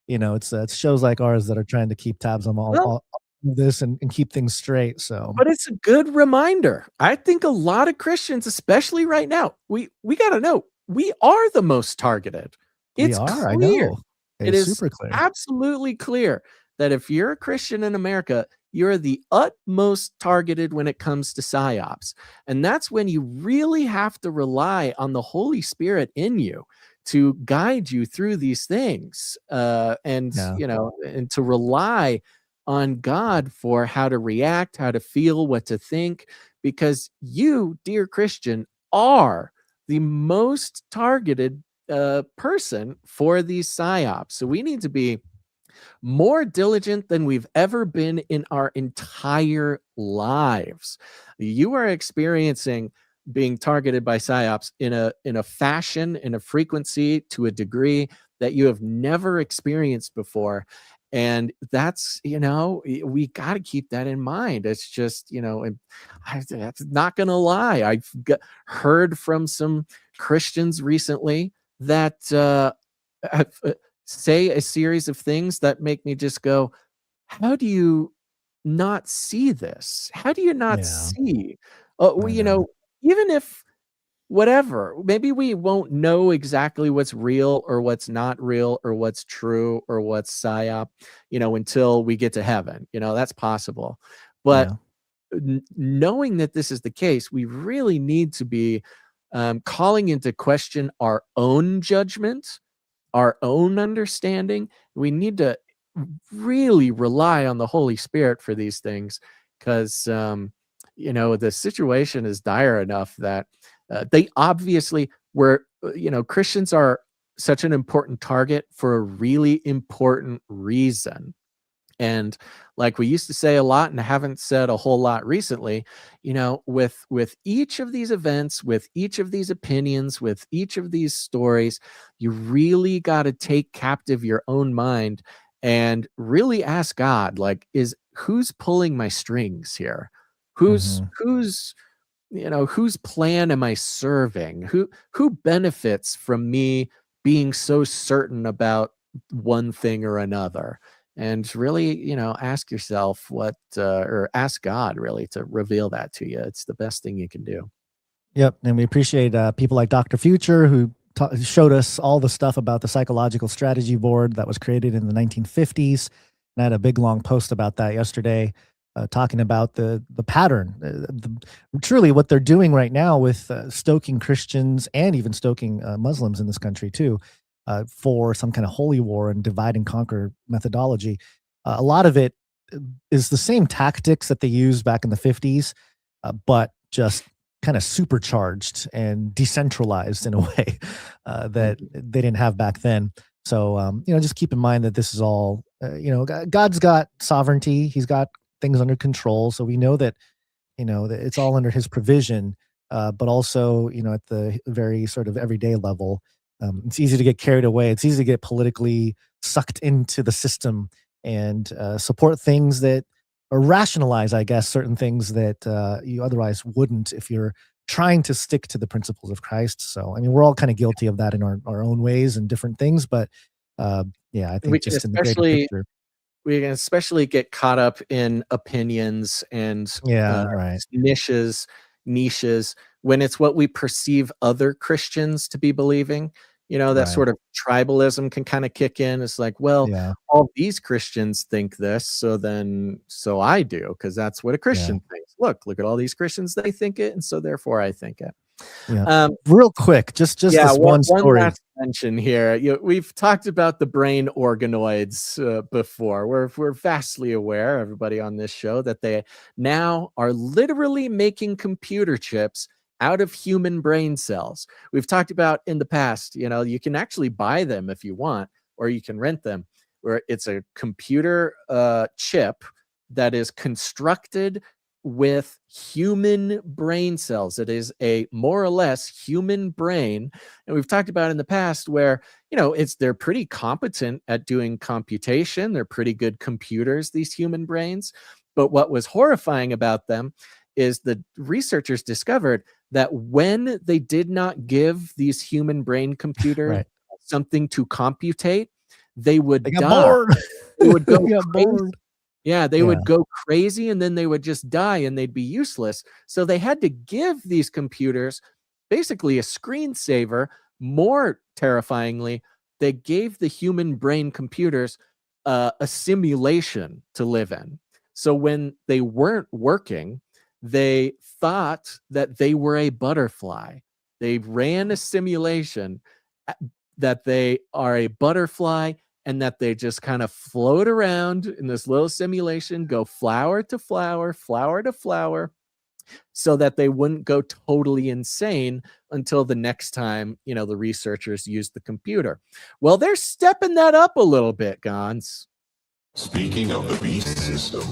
it's shows like ours that are trying to keep tabs on all this and keep things straight. So, but it's a good reminder. I think a lot of Christians, especially right now, we got to know we are the most targeted. It's clear. I know. It is super clear. Absolutely clear that if you're a Christian in America, you're the utmost targeted when it comes to PSYOPs. And that's when you really have to rely on the Holy Spirit in you to guide you through these things, and to rely on God for how to react, how to feel, what to think, because you, dear Christian, are the most targeted person for these psyops. So we need to be more diligent than we've ever been in our entire lives. You are experiencing being targeted by psyops in a fashion, in a frequency, to a degree that you have never experienced before. And that's, we got to keep that in mind. It's just, I'm not going to lie. I've heard from some Christians recently that say a series of things that make me just go, how do you not see this? How do you not see? Even if whatever, maybe we won't know exactly what's real or what's not real or what's true or what's psyop, until we get to heaven. That's possible. But knowing that this is the case, we really need to be calling into question our own judgment, our own understanding. We need to really rely on the Holy Spirit for these things, because the situation is dire enough that they obviously were, Christians are such an important target for a really important reason. And like we used to say a lot and haven't said a whole lot recently, with each of these events, with each of these opinions, with each of these stories, you really got to take captive your own mind and really ask God, like, who's pulling my strings here? Whose plan am I serving? Who benefits from me being so certain about one thing or another? And really, ask yourself or ask God really to reveal that to you. It's the best thing you can do. Yep. And we appreciate people like Dr. Future, who showed us all the stuff about the psychological strategy board that was created in the 1950s. And I had a big long post about that yesterday, talking about the pattern, truly what they're doing right now with stoking Christians and even stoking Muslims in this country too, for some kind of holy war and divide and conquer methodology. A lot of it is the same tactics that they used back in the 50s, but just kind of supercharged and decentralized in a way that they didn't have back then. So, just keep in mind that this is all, God's got sovereignty. He's got things under control. So we know that, that it's all under his provision, but also, at the very sort of everyday level, it's easy to get carried away. It's easy to get politically sucked into the system and support things that, or rationalize, I guess, certain things that you otherwise wouldn't if you're trying to stick to the principles of Christ. So, I mean, we're all kind of guilty of that in our own ways and different things. But I think just in the greater picture. We can especially get caught up in opinions and niches when it's what we perceive other Christians to be believing. That sort of tribalism can kind of kick in. It's like, well, all these Christians think this, so I do, because that's what a Christian thinks. Look at all these Christians, they think it, and so therefore I think it. Real quick, just this one story. Last mention here. We've talked about the brain organoids before. We're vastly aware, everybody on this show, that they now are literally making computer chips out of human brain cells. We've talked about in the past, you can actually buy them if you want, or you can rent them, where it's a computer chip that is constructed with human brain cells. It is a more or less human brain. And we've talked about in the past where, they're pretty competent at doing computation. They're pretty good computers, these human brains. But what was horrifying about them is the researchers discovered that when they did not give these human brain computers something to computate, they would die. Bored. They would go crazy. Yeah, they would go crazy, and then they would just die and they'd be useless. So they had to give these computers basically a screensaver. More terrifyingly, they gave the human brain computers a simulation to live in. So when they weren't working, they thought that they were a butterfly. They ran a simulation that they are a butterfly and that they just kind of float around in this little simulation, go flower to flower, flower to flower, so that they wouldn't go totally insane until the next time, the researchers used the computer. Well, they're stepping that up a little bit, Gons. Speaking of the beast system,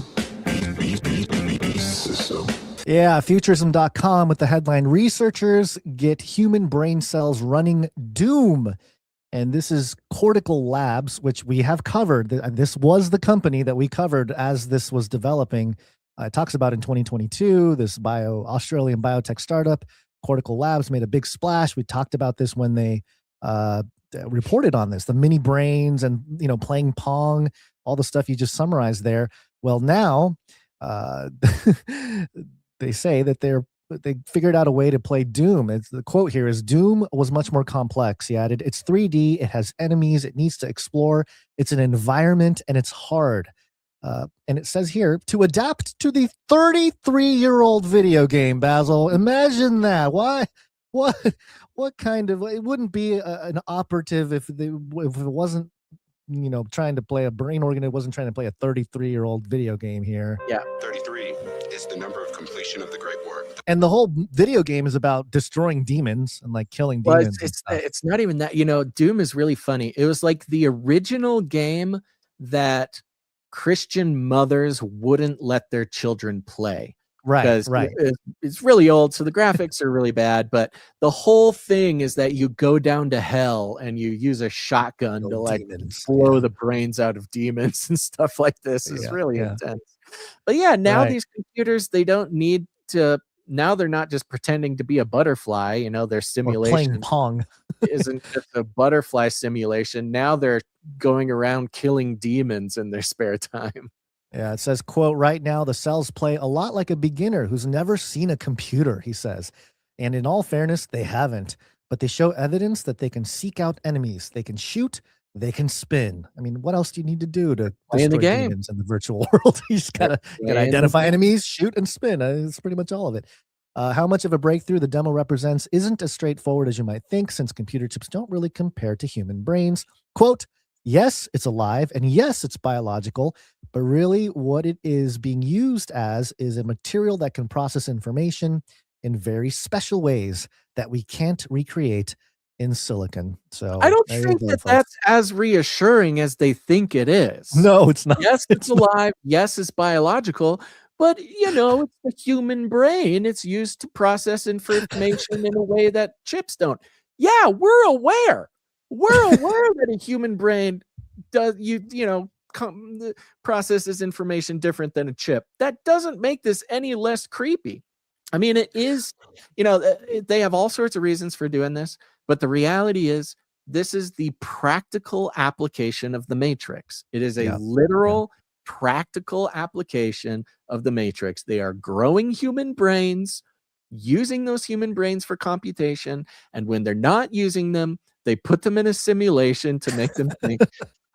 beast system. Yeah, Futurism.com with the headline, Researchers Get Human Brain Cells Running Doom. And this is Cortical Labs, which we have covered. This was the company that we covered as this was developing. It talks about in 2022, this Australian biotech startup, Cortical Labs, made a big splash. We talked about this when they reported on this, the mini brains and, playing Pong, all the stuff you just summarized there. Well, now they say that they figured out a way to play Doom. The quote here is, Doom was much more complex. He added, it's 3D, it has enemies, it needs to explore, it's an environment, and it's hard. And it says here, to adapt to the 33-year-old video game, Basil. Imagine that. Why? What kind of, it wouldn't be an operative if it wasn't, trying to play a brain organ. It wasn't trying to play a 33-year-old video game here. Yeah. 33 is the number of completion of the great work. And the whole video game is about destroying demons and like killing demons. It's not even that, Doom is really funny. It was like the original game that Christian mothers wouldn't let their children play. Right. It's really old, so the graphics are really bad, but the whole thing is that you go down to hell and you use a shotgun to blow the brains out of demons and stuff like this. It's really intense. But now these computers, they don't need to. Now they're not just pretending to be a butterfly. Their simulation playing Pong isn't just a butterfly simulation. Now they're going around killing demons in their spare time. Yeah, it says, quote, right now the cells play a lot like a beginner who's never seen a computer, he says. And in all fairness, they haven't. But they show evidence that they can seek out enemies. They can shoot. They can spin. I mean, what else do you need to do to play destroy the game demons in the virtual world? You just gotta identify enemies, shoot, and spin. It's pretty much all of it. How much of a breakthrough the demo represents isn't as straightforward as you might think, since computer chips don't really compare to human brains. Quote, yes, it's alive, and yes, it's biological, but really what it is being used as is a material that can process information in very special ways that we can't recreate in silicon. So I don't think that's as reassuring as they think it is. No, it's not. Yes, it's alive. Yes, it's biological. But, it's the human brain. It's used to process information in a way that chips don't. Yeah, we're aware. We're aware that a human brain does, processes information different than a chip. That doesn't make this any less creepy. I mean, it is, they have all sorts of reasons for doing this, but the reality is this is the practical application of the Matrix. It is a literal practical application of the Matrix. They are growing human brains, using those human brains for computation, and when they're not using them, they put them in a simulation to make them think.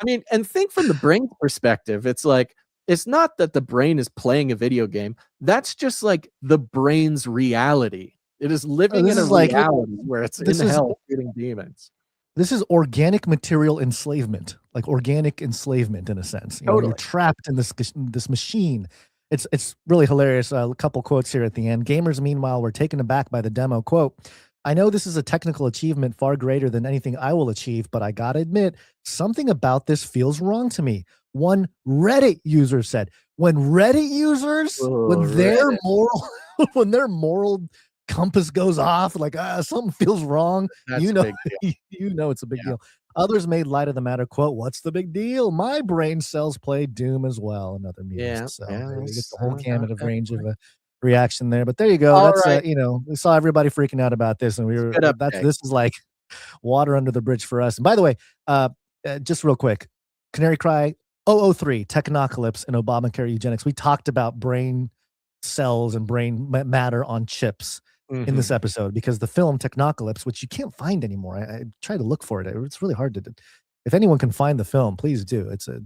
I mean, and think from the brain perspective, it's like, it's not that the brain is playing a video game. That's just like the brain's reality. It is living in a reality where it's in hell shooting demons. This is organic material enslavement, like organic enslavement in a sense. You're trapped in this machine. It's really hilarious. A couple quotes here at the end. Gamers, meanwhile, were taken aback by the demo. Quote, I know this is a technical achievement far greater than anything I will achieve, but I gotta admit, something about this feels wrong to me. One Reddit user said, when Reddit users, when their moral compass goes off, like something feels wrong, That's you know it's a big Yeah. deal. Others made light of the matter. Quote, what's the big deal? My brain cells play Doom as well. Another mused. Yeah, So yeah, there you get it's- the whole gamut of range of a reaction there. But there you go. All That's right. we saw everybody freaking out about this, and this is like water under the bridge for us. And by the way, just real quick, Canary Cry 003, Technocalypse and Obamacare eugenics. We talked about brain cells and brain matter on chips in this episode, because the film Technocalypse, which you can't find anymore, I tried to look for it. It's really hard to. If anyone can find the film, please do. It's a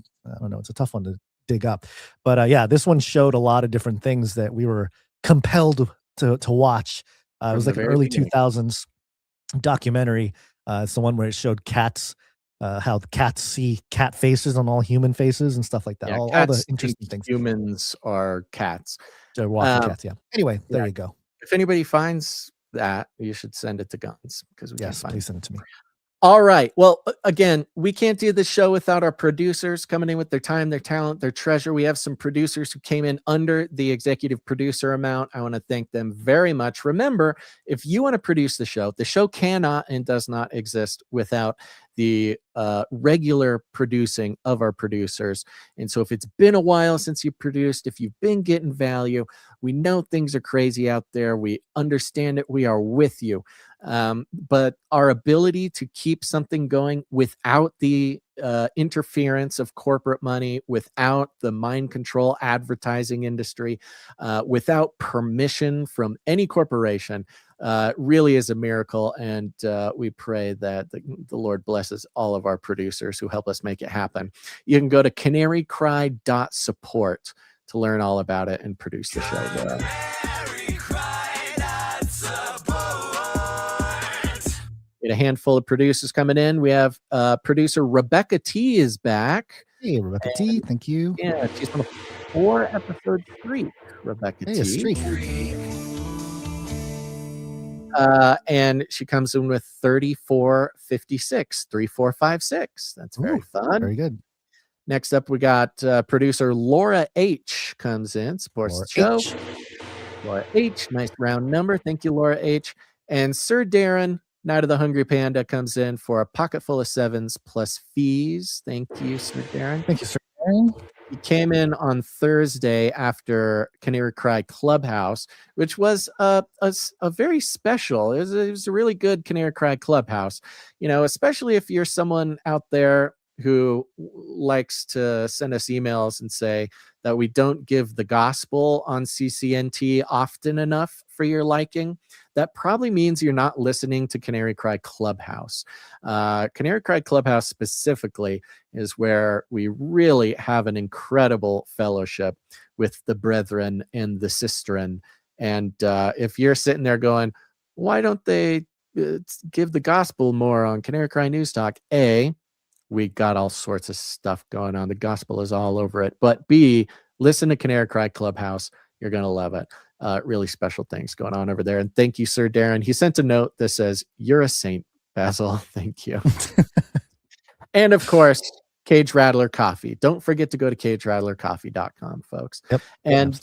tough one to dig up. But this one showed a lot of different things that we were compelled to watch. It was the like an very early beginning. 2000s documentary. It's the one where it showed cats how the cats see cat faces on all human faces and stuff like that. Yeah, all the cats interesting think things. humans are cats. They're walking cats. Yeah. Anyway, there you go. If anybody finds that, you should send it to Guns because we can't find please send it to me. All right. Well, again, we can't do this show without our producers coming in with their time, their talent, their treasure. We have some producers who came in under the executive producer amount. I want to thank them very much. Remember, if you want to produce the show cannot and does not exist without the regular producing of our producers. And so if it's been a while since you produced, if you've been getting value, we know things are crazy out there. We understand it. We are with you. But our ability to keep something going without the interference of corporate money, without the mind control advertising industry, without permission from any corporation, really is a miracle. And we pray that the Lord blesses all of our producers who help us make it happen. You can go to canarycry.support to learn all about it and produce the show there. A handful of producers coming in. We have producer Rebecca T is back. Hey, Rebecca T, thank you. Yeah, she's on a 4-episode streak. Rebecca T. A streak. And she comes in with 3456. That's very fun. Very good. Next up, we got producer Laura H comes in, supports the show. Laura H, nice round number. Thank you, Laura H. And Sir Darren, Night of the Hungry Panda, comes in for a pocket full of 7s plus fees. Thank you, Sir Darren. Thank you, Sir Darren. He came in on Thursday after Canary Cry Clubhouse, which was a very special. It was a really good Canary Cry Clubhouse. You know, especially if you're someone out there who likes to send us emails and say that we don't give the gospel on CCNT often enough for your liking. That probably means you're not listening to Canary Cry Clubhouse. Canary Cry Clubhouse specifically is where we really have an incredible fellowship with the brethren and the sistren. And if you're sitting there going, why don't they give the gospel more on Canary Cry News Talk? A, we got all sorts of stuff going on. The gospel is all over it. But B, listen to Canary Cry Clubhouse. You're going to love it. Really special things going on over there. And thank you, Sir Darren. He sent a note that says, "You're a saint, Basil." Thank you. And of course, Cage Rattler Coffee. Don't forget to go to cagerattlercoffee.com, folks. Yep. And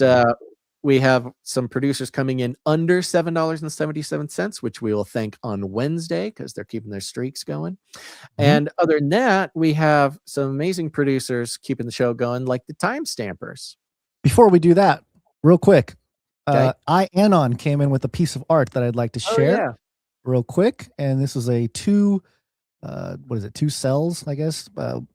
we have some producers coming in under $7.77, which we will thank on Wednesday because they're keeping their streaks going. And other than that, we have some amazing producers keeping the show going, like the Time Stampers. Before we do that, real quick, Okay. Anon came in with a piece of art that I'd like to share real quick. And this is a two cells, I guess,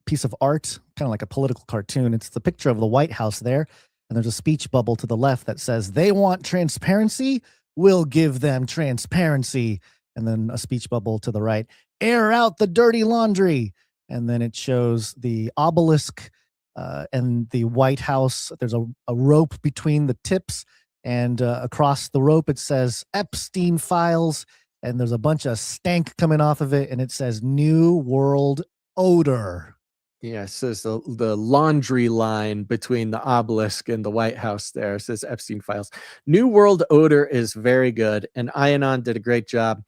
piece of art, kind of like a political cartoon. It's the picture of the White House there. And there's a speech bubble to the left that says, "They want transparency. We'll give them transparency." And then a speech bubble to the right, "Air out the dirty laundry." And then it shows the obelisk and the White House. There's a rope between the tips. And across the rope, it says Epstein Files. And there's a bunch of stank coming off of it. And it says New World Odor. Yeah, it says the laundry line between the obelisk and the White House there. It says Epstein Files. New World Odor is very good. And Ianon did a great job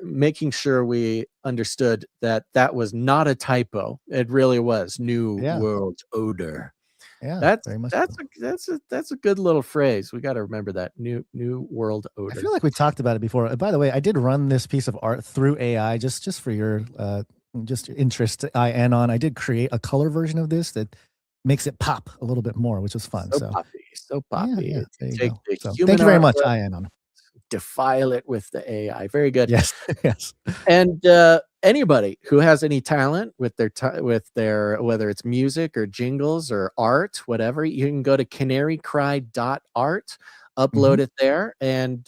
making sure we understood that that was not a typo. It really was New World Odor. Yeah, that's a good little phrase. We got to remember that New World Odor. I feel like we talked about it before. By the way, I did run this piece of art through AI just for your interest. I did create a color version of this that makes it pop a little bit more, which was fun. So poppy. Yeah, there you Take go. the So, human thank you very much, artwork, Ianon. defile it with the AI. Very good. Yes, yes. And anybody who has any talent with their whether it's music or jingles or art, whatever, you can go to canarycry.art, upload it there, and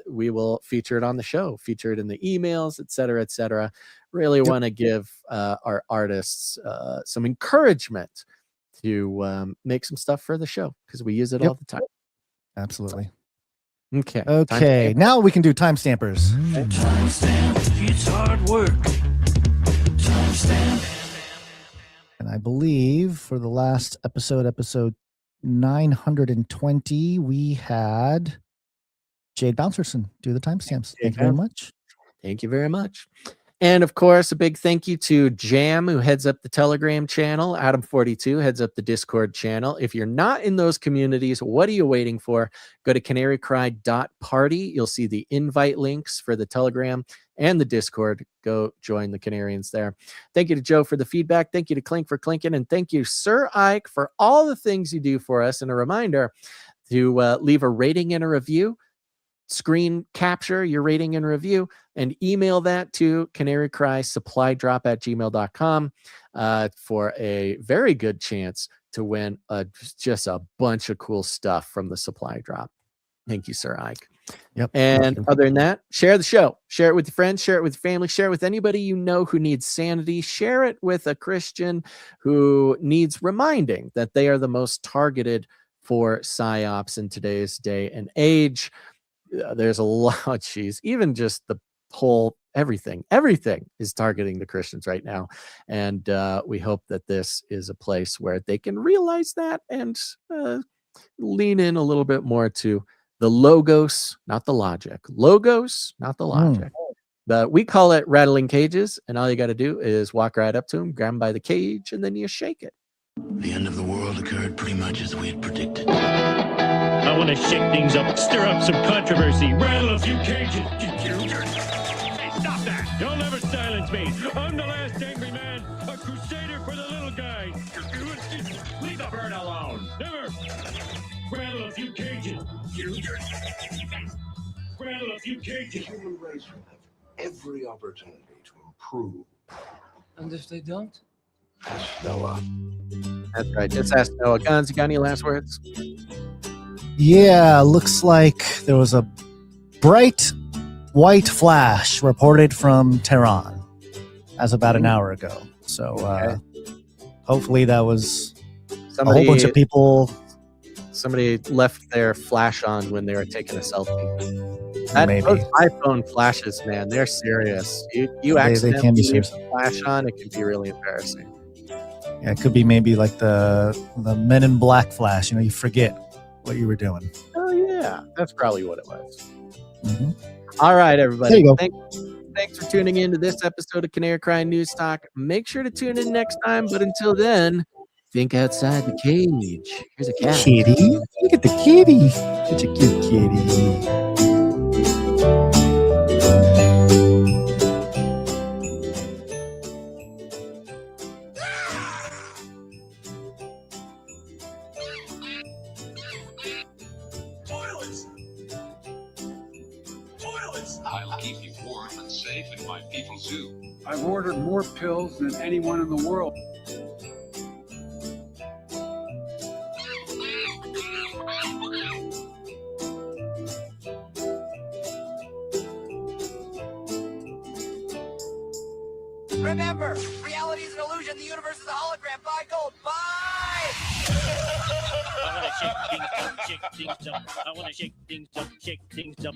we will feature it on the show, feature it in the emails, etc., etc. Really want to give our artists some encouragement to make some stuff for the show because we use it all the time. Absolutely. Okay. Okay. Now we can do timestampers. Timestamp, it's hard work. understand. And I believe for the last episode 920, we had Jade Bouncerson do the timestamps. Thank you very much. Thank you very much. And of course, a big thank you to Jam, who heads up the Telegram channel. Adam42 heads up the Discord channel. If you're not in those communities, what are you waiting for? Go to canarycry.party. You'll see the invite links for the Telegram and the Discord. Go join the Canarians there. Thank you to Joe for the feedback. Thank you to Clink for clinking. And thank you, Sir Ike, for all the things you do for us. And a reminder to leave a rating and a review. Screen capture your rating and review and email that to canarycrysupplydrop@gmail.com for a very good chance to win just a bunch of cool stuff from the supply drop. Thank you, Sir Ike. Yep. And other than that, share the show. Share it with your friends. Share it with your family. Share it with anybody you know who needs sanity. Share it with a Christian who needs reminding that they are the most targeted for PsyOps in today's day and age. There's a lot, even just the whole everything is targeting the Christians right now. And we hope that this is a place where they can realize that and lean in a little bit more to the logos, not the logic. Logos, not the logic. But we call it rattling cages. And all you got to do is walk right up to them, grab them by the cage, and then you shake it. The end of the world occurred pretty much as we had predicted. I want to shake things up, stir up some controversy, rattle a few cages. Hey, stop that! You'll never silence me. I'm the last angry man, a crusader for the little guy. Leave the bird alone. Never. Rattle a few cages. Rattle a few cages. The human race will have every opportunity to improve. And if they don't? Ask Noah. That's right. Just ask Noah. Guns, you got any last words? Yeah, looks like there was a bright white flash reported from Tehran as about an hour ago. So hopefully that was a whole bunch of people. Somebody left their flash on when they were taking a selfie. Those iPhone flashes, man, they're serious. You accidentally leave the flash on, it can be really embarrassing. Yeah, it could be maybe like the Men in Black flash. You forget what you were doing. Oh yeah, that's probably what it was. Mm-hmm. All right, everybody. There you go. Thanks for tuning in to this episode of Canary Cry News Talk. Make sure to tune in next time. But until then, think outside the cage. Here's a cat. Kitty, look at the kitty. Such a cute kitty. I'll keep you warm and safe in my people's zoo. I've ordered more pills than anyone in the world. Remember, reality is an illusion. The universe is a hologram. Buy gold. Buy! I want to shake things up. I want to shake things up.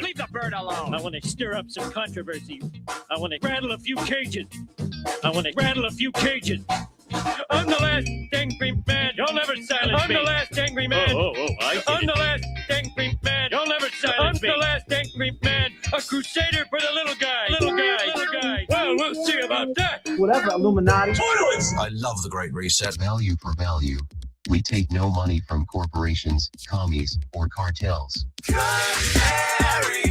Leave the bird alone. I want to stir up some controversy. I want to rattle a few cages. I'm the last angry man. You'll never silence me. I'm the last angry man. I'm the last angry man. You'll never silence me. I'm the last angry man. A crusader for the little guy. Well, we'll see about that. Whatever, Illuminati. Toilets! I love the Great Reset. Value for value. We take no money from corporations, commies, or cartels. Canary.